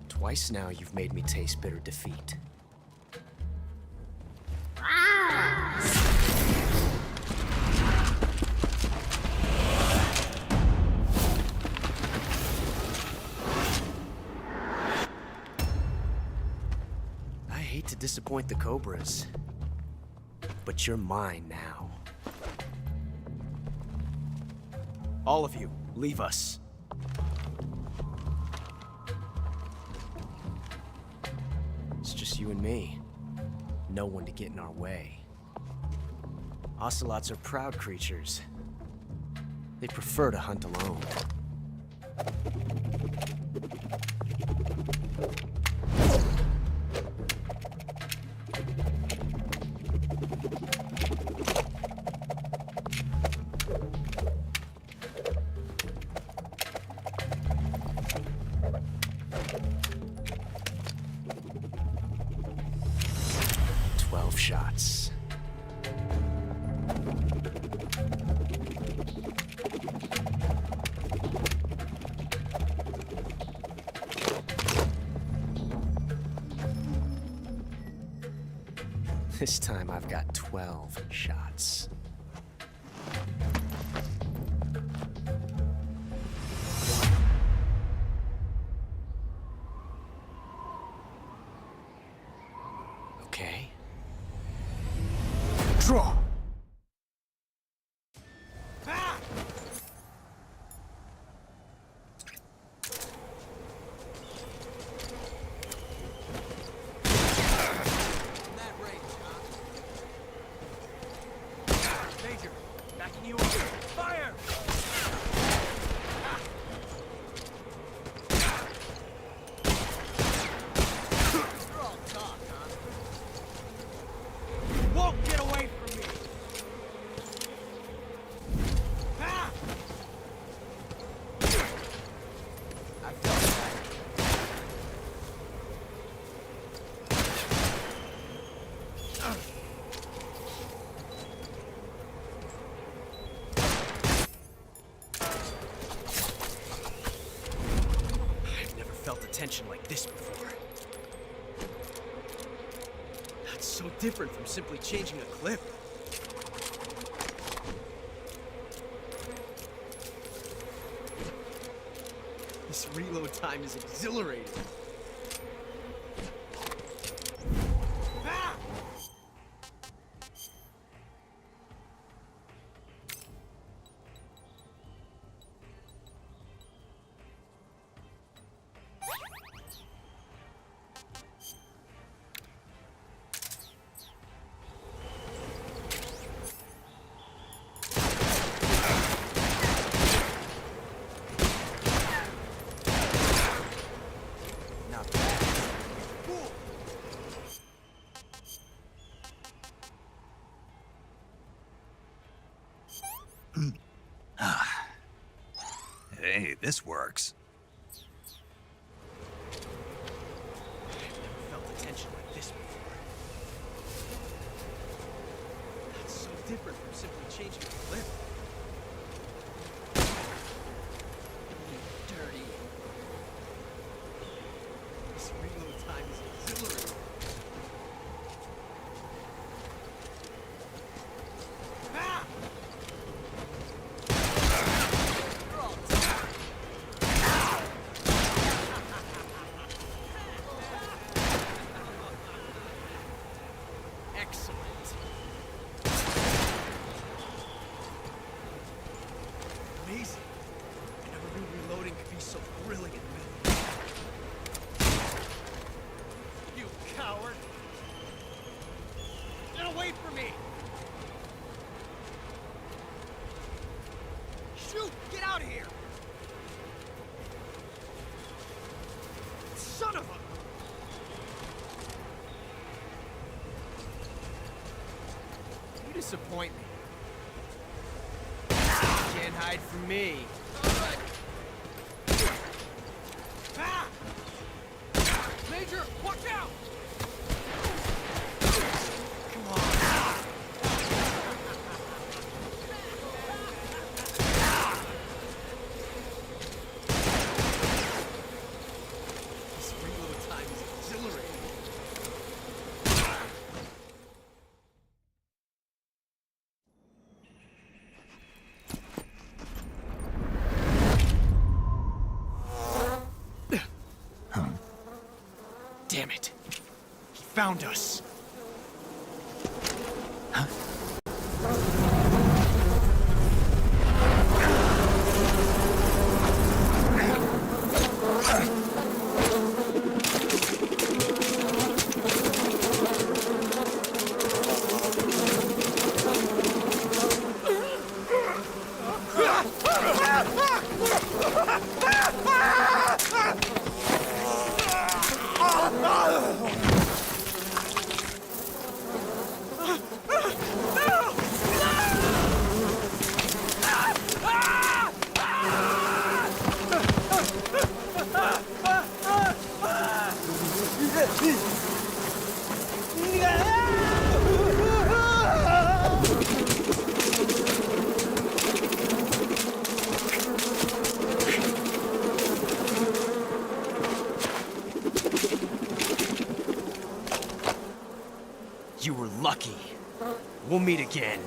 Twice now you've made me taste bitter defeat. To disappoint the Cobras, but you're mine now. All of you, leave us. It's just you and me. No one to get in our way. Ocelots are proud creatures. They prefer to hunt alone. Shots. This time I've got 12 shots. Okay. Draw! Major, backing you up. Fire! Strong talk, huh? You won't get away from me! I felt that. I've never felt a tension like this before. That's so different from simply changing a clip. This reload time is exhilarating. Not bad. Cool. Hey, this works. I've never felt a tension like this before. That's so different from simply changing a clip. Dirty. This reload time is exhilarating. Excellent. Amazing. I never knew reloading could be so brilliant. You coward! Get away from me! Shoot! Get out of here! Son of a... You disappoint me. You can't hide from me. Ah! Major, watch out! Come on. This reload time is exhilarating. Damn it. He found us. You were lucky. We'll meet again.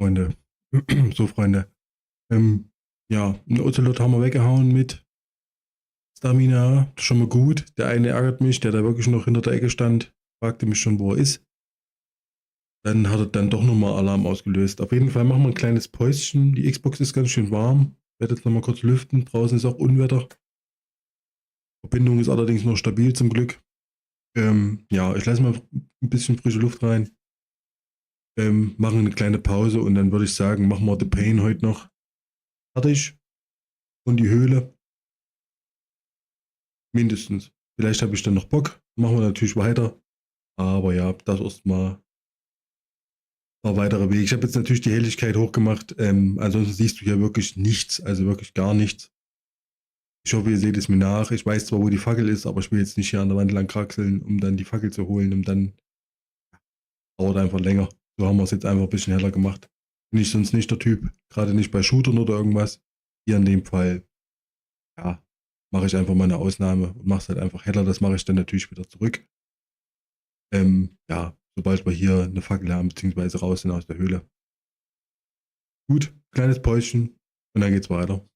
Freunde. So, Freunde. Ja, einen Ozelot haben wir weggehauen mit Stamina. Das ist schon mal gut. Der eine ärgert mich, der da wirklich noch hinter der Ecke stand. Fragte mich schon, wo er ist. Dann hat er dann doch nochmal Alarm ausgelöst. Auf jeden Fall machen wir ein kleines Päuschen. Die Xbox ist ganz schön warm. Ich werde jetzt nochmal kurz lüften. Draußen ist auch Unwetter. Verbindung ist allerdings noch stabil zum Glück. Ja, ich lasse mal ein bisschen frische Luft rein. Machen eine kleine Pause und dann würde ich sagen, machen wir ThePain heute noch fertig. Und die Höhle. Mindestens. Vielleicht habe ich dann noch Bock. Machen wir natürlich weiter. Aber ja, das erstmal ein weiterer Weg. Ich habe jetzt natürlich die Helligkeit hochgemacht. Ansonsten siehst du hier wirklich nichts. Also wirklich gar nichts. Ich hoffe, ihr seht es mir nach. Ich weiß zwar, wo die Fackel ist, aber ich will jetzt nicht hier an der Wand lang kraxeln, um dann die Fackel zu holen. Und dann dauert einfach länger. So haben wir es jetzt einfach ein bisschen heller gemacht. Bin ich sonst nicht der Typ. Gerade nicht bei Shootern oder irgendwas. Hier in dem Fall, ja, mache ich einfach mal eine Ausnahme und mache es halt einfach heller. Das mache ich dann natürlich wieder zurück. Ja, sobald wir hier eine Fackel haben, beziehungsweise raus sind aus der Höhle. Gut, kleines Päuschen und dann geht's weiter.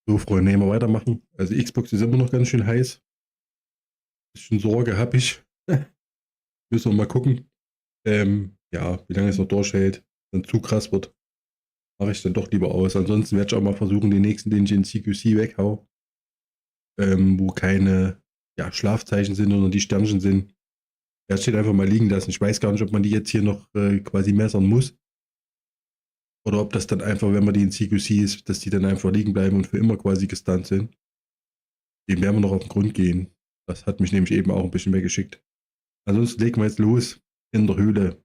So, Freunde, nehmen wir weitermachen. Also Xbox ist immer noch ganz schön heiß. Bisschen Sorge habe ich. Müssen wir mal gucken. Ja, wie lange es noch durchhält. Wenn zu krass wird, mache ich dann doch lieber aus. Ansonsten werde ich auch mal versuchen, den nächsten, den ich in CQC weghau, wo keine Schlafzeichen sind, sondern die Sternchen sind. Der steht einfach mal liegen lassen. Ich weiß gar nicht, ob man die jetzt hier noch quasi messern muss. Oder ob das dann einfach, wenn man die in CQC ist, dass die dann einfach liegen bleiben und für immer quasi gestunt sind. Dem werden wir noch auf den Grund gehen. Das hat mich nämlich eben auch ein bisschen weggeschickt. Ansonsten legen wir jetzt los in der Höhle.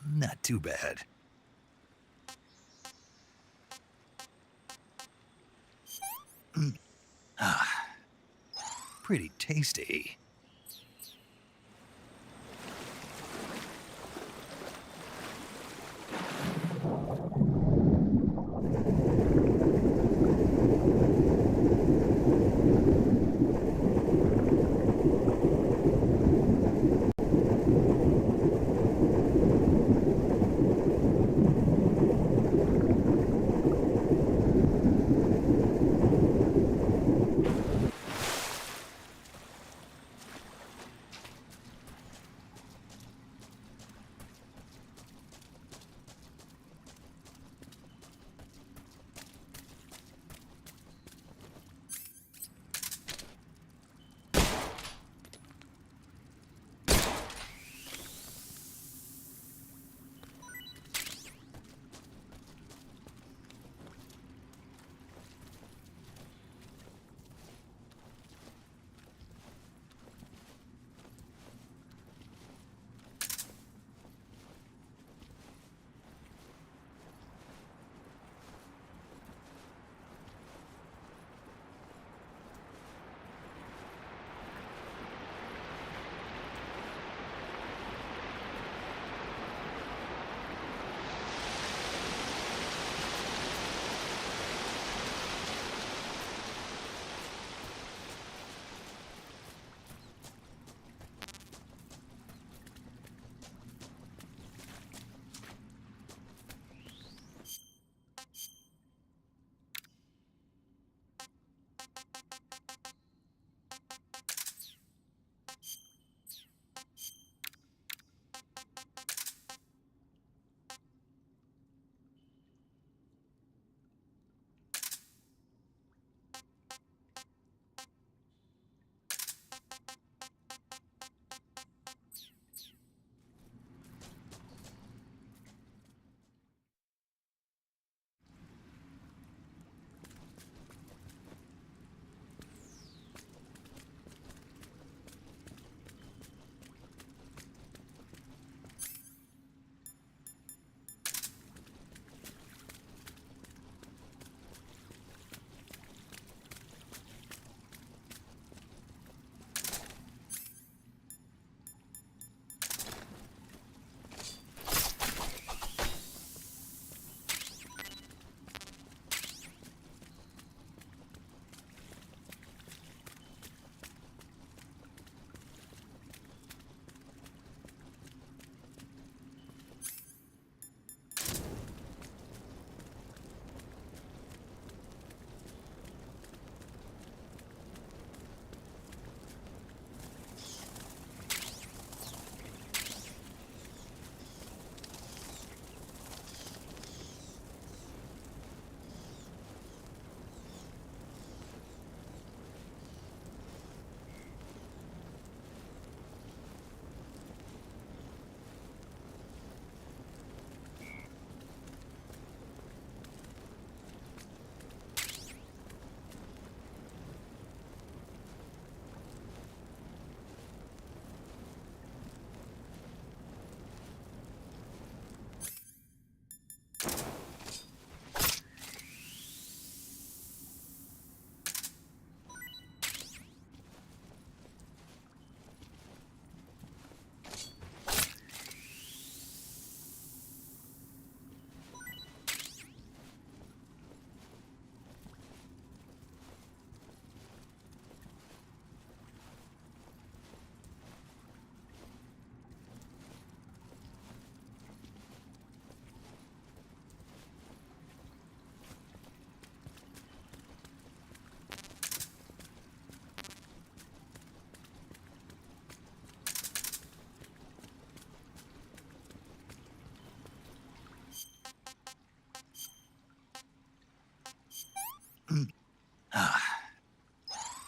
Not too bad. Pretty tasty.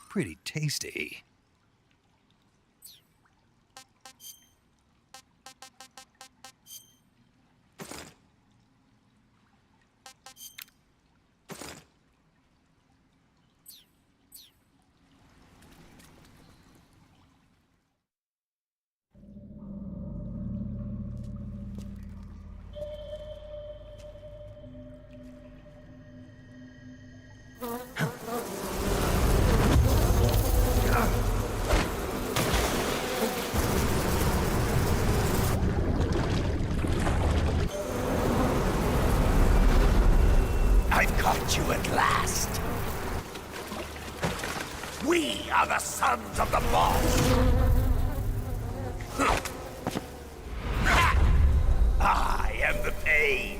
Pretty tasty. last. We are the sons of the boss. I am the pain.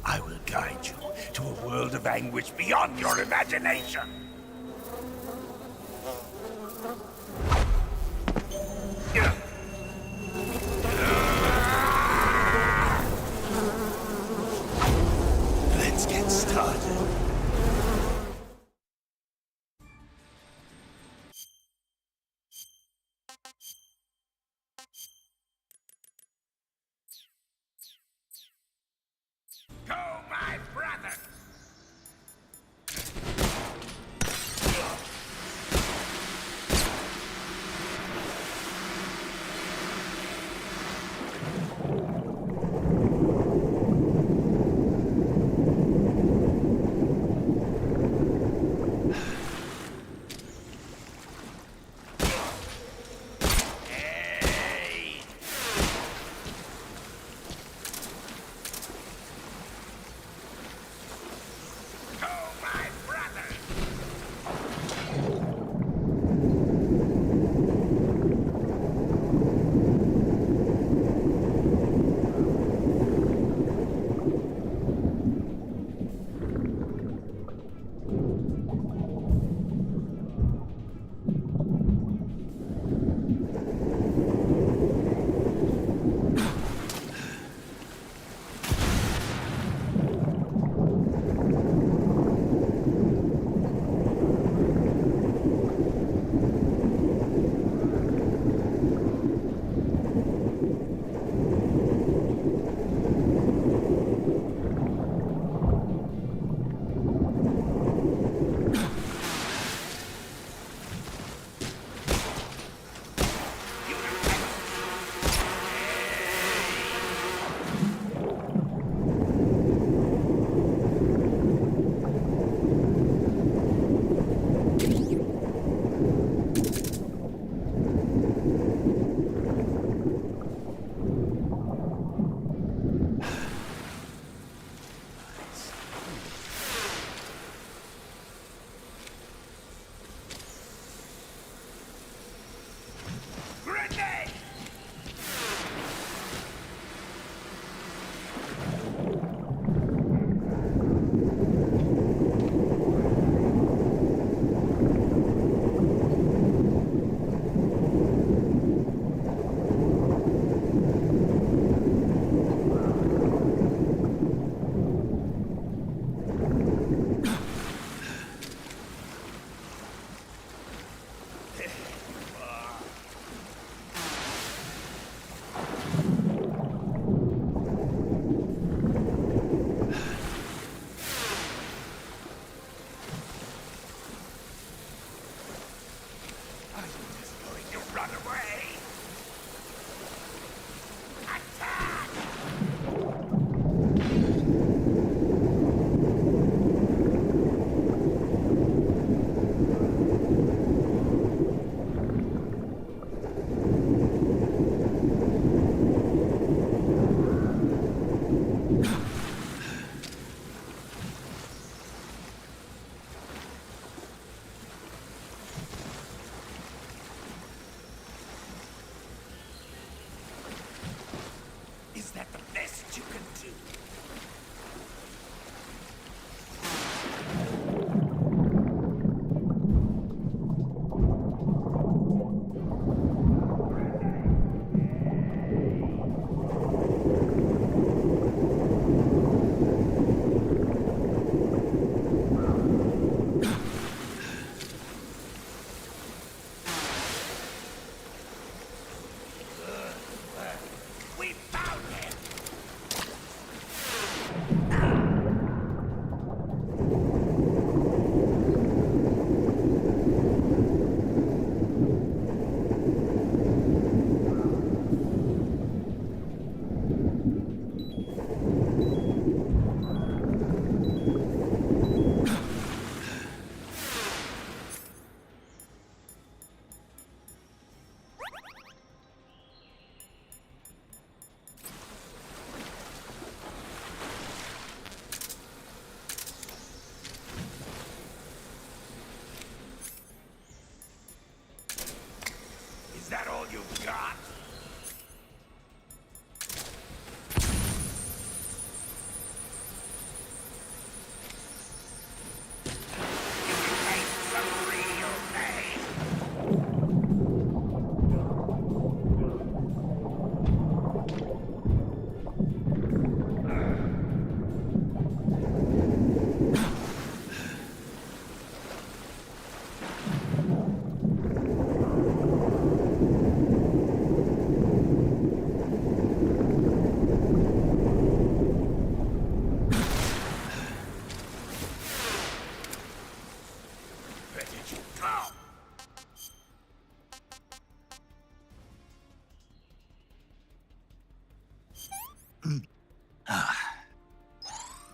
I will guide you to a world of anguish beyond your imagination. Let's get started. Go, my brother!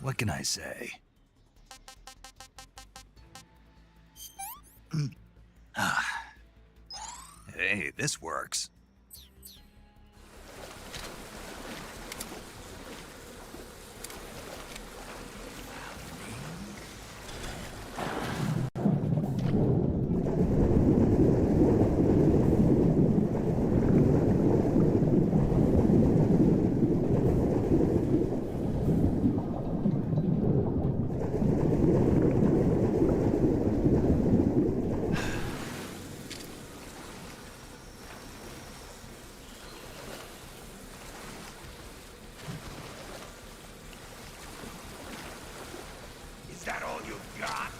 What can I say? Hey, this works. Is that all you've got?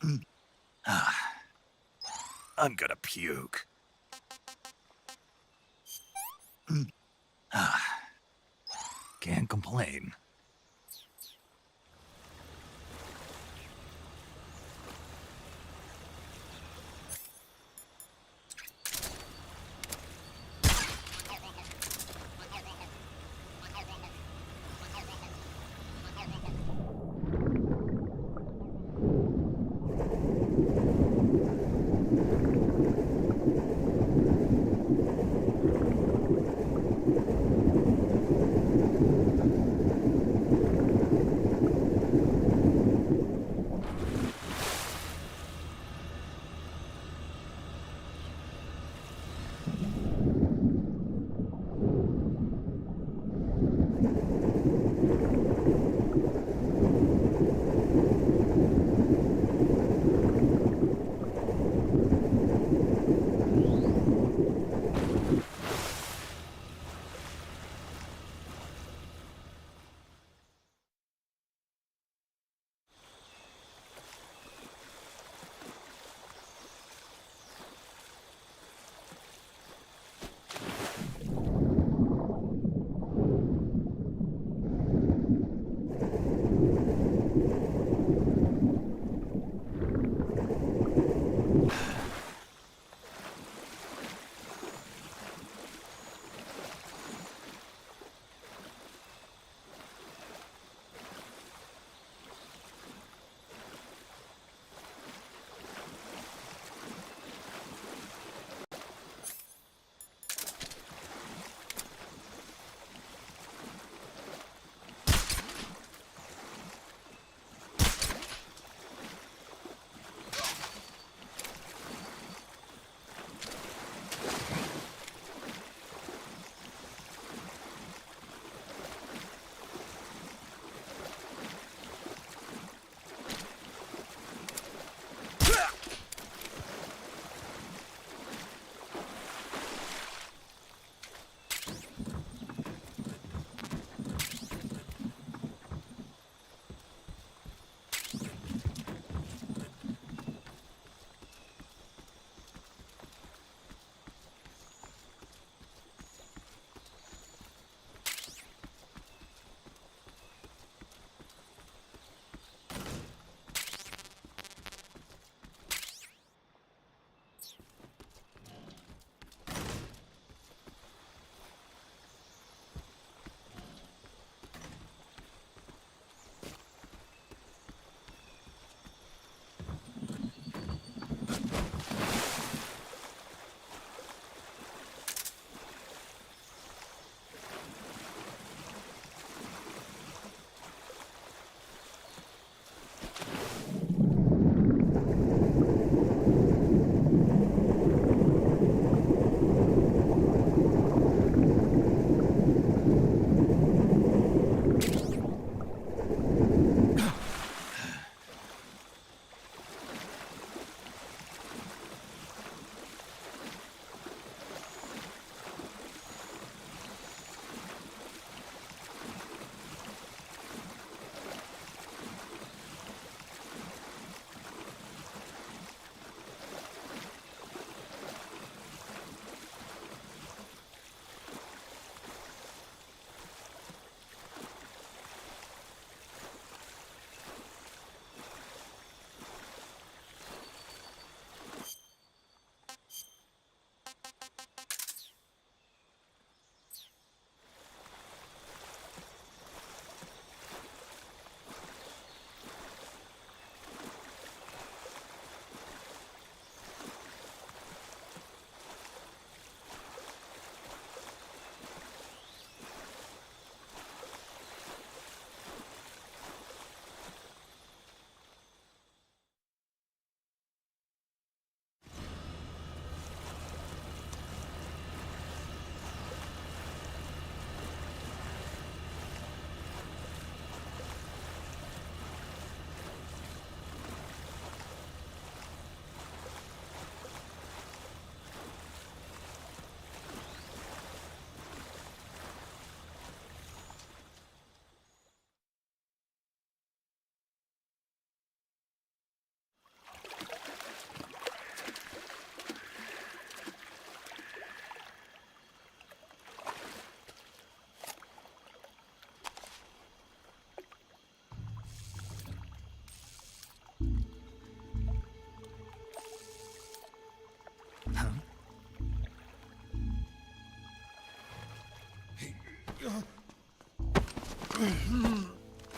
I'm gonna puke. Can't complain.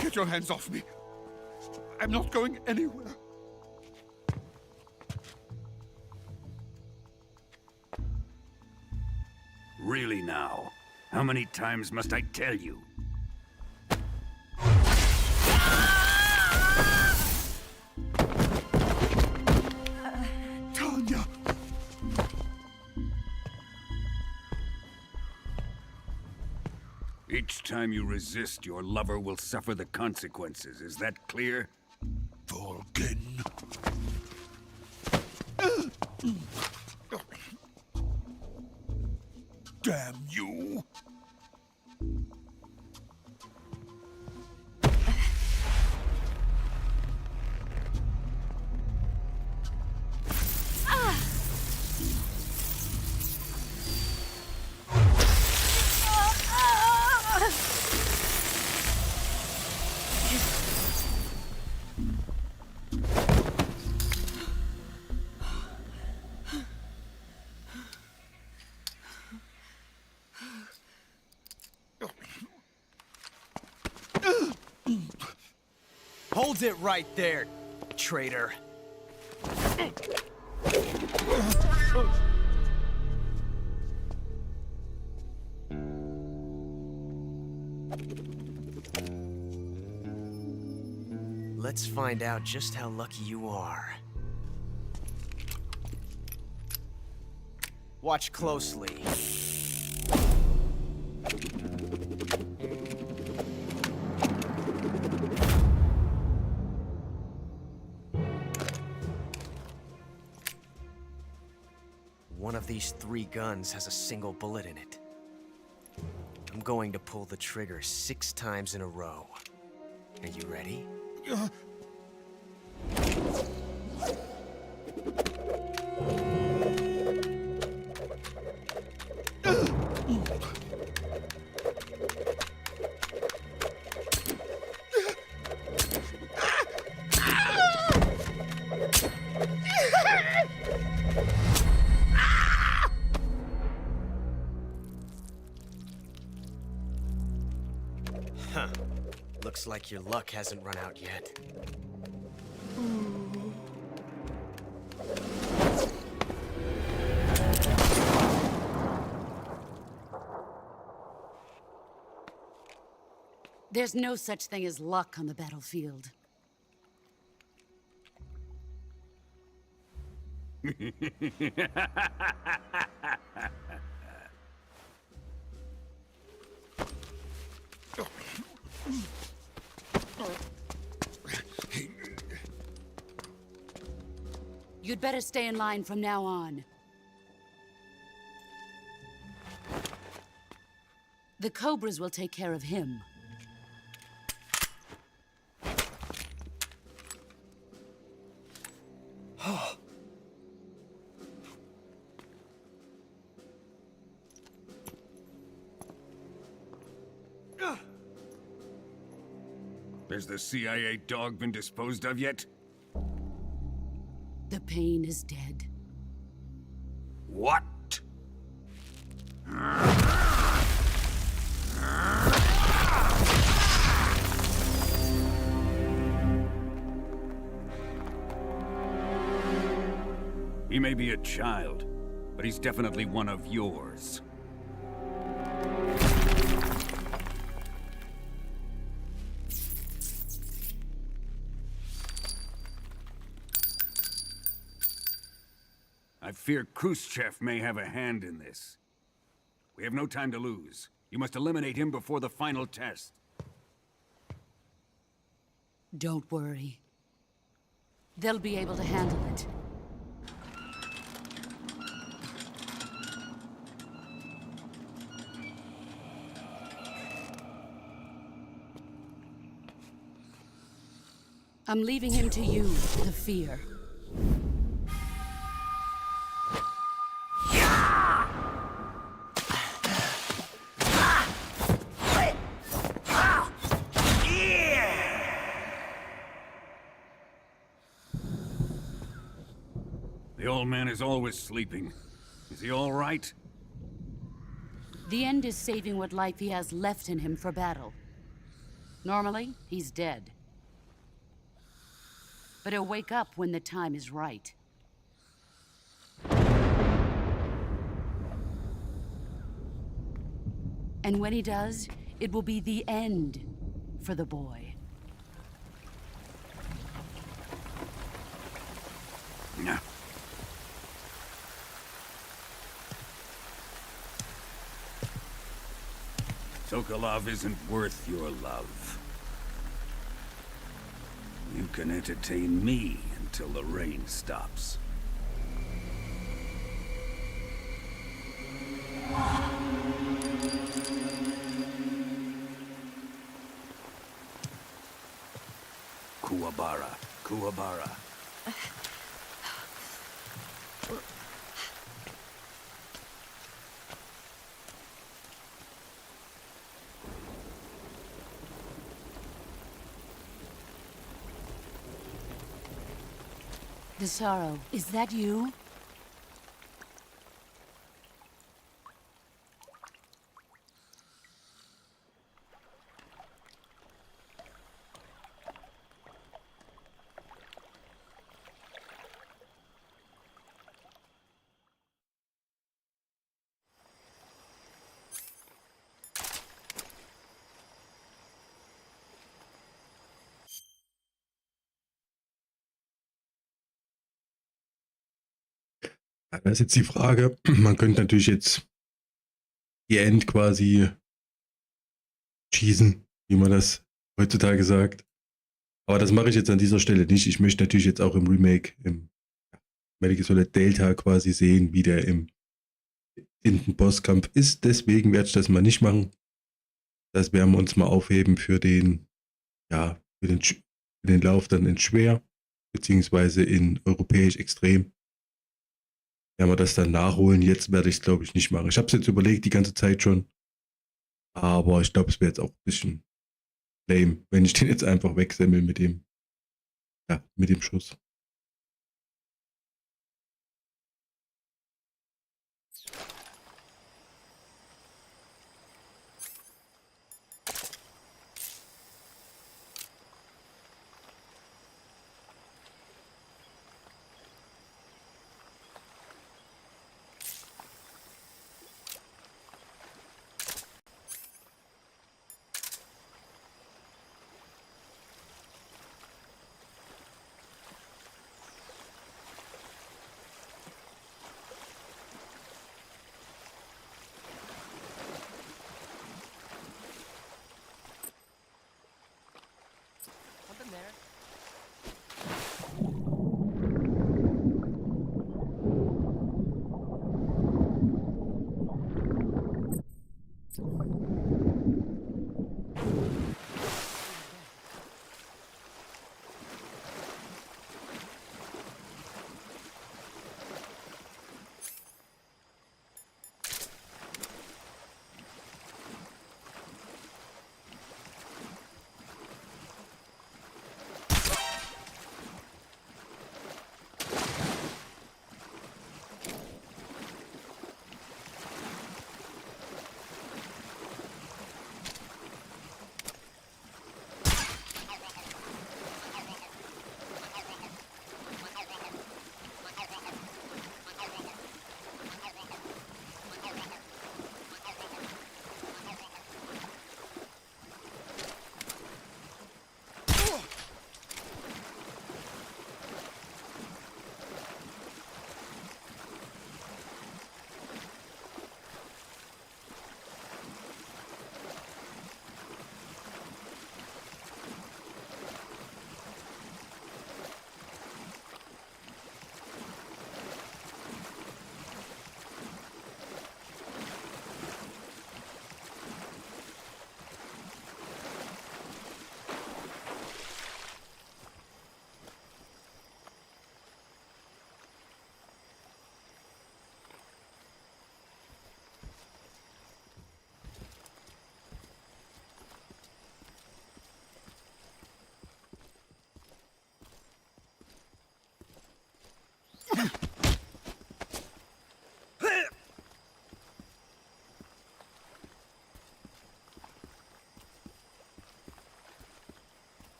Get your hands off me. I'm not going anywhere. Really now? How many times must I tell you? Tanya! Each time you resist, your lover will suffer the consequences. Is that clear? Vulcan. Damn you! Hold it right there, traitor. Let's find out just how lucky you are. Watch closely. One of these 3 guns has a single bullet in it. I'm going to pull the trigger 6 times in a row. Are you ready? Huh. Looks like your luck hasn't run out yet. There's no such thing as luck on the battlefield. You'd better stay in line from now on. The Cobras will take care of him. Has the CIA dog been disposed of yet? ThePain is dead. What? He may be a child, but he's definitely one of yours. I fear Khrushchev may have a hand in this. We have no time to lose. You must eliminate him before the final test. Don't worry. They'll be able to handle it. I'm leaving him to you, the fear. The old man is always sleeping. Is he all right? The end is saving what life he has left in him for battle. Normally, he's dead. But he'll wake up when the time is right. And when he does, it will be the end for the boy. Yeah. Sokolov isn't worth your love. You can entertain me until the rain stops. Kuwabara, Kuwabara. The sorrow, is that you? Ja, da ist jetzt die Frage, man könnte natürlich jetzt die End quasi schießen, wie man das heutzutage sagt. Aber das mache ich jetzt an dieser Stelle nicht. Ich möchte natürlich jetzt auch im Remake, im Virtuose Delta quasi sehen, wie der im Bosskampf ist. Deswegen werde ich das mal nicht machen. Das werden wir uns mal aufheben für den, ja, für den Lauf dann in Schwer, beziehungsweise in Europäisch Extrem. Werden wir das dann nachholen. Jetzt werde ich es, glaube ich, nicht machen. Ich habe es jetzt überlegt, die ganze Zeit schon. Aber ich glaube, es wäre jetzt auch ein bisschen lame, wenn ich den jetzt einfach wegsemmel mit dem, ja, mit dem Schuss.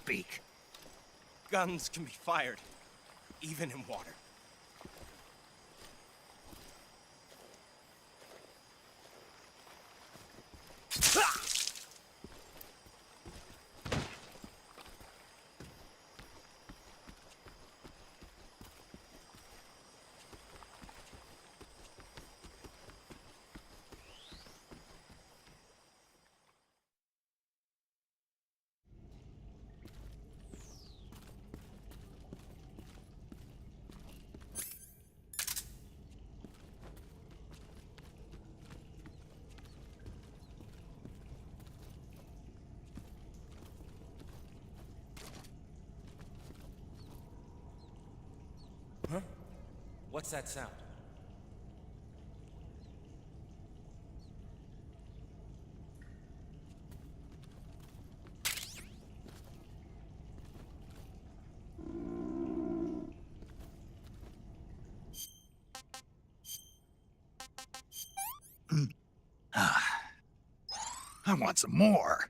speak. Guns can be fired, even in water. Huh? What's that sound? I want some more.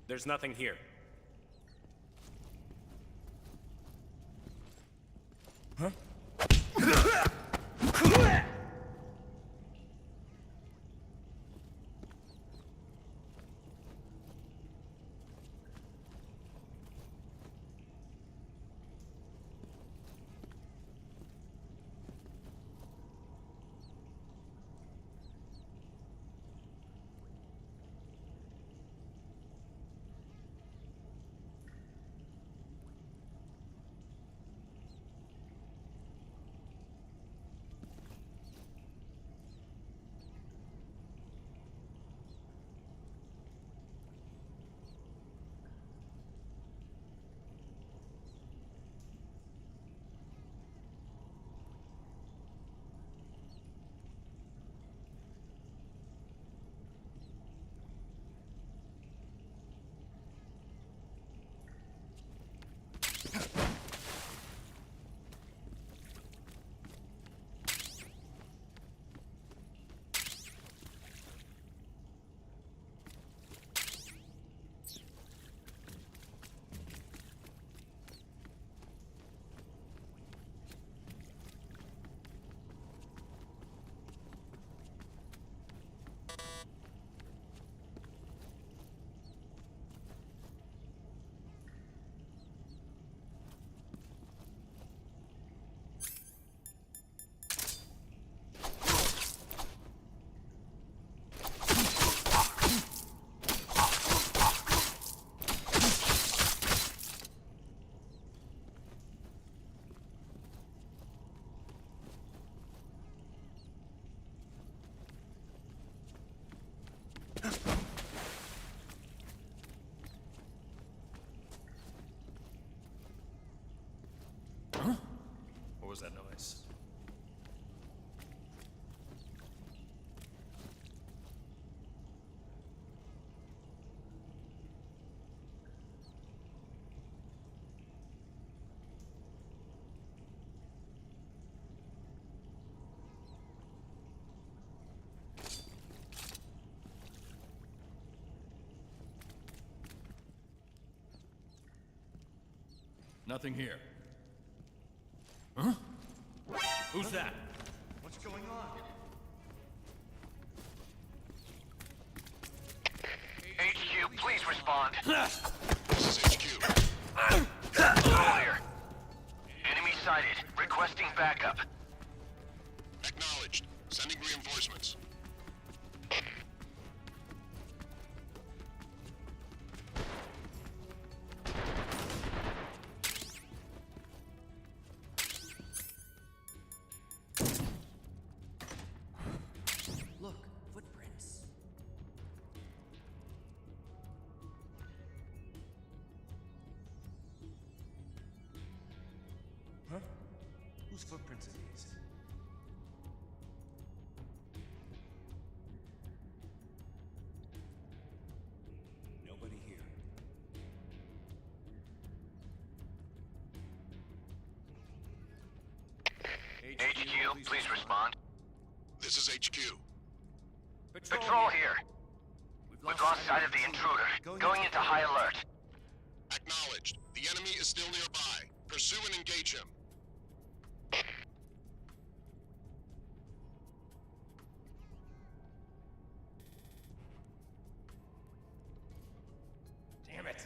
There's nothing here. Huh? What was that noise? Nothing here. Huh? Who's that? What's going on? HQ, please respond. This is HQ. Clear. Enemy sighted. Requesting backup. Acknowledged. Sending reinforcements. Look, footprints. Huh? Whose footprints are these? Nobody here. HQ, please respond. This is HQ. Patrol here. We've lost sight of the intruder. Going into high alert. Acknowledged. The enemy is still nearby. Pursue and engage him. Damn it.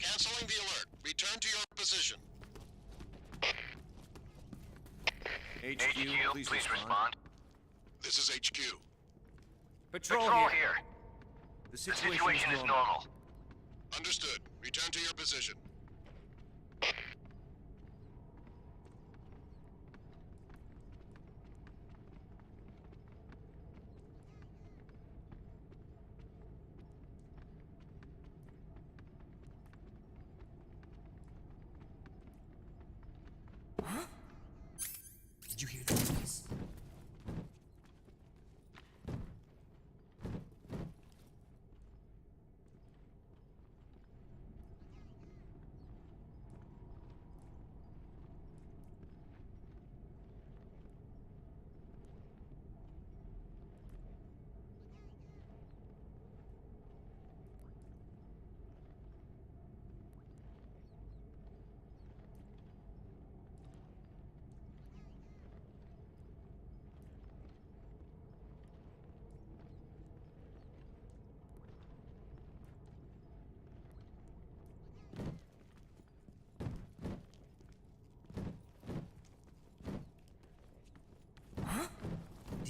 Canceling the alert. Return to your position. HQ, please respond. This is HQ. Patrol here. The situation is normal. Understood. Return to your position. Did you hear that noise?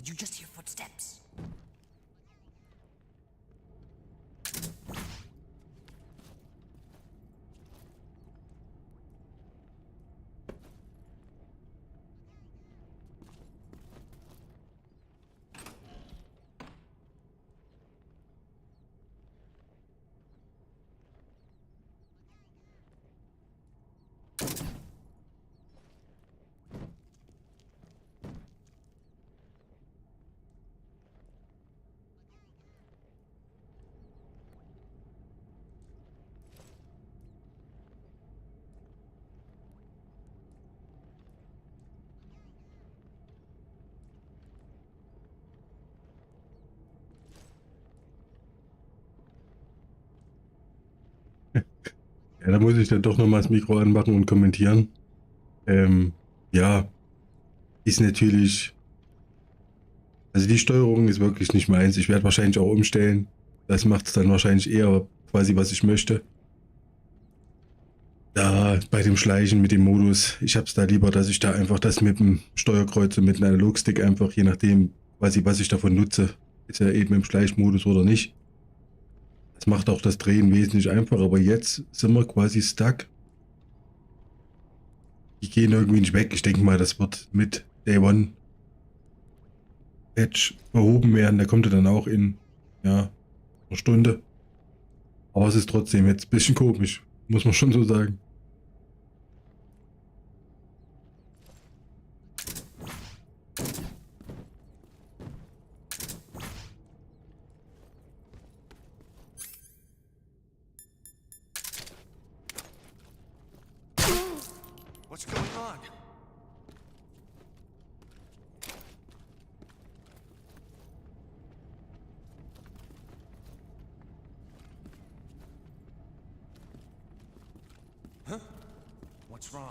Did you just hear footsteps? Ja, da muss ich dann doch nochmal das Mikro anmachen und kommentieren. Ja, ist natürlich... Also die Steuerung ist wirklich nicht meins. Ich werde wahrscheinlich auch umstellen. Das macht es dann wahrscheinlich eher quasi, was ich möchte. Da bei dem Schleichen mit dem Modus, ich habe es da lieber, dass ich da einfach das mit dem Steuerkreuz und mit einem Analogstick einfach, je nachdem, quasi, was ich davon nutze, ist ja eben im Schleichmodus oder nicht. Das macht auch das Drehen wesentlich einfacher, aber jetzt sind wir quasi stuck. Die gehen irgendwie nicht weg. Ich denke mal, das wird mit Day One Patch behoben werden. Der kommt ja dann auch in einer Stunde. Aber es ist trotzdem jetzt ein bisschen komisch, muss man schon so sagen. What's going on? Huh? What's wrong?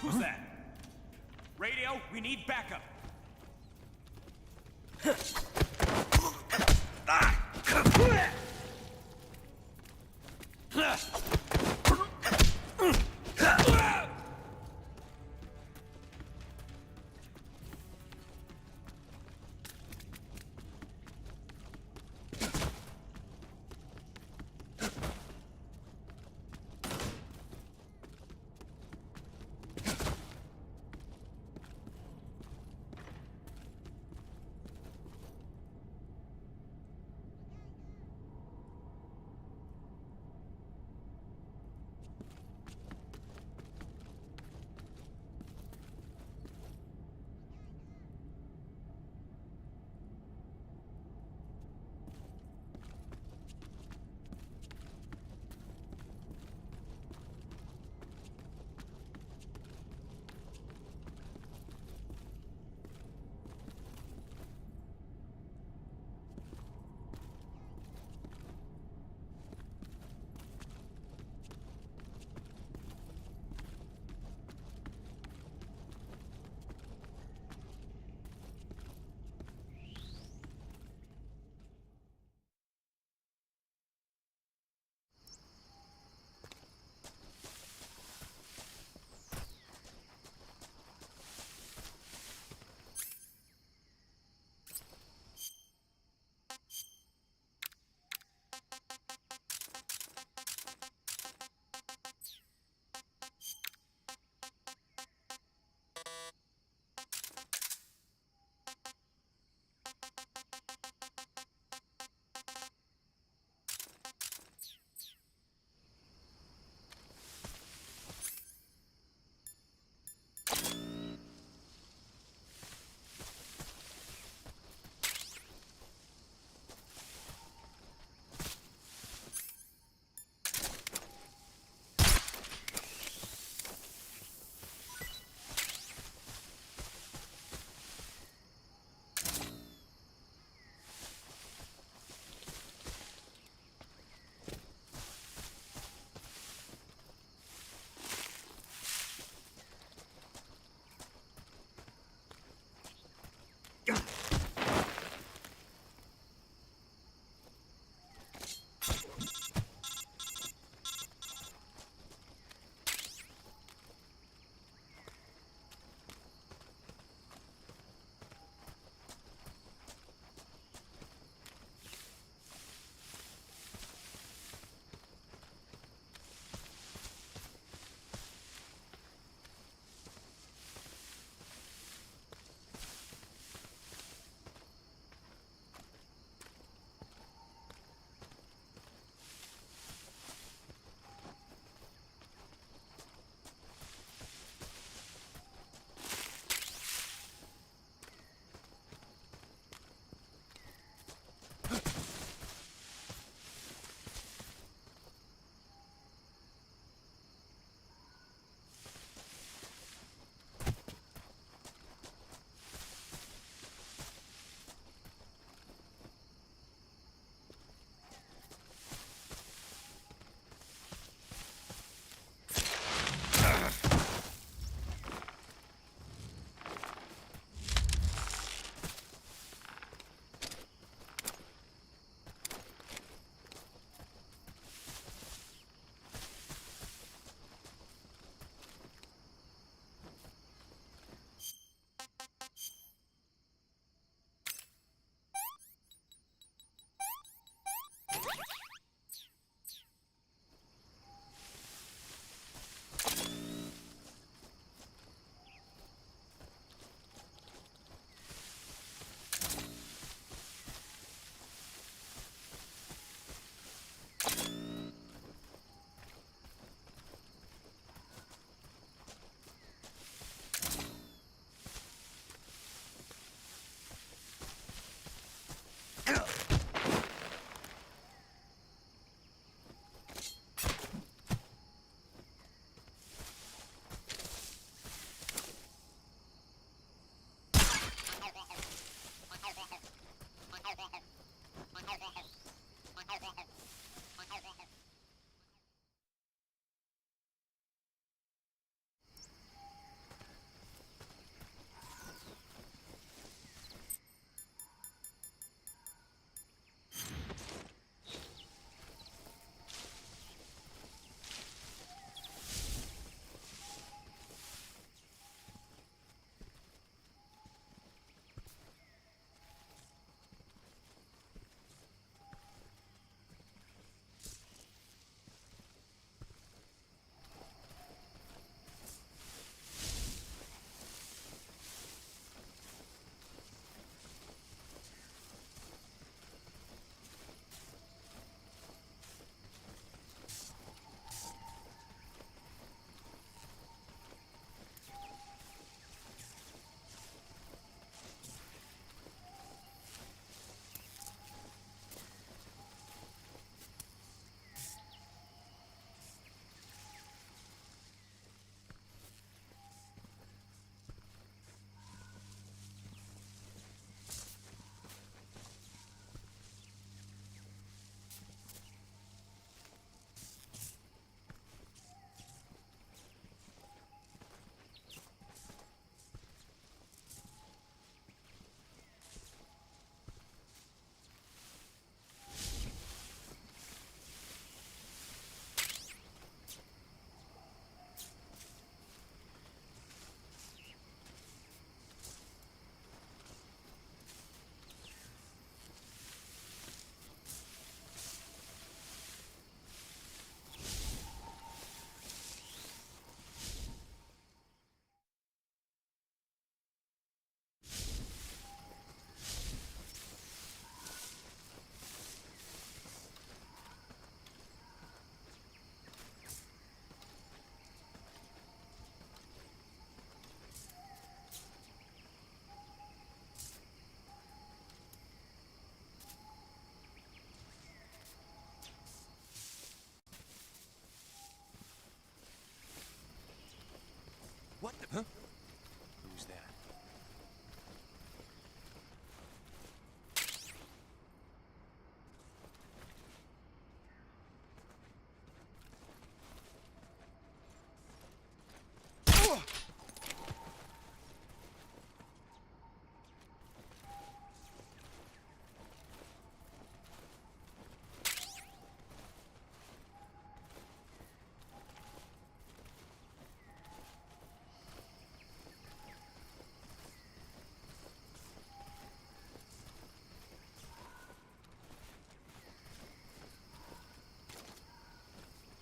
Who's that? Radio, we need backup.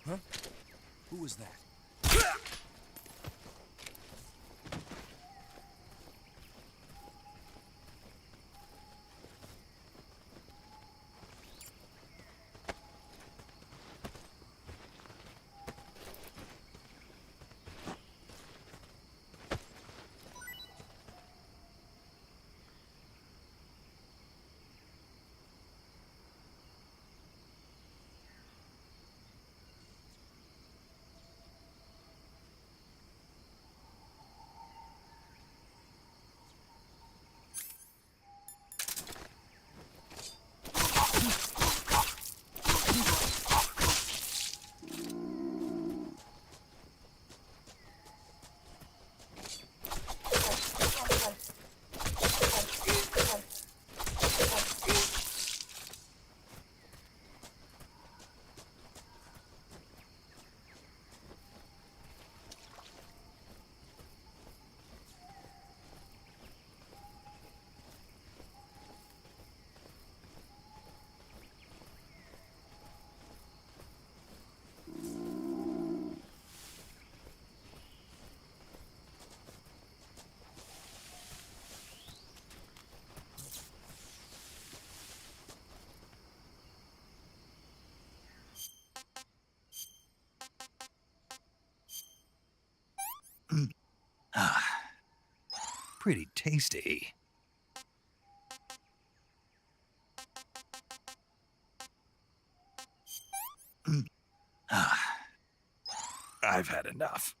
Huh? Who was that? Pretty tasty. I've had enough.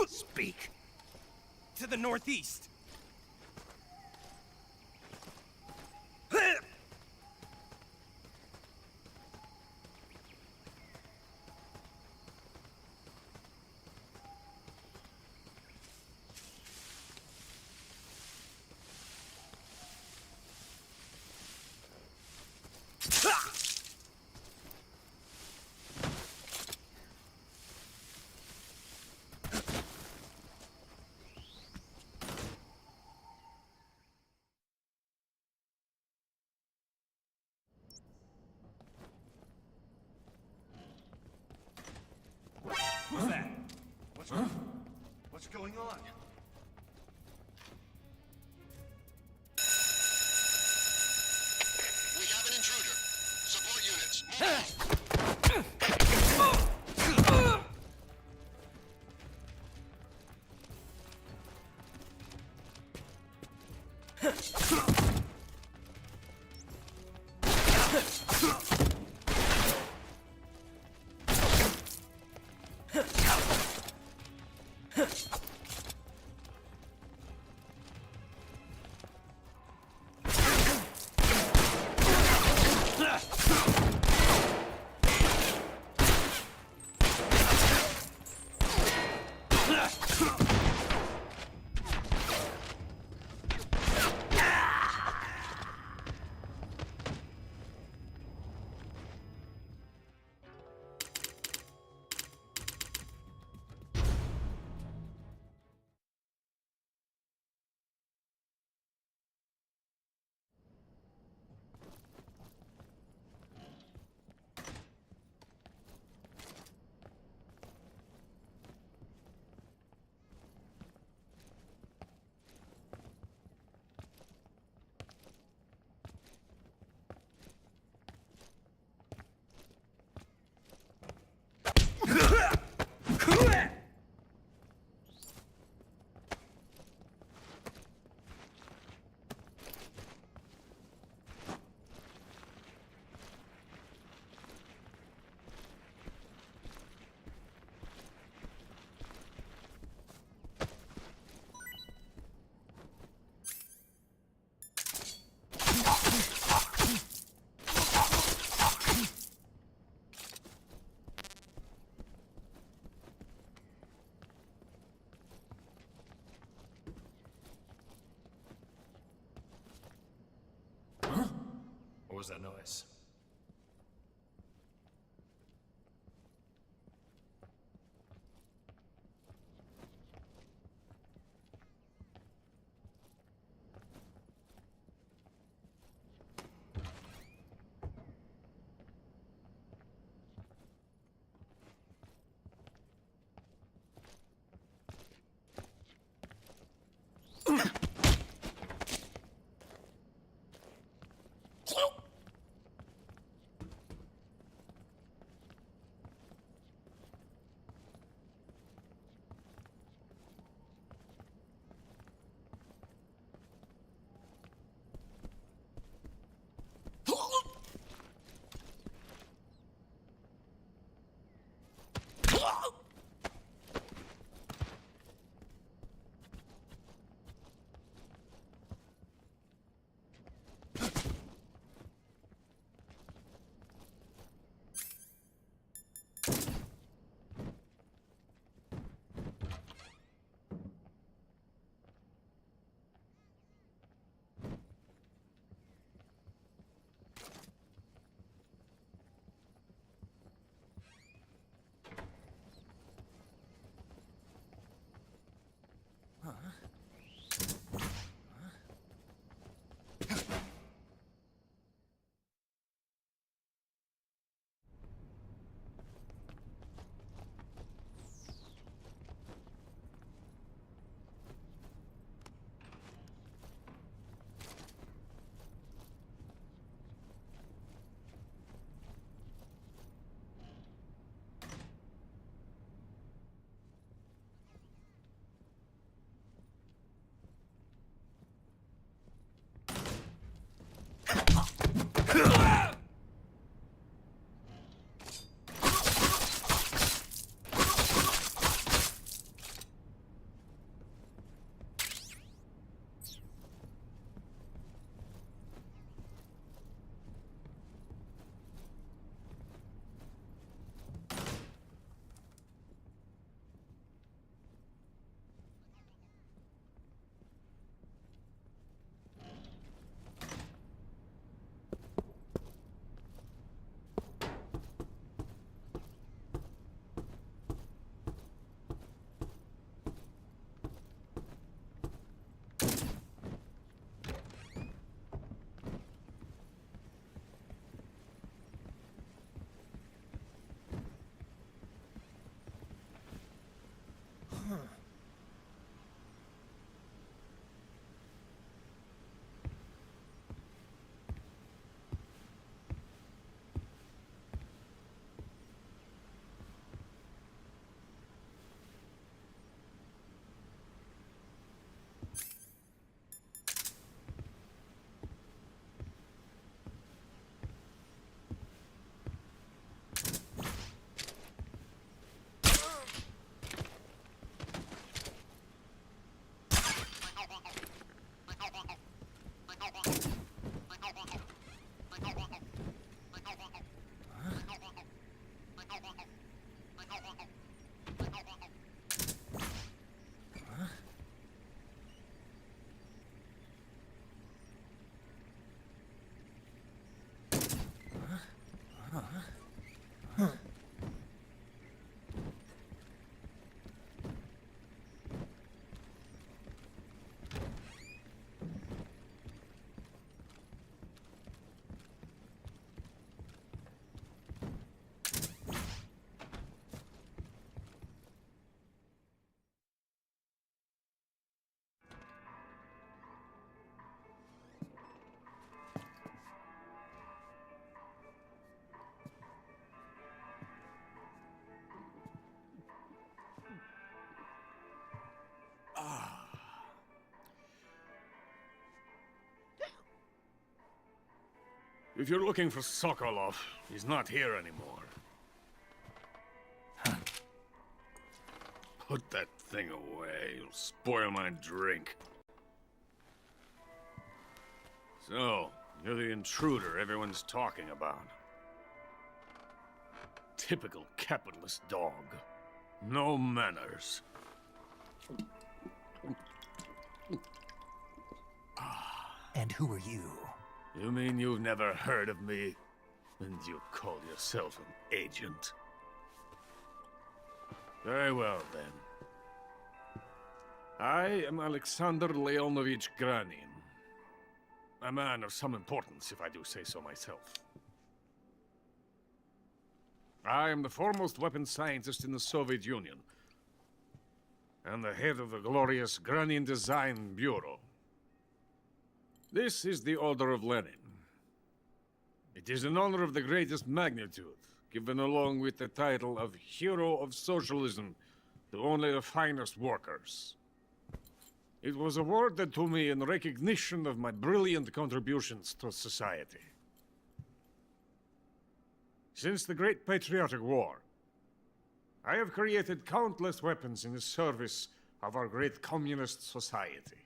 Speak. To the northeast. Who's that? What's going on? We have an intruder. Support units, move. What was that noise? If you're looking for Sokolov, he's not here anymore. Put that thing away. You'll spoil my drink. So, you're the intruder everyone's talking about. Typical capitalist dog. No manners. And who are you? You mean you've never heard of me? And you call yourself an agent? Very well, then. I am Alexander Leonovich Granin. A man of some importance, if I do say so myself. I am the foremost weapons scientist in the Soviet Union, and the head of the glorious Granin Design Bureau. This is the Order of Lenin. It is an honor of the greatest magnitude, given along with the title of Hero of Socialism to only the finest workers. It was awarded to me in recognition of my brilliant contributions to society. Since the Great Patriotic War, I have created countless weapons in the service of our great communist society.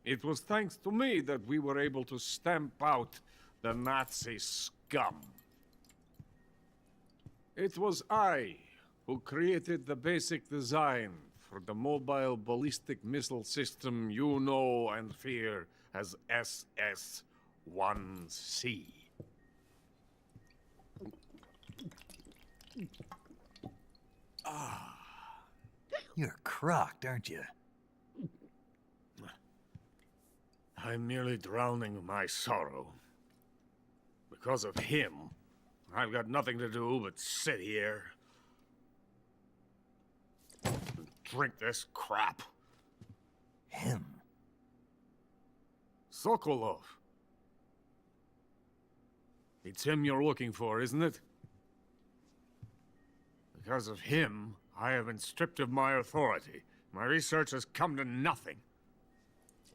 It was thanks to me that we were able to stamp out the Nazi scum. It was I who created the basic design for the mobile ballistic missile system you know and fear as SS-1C. You're crocked, aren't you? I'm merely drowning my sorrow. Because of him, I've got nothing to do but sit here and drink this crap. Him? Sokolov. It's him you're looking for, isn't it? Because of him, I have been stripped of my authority. My research has come to nothing.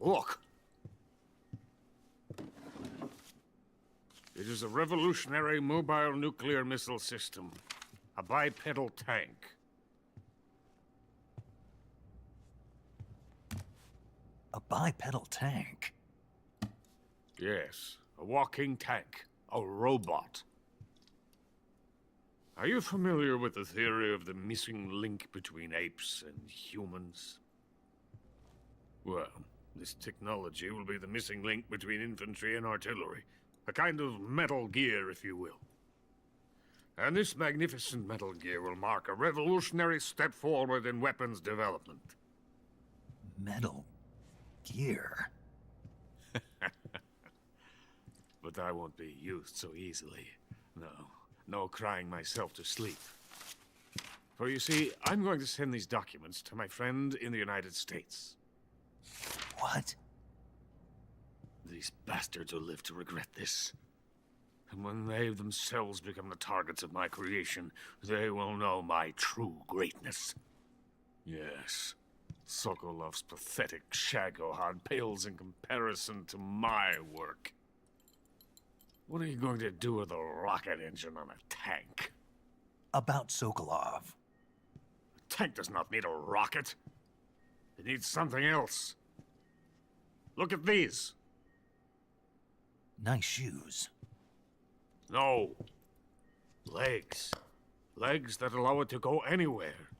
Look. It is a revolutionary mobile nuclear missile system. A bipedal tank. A bipedal tank? Yes, a walking tank. A robot. Are you familiar with the theory of the missing link between apes and humans? Well, this technology will be the missing link between infantry and artillery. A kind of Metal Gear, if you will. And this magnificent Metal Gear will mark a revolutionary step forward in weapons development. Metal Gear? But I won't be used so easily. No crying myself to sleep. For you see, I'm going to send these documents to my friend in the United States. What? These bastards will live to regret this. And when they themselves become the targets of my creation, they will know my true greatness. Yes, Sokolov's pathetic Shagohod pales in comparison to my work. What are you going to do with a rocket engine on a tank? About Sokolov. A tank does not need a rocket. It needs something else. Look at these. Nice shoes. No. Legs. Legs that allow it to go anywhere.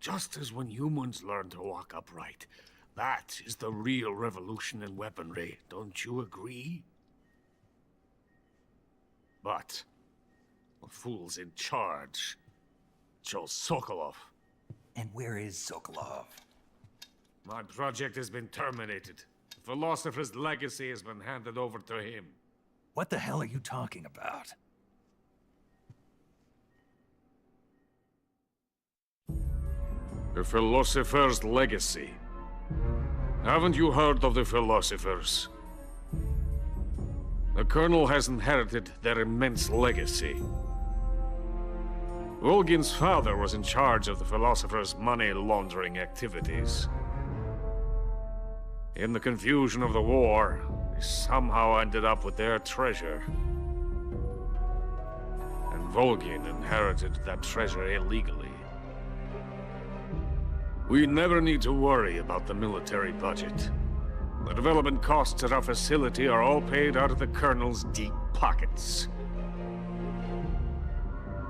Just as when humans learn to walk upright. That is the real revolution in weaponry. Don't you agree? But the fool's in charge. Joe Sokolov. And where is Sokolov? My project has been terminated. The philosopher's legacy has been handed over to him. What the hell are you talking about? The philosopher's legacy. Haven't you heard of the philosophers? The Colonel has inherited their immense legacy. Volgin's father was in charge of the philosophers' money laundering activities. In the confusion of the war, they somehow ended up with their treasure. And Volgin inherited that treasure illegally. We never need to worry about the military budget. The development costs at our facility are all paid out of the Colonel's deep pockets.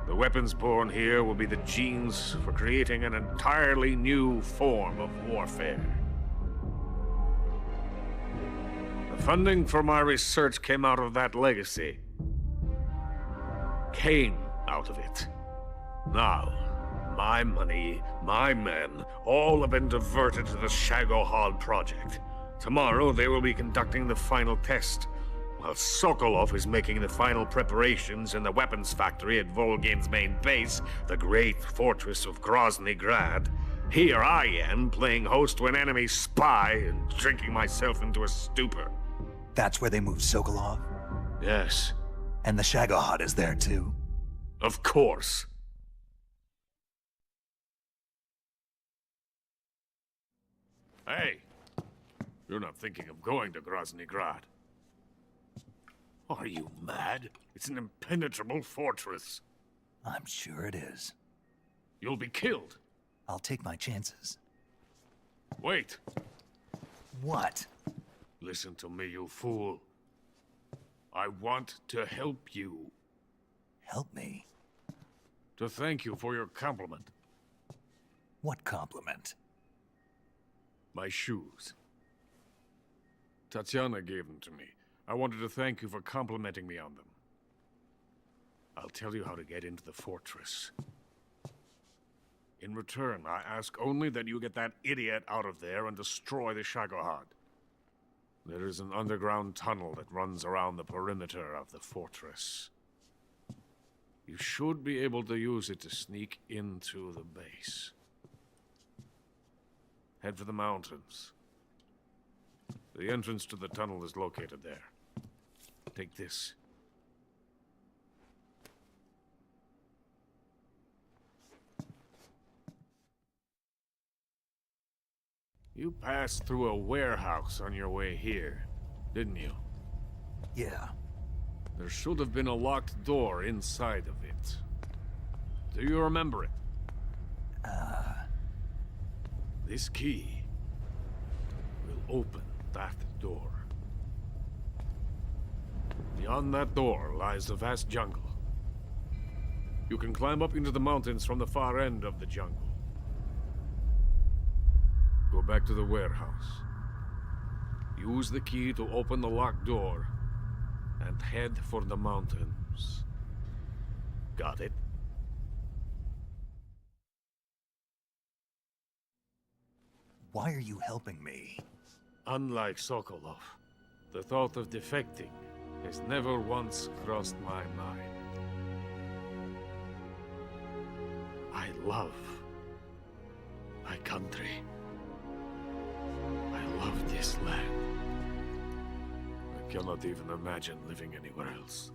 The weapons born here will be the genes for creating an entirely new form of warfare. The Funding for my research came out of that legacy. Came out of it. Now, my money, my men, all have been diverted to the Shagohod project. Tomorrow, they will be conducting the final test, while Sokolov is making the final preparations in the weapons factory at Volgin's main base, the great fortress of Grozny Grad. Here I am, playing host to an enemy spy and drinking myself into a stupor. That's where they moved Sokolov? Yes. And the Shagohod is there too? Of course. Hey, you're not thinking of going to Grozny Grad. Are you mad? It's an impenetrable fortress. I'm sure it is. You'll be killed. I'll take my chances. Wait. What? Listen to me, you fool. I want to help you. Help me? To thank you for your compliment. What compliment? My shoes. Tatiana gave them to me. I wanted to thank you for complimenting me on them. I'll tell you how to get into the fortress. In return, I ask only that you get that idiot out of there and destroy the Shagohod. There is an underground tunnel that runs around the perimeter of the fortress. You should be able to use it to sneak into the base. Head for the mountains. The entrance to the tunnel is located there. Take this. You passed through a warehouse on your way here, didn't you? Yeah. There should have been a locked door inside of it. Do you remember it? This key will open that door. Beyond that door lies a vast jungle. You can climb up into the mountains from the far end of the jungle. Go back to the warehouse. Use the key to open the locked door and head for the mountains. Got it? Why are you helping me? Unlike Sokolov, the thought of defecting has never once crossed my mind. I love my country. I love this land. I cannot even imagine living anywhere else.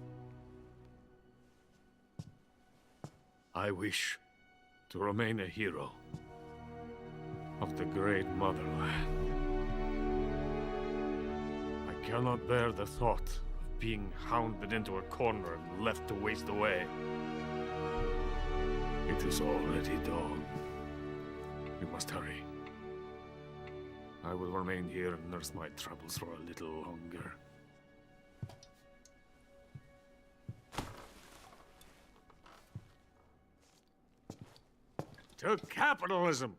I wish to remain a hero of the great motherland. I cannot bear the thought of being hounded into a corner and left to waste away. It is already dawn. We must hurry. I will remain here and nurse my troubles for a little longer. To capitalism!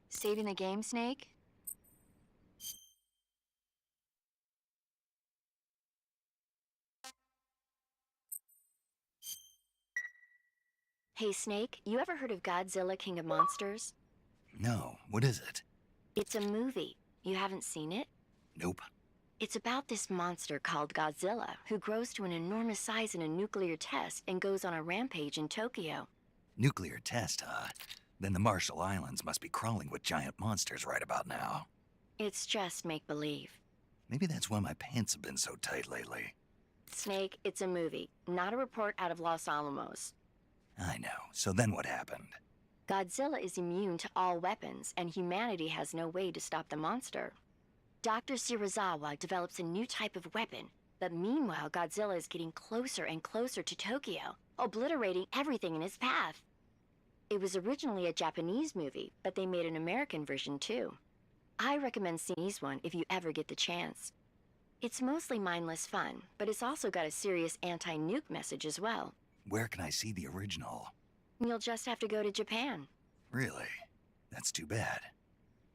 Saving the game, Snake? Hey, Snake, you ever heard of Godzilla, King of Monsters? No, what is it? It's a movie. You haven't seen it? Nope. It's about this monster called Godzilla, who grows to an enormous size in a nuclear test and goes on a rampage in Tokyo. Nuclear test, huh? Then the Marshall Islands must be crawling with giant monsters right about now. It's just make-believe. Maybe that's why my pants have been so tight lately. Snake, it's a movie, not a report out of Los Alamos. I know. So then what happened? Godzilla is immune to all weapons, and humanity has no way to stop the monster. Dr. Shirazawa develops a new type of weapon, but meanwhile Godzilla is getting closer and closer to Tokyo, obliterating everything in his path. It was originally a Japanese movie, but they made an American version too. I recommend seeing this one if you ever get the chance. It's mostly mindless fun, but it's also got a serious anti-nuke message as well. Where can I see the original? You'll just have to go to Japan. Really? That's too bad.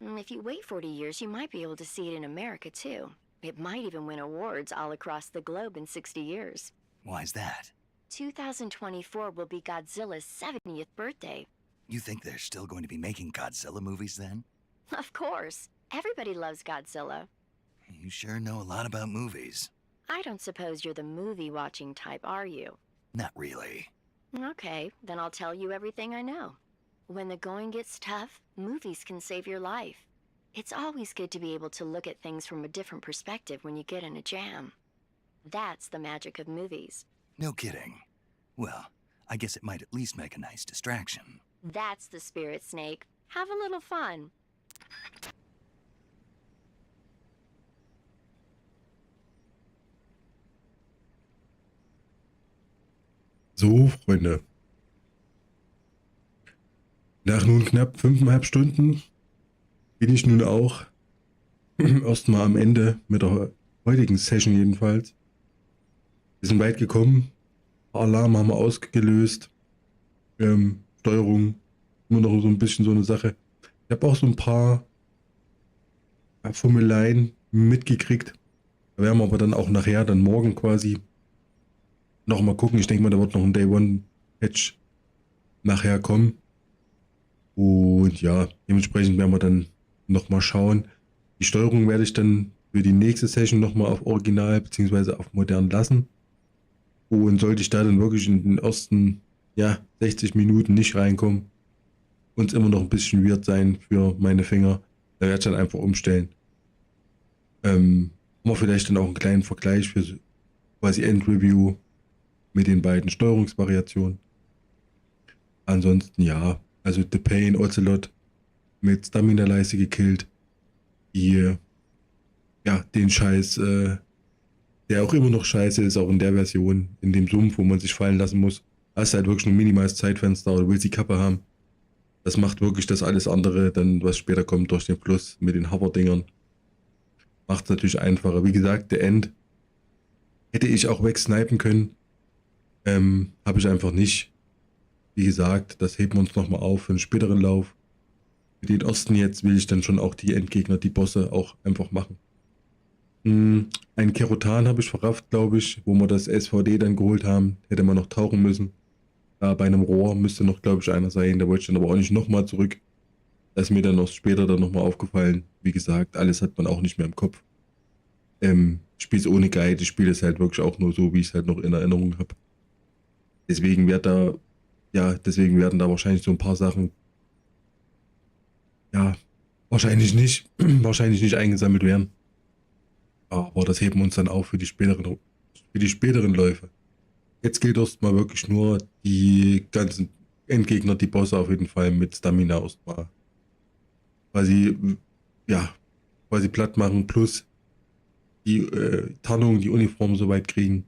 If you wait 40 years, you might be able to see it in America too. It might even win awards all across the globe in 60 years. Why's that? 2024 will be Godzilla's 70th birthday. You think they're still going to be making Godzilla movies then? Of course. Everybody loves Godzilla. You sure know a lot about movies. I don't suppose you're the movie-watching type, are you? Not really. Okay, then I'll tell you everything I know. When the going gets tough, movies can save your life. It's always good to be able to look at things from a different perspective when you get in a jam. That's the magic of movies. No kidding. Well, I guess it might at least make a nice distraction. That's the spirit, Snake. Have a little fun. So, Freunde. Nach nun knapp 5,5 Stunden bin ich nun auch erstmal am Ende mit der heutigen Session jedenfalls. Wir sind weit gekommen. Alarm haben wir ausgelöst. Steuerung, immer noch so ein bisschen so eine Sache. Ich habe auch so ein paar Fummeleien mitgekriegt. Da werden wir aber dann auch nachher, dann morgen quasi noch mal gucken. Ich denke mal, da wird noch ein Day-One-Patch nachher kommen. Und ja, dementsprechend werden wir dann noch mal schauen. Die Steuerung werde ich dann für die nächste Session noch mal auf Original bzw. auf Modern lassen. Und sollte ich da dann wirklich in den ersten 60 Minuten nicht reinkommen und es immer noch ein bisschen weird sein für meine Finger, dann werde ich dann einfach umstellen. Haben wir vielleicht dann auch einen kleinen Vergleich für quasi Endreview mit den beiden Steuerungsvariationen. Ansonsten ja, also ThePain, Ozelot mit Stamina-Leiste gekillt, die den Scheiß, der auch immer noch scheiße ist, auch in der Version, in dem Sumpf, wo man sich fallen lassen muss. Hast halt wirklich ein minimales Zeitfenster oder willst die Kappe haben. Das macht wirklich das alles andere, dann was später kommt durch den Fluss mit den Hoverdingern. Macht es natürlich einfacher. Wie gesagt, der End hätte ich auch wegsnipen können. Habe ich einfach nicht. Wie gesagt, das heben wir uns nochmal auf für einen späteren Lauf. Für den ersten jetzt will ich dann schon auch die Endgegner, die Bosse auch einfach machen. Ein Kerotan habe ich verrafft, glaube ich, wo wir das SVD dann geholt haben. Hätte man noch tauchen müssen. Da bei einem Rohr müsste noch, glaube ich, einer sein. Da wollte ich dann aber auch nicht nochmal zurück. Das ist mir dann noch später dann nochmal aufgefallen. Wie gesagt, alles hat man auch nicht mehr im Kopf. Ich spiele es ohne Guide. Ich spiele es halt wirklich auch nur so, wie ich es halt noch in Erinnerung habe. Deswegen werden da wahrscheinlich so ein paar Sachen wahrscheinlich nicht eingesammelt werden. Aber das heben wir uns dann auf für die späteren Läufe. Jetzt gilt erstmal wirklich nur die ganzen Endgegner, die Bosse auf jeden Fall mit Stamina erstmal quasi platt machen, plus die Tarnung, die Uniform soweit kriegen.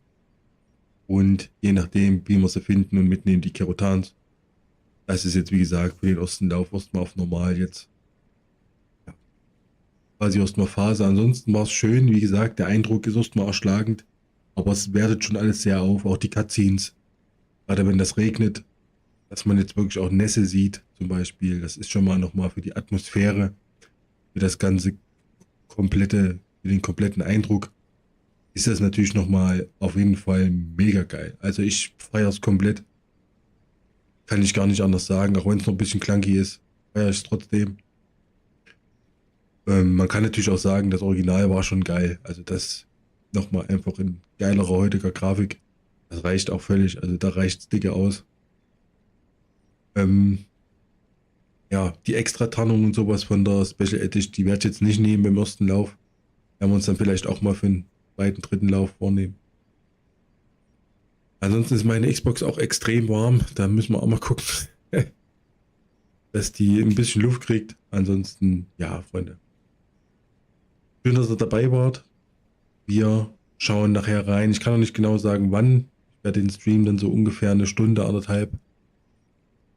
Und je nachdem, wie wir sie finden und mitnehmen, die Kerotans. Das ist jetzt, wie gesagt, für den ersten Lauf erstmal auf normal jetzt. Quasi erstmal Phase. Ansonsten war es schön, wie gesagt, der Eindruck ist erstmal erschlagend. Aber es wertet schon alles sehr auf, auch die Cutscenes. Gerade wenn das regnet, dass man jetzt wirklich auch Nässe sieht, zum Beispiel. Das ist schon mal nochmal für die Atmosphäre, für das ganze für den kompletten Eindruck, ist das natürlich nochmal auf jeden Fall mega geil. Also ich feiere es komplett. Kann ich gar nicht anders sagen, auch wenn es noch ein bisschen clunky ist, feiere ich es trotzdem. Man kann natürlich auch sagen, das Original war schon geil. Also das nochmal einfach in geilerer heutiger Grafik. Das reicht auch völlig. Also da reicht's dicke aus. Ja, die Extra-Tarnung und sowas von der Special Edition, die werde ich jetzt nicht nehmen beim ersten Lauf. Werden wir uns dann vielleicht auch mal für den zweiten, dritten Lauf vornehmen. Ansonsten ist meine Xbox auch extrem warm. Da müssen wir auch mal gucken, dass die ein bisschen Luft kriegt. Ansonsten, ja, Freunde. Schön, dass ihr dabei wart. Wir schauen nachher rein. Ich kann noch nicht genau sagen, wann. Ich werde den Stream dann so ungefähr eine Stunde, anderthalb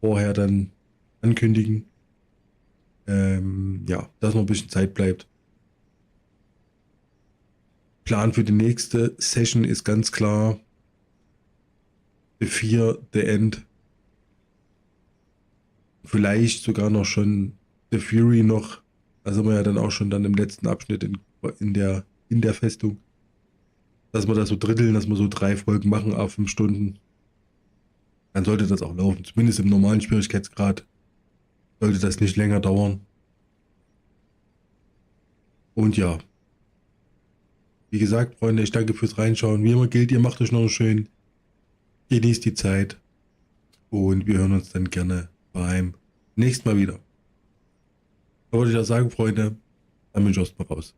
vorher dann ankündigen. Ja, dass noch ein bisschen Zeit bleibt. Plan für die nächste Session ist ganz klar The 4, The End. Vielleicht sogar noch schon The Fury noch. Da sind wir ja dann auch schon dann im letzten Abschnitt in der Festung. Dass wir das so dritteln, dass wir so 3 Folgen machen auf 5 Stunden. Dann sollte das auch laufen. Zumindest im normalen Schwierigkeitsgrad sollte das nicht länger dauern. Und ja. Wie gesagt, Freunde, ich danke fürs Reinschauen. Wie immer gilt, ihr macht euch noch schön. Genießt die Zeit. Und wir hören uns dann gerne beim nächsten Mal wieder. Da wollte ich auch sagen, Freunde, dann bin ich erstmal raus.